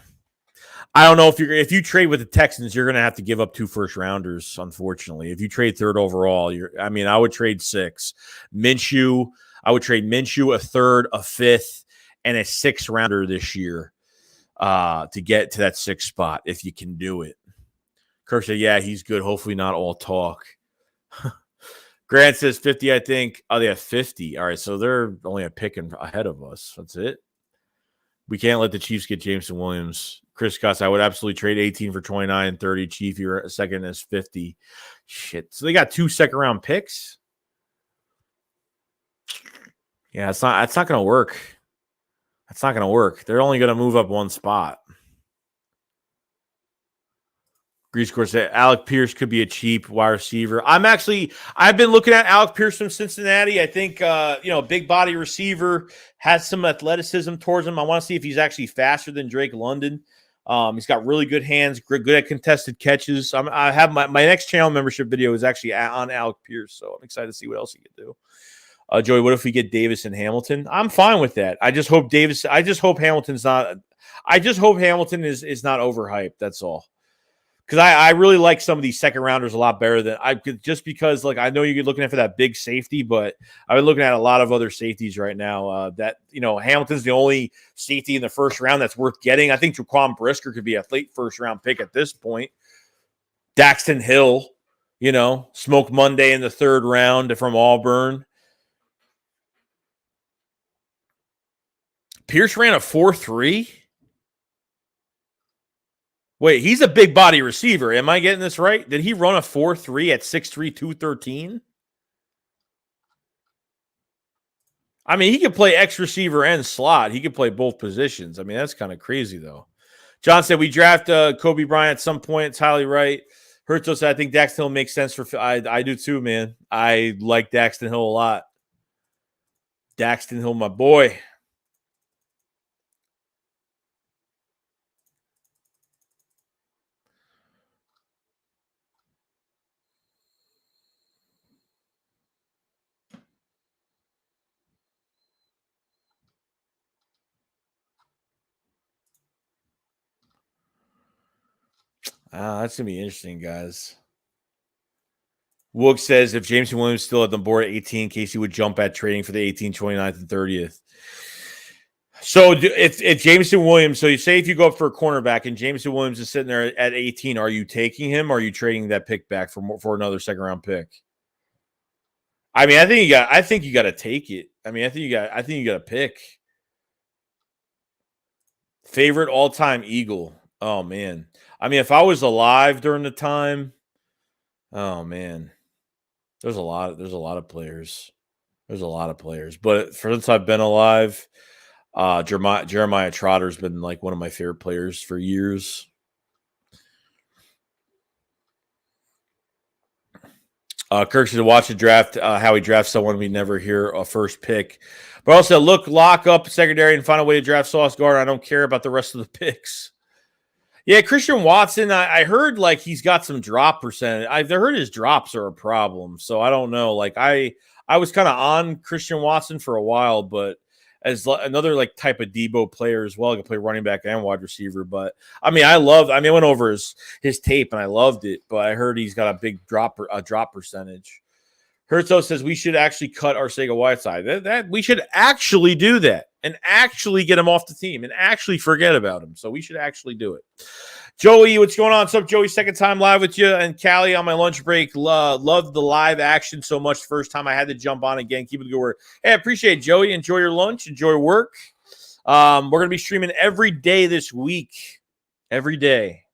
I don't know if you trade with the Texans, you're going to have to give up 2 first rounders, unfortunately. If you trade third overall, I would trade 6. Minshew, I would trade Minshew, a third, a fifth, and a 6th rounder this year to get to that 6th spot if you can do it. Kirk said, yeah, he's good. Hopefully not all talk. Grant says 50, I think. Oh, they have 50. All right, so they're only a pick ahead of us. That's it. We can't let the Chiefs get Jameson Williams. Chris Scott, I would absolutely trade 18 for 29 and 30. Chief, you're a second as 50. Shit. So they got 2 second-round picks? Yeah, that's not going to work. That's not going to work. They're only going to move up 1 spot. Grease Course said Alec Pierce could be a cheap wide receiver. I've been looking at Alec Pierce from Cincinnati. I think, big body receiver, has some athleticism towards him. I want to see if he's actually faster than Drake London. He's got really good hands, good at contested catches. I have my next channel membership video is actually on Alec Pierce, so I'm excited to see what else he can do. Joey, what if we get Davis and Hamilton? I'm fine with that. I just hope Hamilton is not overhyped. That's all. Because I really like some of these second rounders a lot better than I could, just because I know you're looking for that big safety, but I've been looking at a lot of other safeties right now. Hamilton's the only safety in the first round that's worth getting. I think Jaquan Brisker could be a late first round pick at this point. Daxton Hill, Smoke Monday in the 3rd round from Auburn. Pierce ran a 4.3. Wait, he's a big body receiver. Am I getting this right? Did he run a 4.3 at 6'3", 213? I mean, he could play X receiver and slot. He could play both positions. I mean, that's kind of crazy, though. John said, we draft Kobe Bryant at some point. It's highly right. Herto said, I think Daxton Hill makes sense for – I do too, man. I like Daxton Hill a lot. Daxton Hill, my boy. That's going to be interesting, guys. Wook says if Jameson Williams still at the board at 18, Casey would jump at trading for the 18, 29th, and 30th. So if Jameson Williams, so you say if you go up for a cornerback and Jameson Williams is sitting there at 18, are you taking him or are you trading that pick back for another second-round pick? I mean, I think you got to take it. I mean, I think you got to pick. Favorite all-time Eagle. Oh man. I mean, if I was alive during the time, oh man. There's a lot of players. But since I've been alive, Jeremiah Trotter's been like one of my favorite players for years. Kirk should watch the draft, how he drafts someone we never hear a first pick. But also, lock up secondary and find a way to draft Sauce Gardner. I don't care about the rest of the picks. Yeah, Christian Watson, I heard he's got some drop percentage. I've heard his drops are a problem. So I don't know. I was kind of on Christian Watson for a while, but as another type of Debo player as well, I can play running back and wide receiver. But I went over his tape and I loved it, but I heard he's got a big drop percentage. Herzog says we should actually cut Arcega-Whiteside. That we should actually do that and actually get him off the team and actually forget about him. So we should actually do it. Joey, what's going on? What's up, Joey? Second time live with you and Callie on my lunch break. Loved the live action so much. First time I had to jump on again. Keep it good work. Hey, I appreciate it, Joey. Enjoy your lunch. Enjoy work. We're going to be streaming every day this week. Every day.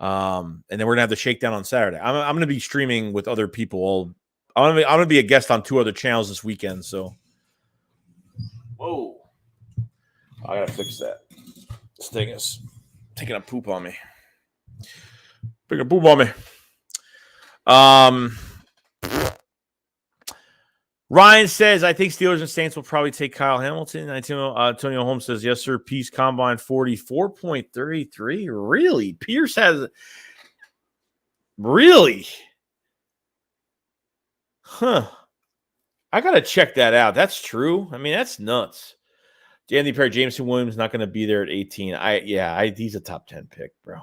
And then we're gonna have the shakedown on Saturday. I'm gonna be streaming with other people. I'm gonna be a guest on 2 other channels this weekend. So, whoa, I gotta fix that. This thing is taking a poop on me. Ryan says, I think Steelers and Saints will probably take Kyle Hamilton. Antonio Holmes says, yes, sir. Peace Combine 44.33. Really? Pierce has. Really? Huh. I got to check that out. That's true. I mean, that's nuts. Andy Perry, Jameson Williams not going to be there at 18. He's a top 10 pick, bro.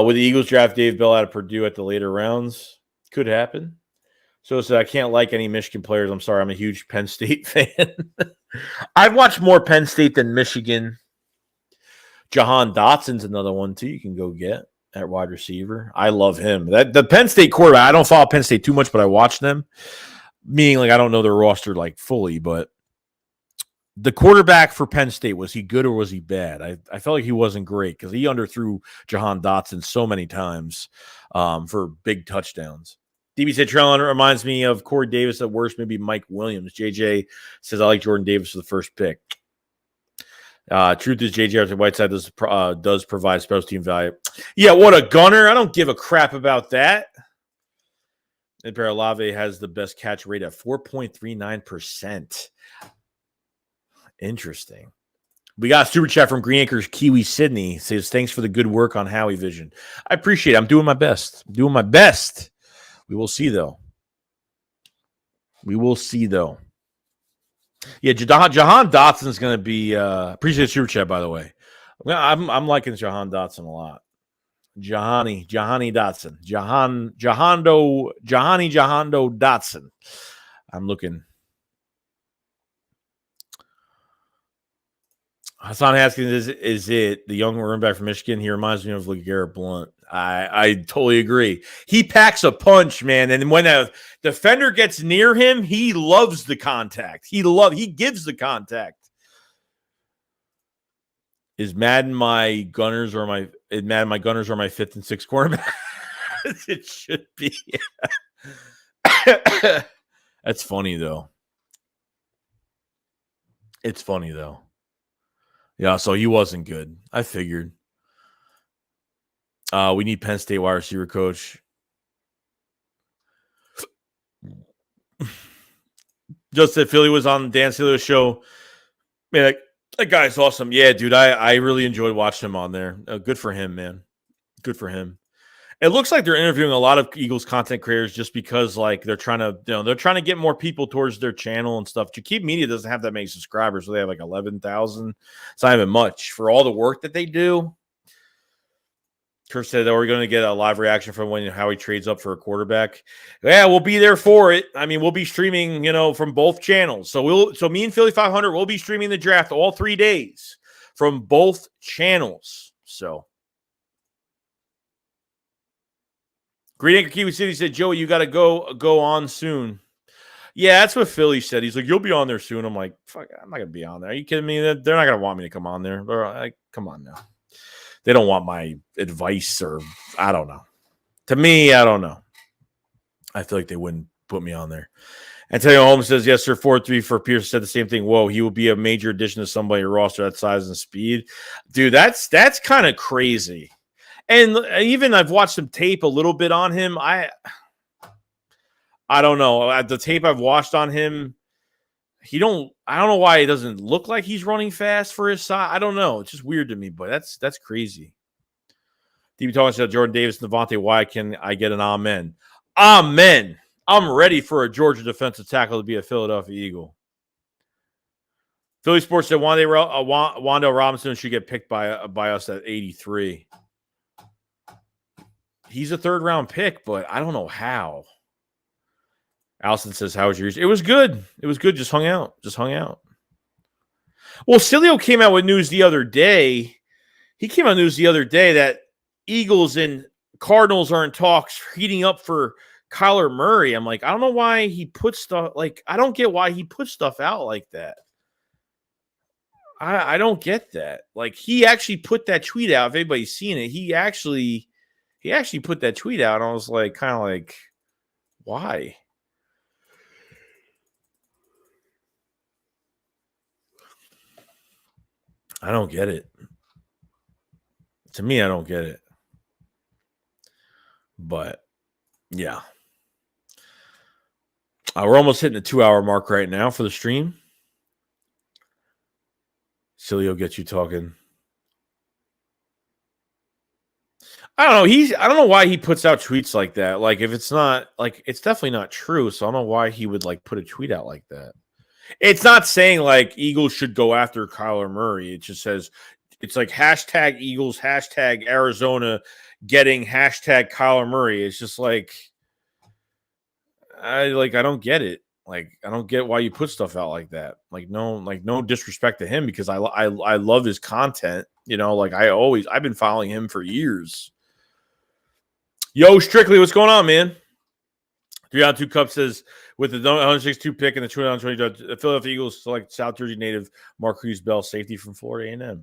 With the Eagles draft Dave Bell out of Purdue at the later rounds. Could happen. So I can't like any Michigan players. I'm sorry. I'm a huge Penn State fan. I've watched more Penn State than Michigan. Jahan Dotson's another one, too, you can go get at wide receiver. I love him. The Penn State quarterback, I don't follow Penn State too much, but I watch them. Meaning, like, I don't know their roster, like, fully, but the quarterback for Penn State, was he good or was he bad? I felt like he wasn't great because he underthrew Jahan Dotson so many times for big touchdowns. DB said Trellin reminds me of Corey Davis at worst, maybe Mike Williams. JJ says I like Jordan Davis for the first pick. Truth is, JJ Whiteside does provide special team value. Yeah, what a gunner. I don't give a crap about that. And Paralave has the best catch rate at 4.39%. Interesting. We got a super chat from Green Acres Kiwi Sydney. Says, thanks for the good work on Howie Vision. I appreciate it. I'm doing my best. We will see, though. Yeah, Jahan Dotson is going to be appreciate the super chat, by the way. I'm liking Jahan Dotson a lot. Jahani Dotson. Jahando Dotson. I'm looking. Hassan Haskins is it the young running back from Michigan? He reminds me of LeGarrette Blount. I totally agree. He packs a punch, man. And when a defender gets near him, he loves the contact. He gives the contact. Is Madden my Gunners or my fifth and sixth cornerback? It should be. That's funny though. It's funny though. Yeah, so he wasn't good. I figured. We need Penn State wide receiver coach. Just that Philly was on Dan Silio's show. Man, that guy's awesome. Yeah, dude, I really enjoyed watching him on there. Good for him, man. Good for him. It looks like they're interviewing a lot of Eagles content creators just because, like, they're trying to get more people towards their channel and stuff. Jakeem Media doesn't have that many subscribers, so they have like 11,000. It's not even much for all the work that they do. Kurt said that we're going to get a live reaction from how he trades up for a quarterback. Yeah, we'll be there for it. I mean, we'll be streaming, from both channels. So me and Philly 500 will be streaming the draft all 3 days from both channels. So. Green Acre Kiwi City said, Joey, you got to go on soon. Yeah, that's what Philly said. He's like, you'll be on there soon. I'm like, fuck, I'm not going to be on there. Are you kidding me? They're not going to want me to come on there. They're like, come on now. They don't want my advice or I don't know. To me, I don't know. I feel like they wouldn't put me on there. Antonio Holmes says, yes, sir, 4-3 for Pierce said the same thing. Whoa, he will be a major addition to somebody roster that size and speed. Dude, that's kind of crazy. And even I've watched some tape a little bit on him. I don't know. The tape I've watched on him, I don't know why he doesn't look like he's running fast for his size. I don't know. It's just weird to me, but that's crazy. DB talking about Jordan Davis, Devontae, why can I get an amen? Amen. I'm ready for a Georgia defensive tackle to be a Philadelphia Eagle. Philly Sports said Wandale Robinson should get picked by us at 83. He's a third-round pick, but I don't know how. Allison says, how was yours? It was good. Just hung out. Well, Cilio came out with news the other day. He came out with news the other day that Eagles and Cardinals are in talks heating up for Kyler Murray. I'm like, I don't know why he puts stuff – I don't get why he puts stuff out like that. I don't get that. He actually put that tweet out. If anybody's seen it, he actually put that tweet out, and I was kind of like, why? I don't get it. To me, I don't get it. But, yeah. We're almost hitting the 2-hour mark right now for the stream. Cilio gets you talking. I don't know. I don't know why he puts out tweets like that. If it's not it's definitely not true. So I don't know why he would put a tweet out like that. It's not saying Eagles should go after Kyler Murray. It just says it's hashtag Eagles, hashtag Arizona getting hashtag Kyler Murray. It's just I don't get it. Like, I don't get why you put stuff out like that. No disrespect to him because I love his content. You know, like I've been following him for years. Yo, Strictly, what's going on, man? 3-on-2 Cup says, with the 162 pick and the 2020, the Philadelphia Eagles select South Jersey native Marquise Bell, safety from Florida A&M.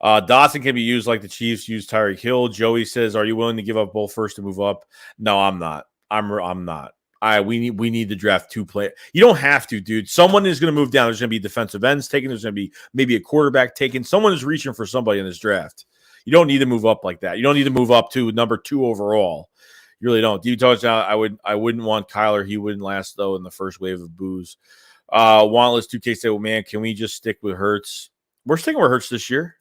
Dotson can be used like the Chiefs used Tyreek Hill. Joey says, are you willing to give up both first to move up? No, I'm not. I'm not. We need to draft 2 players. You don't have to, dude. Someone is going to move down. There's going to be defensive ends taken. There's going to be maybe a quarterback taken. Someone is reaching for somebody in this draft. You don't need to move up like that. You don't need to move up to number 2 overall. You really don't. You told us I wouldn't want Kyler. He wouldn't last though in the first wave of boos. Wantless 2K said, well, man, can we just stick with Hurts? We're sticking with Hurts this year.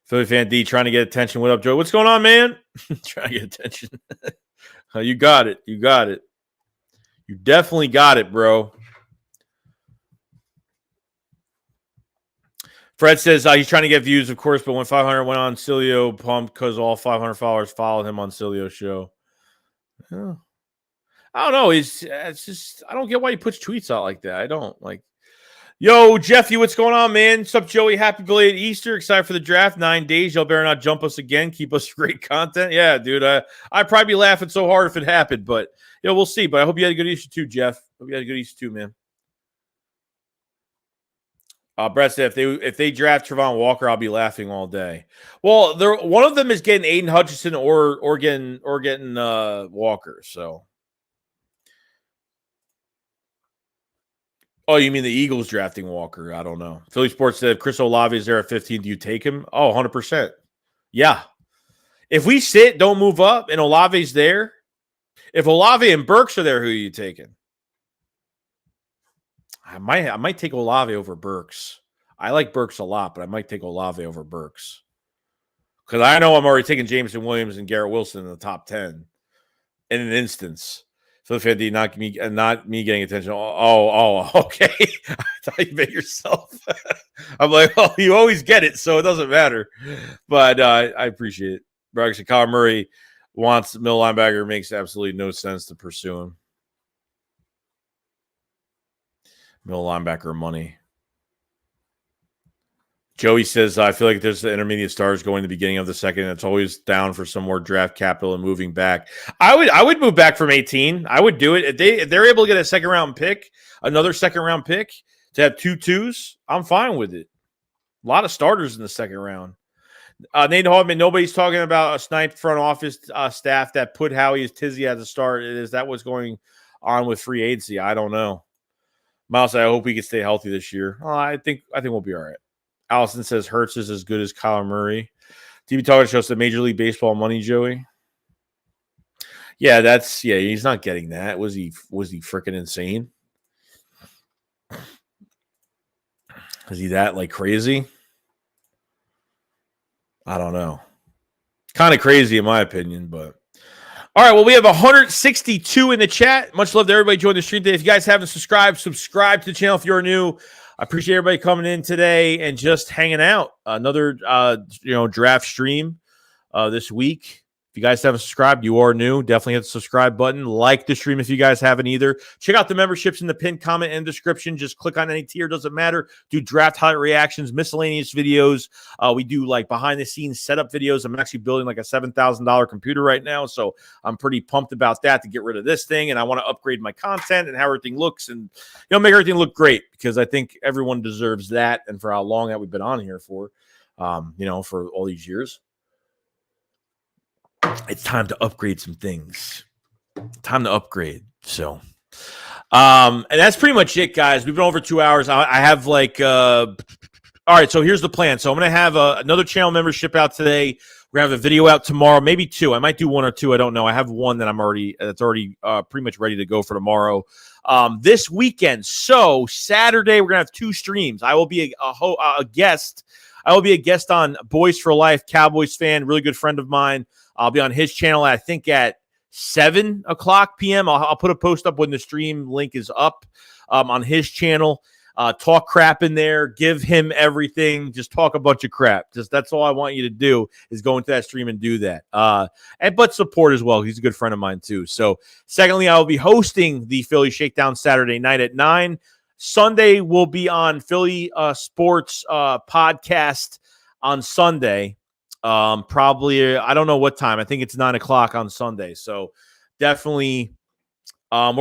Philly Fan D trying to get attention. What up, Joe? What's going on, man? Trying to get attention. You got it. You got it. You definitely got it, bro. Fred says he's trying to get views, of course, but when 500 went on Cilio, pumped because all 500 followers followed him on Cilio's show. Yeah. I don't know. It's just I don't get why he puts tweets out like that. I don't like. Yo, Jeffy, what's going on, man? What's up, Joey? Happy belated Easter. Excited for the draft. 9 days. Y'all better not jump us again. Keep us great content. Yeah, dude. I'd probably be laughing so hard if it happened, but we'll see. But I hope you had a good Easter too, Jeff. Hope you had a good Easter too, man. Brett said if they draft Trevon Walker, I'll be laughing all day. Well, one of them is getting Aiden Hutchinson or getting Walker. So, oh, you mean the Eagles drafting Walker? I don't know. Philly Sports said if Chris Olave is there at 15, do you take him? Oh, 100%. Yeah. If we sit, don't move up, and Olave's there. If Olave and Burks are there, who are you taking? I might take Olave over Burks. I like Burks a lot, but I might take Olave over Burks. Because I know I'm already taking Jameson Williams and Garrett Wilson in the top 10 in an instance. So if not me getting attention. Oh, okay. I thought you meant yourself. I'm like, oh, you always get it, so it doesn't matter. But I appreciate it. Braxton Kyler Murray wants middle linebacker, makes absolutely no sense to pursue him. Middle linebacker money. Joey says, I feel like there's the intermediate stars going to the beginning of the second. It's always down for some more draft capital and moving back. I would move back from 18. I would do it. If they're able to get a second round pick, another second round pick to have 2 2s, I'm fine with it. A lot of starters in the second round. Nathan Hallman, nobody's talking about a sniped front office staff that put Howie as Tizzy as a start. Is that what's going on with free agency? I don't know. Miles, I hope we can stay healthy this year. I think we'll be all right. Allison says Hurts is as good as Kyler Murray. TV Talker shows the Major League Baseball money, Joey. Yeah, he's not getting that. Was he freaking insane? Is he that like crazy? I don't know. Kind of crazy in my opinion, but all right, well, we have 162 in the chat. Much love to everybody joining the stream today. If you guys haven't subscribed, subscribe to the channel if you're new. I appreciate everybody coming in today and just hanging out. Another draft stream this week. If you guys haven't subscribed, you are new. Definitely hit the subscribe button. Like the stream if you guys haven't either. Check out the memberships in the pinned comment and description. Just click on any tier. Doesn't matter. Do draft highlight reactions, miscellaneous videos. We do like behind the scenes setup videos. I'm actually building like a $7,000 computer right now. So I'm pretty pumped about that to get rid of this thing. And I want to upgrade my content and how everything looks and make everything look great because I think everyone deserves that. And for how long that we've been on here for, for all these years. It's time to upgrade some things. Time to upgrade. So, and that's pretty much it, guys. We've been over 2 hours. I have all right, so here's the plan. So I'm going to have another channel membership out today. We're going to have a video out tomorrow, maybe 2. I might do 1 or 2. I don't know. I have one that that's already pretty much ready to go for tomorrow. This weekend. So Saturday, we're going to have 2 streams. I will be a guest. I will be a guest on Boys for Life, Cowboys fan, really good friend of mine. I'll be on his channel, I think, at 7 o'clock p.m. I'll put a post up when the stream link is up on his channel. talk crap in there, give him everything, just talk a bunch of crap. Just that's all I want you to do is go into that stream and do that. But support as well. He's a good friend of mine too. So secondly, I will be hosting the Philly Shakedown Saturday night at 9. Sunday will be on Philly Sports podcast on Sunday. Probably, I don't know what time. I think it's 9:00 on Sunday. So definitely, I'll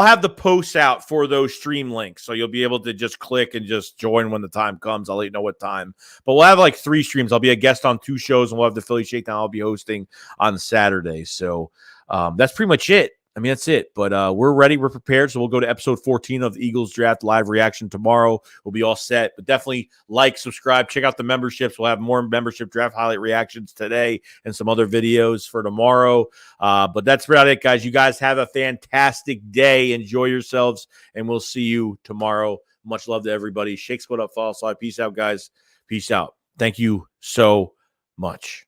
have the posts out for those stream links. So you'll be able to just click and just join when the time comes. I'll let you know what time. But we'll have like 3 streams. I'll be a guest on 2 shows, and we'll have the Philly Shakedown I'll be hosting on Saturday. So that's pretty much it. I mean, that's it. But we're ready. We're prepared. So we'll go to episode 14 of the Eagles Draft live reaction tomorrow. We'll be all set. But definitely like, subscribe, check out the memberships. We'll have more membership draft highlight reactions today and some other videos for tomorrow. But that's about it, guys. You guys have a fantastic day. Enjoy yourselves, and we'll see you tomorrow. Much love to everybody. Shake Squad up, follow slide. Peace out, guys. Peace out. Thank you so much.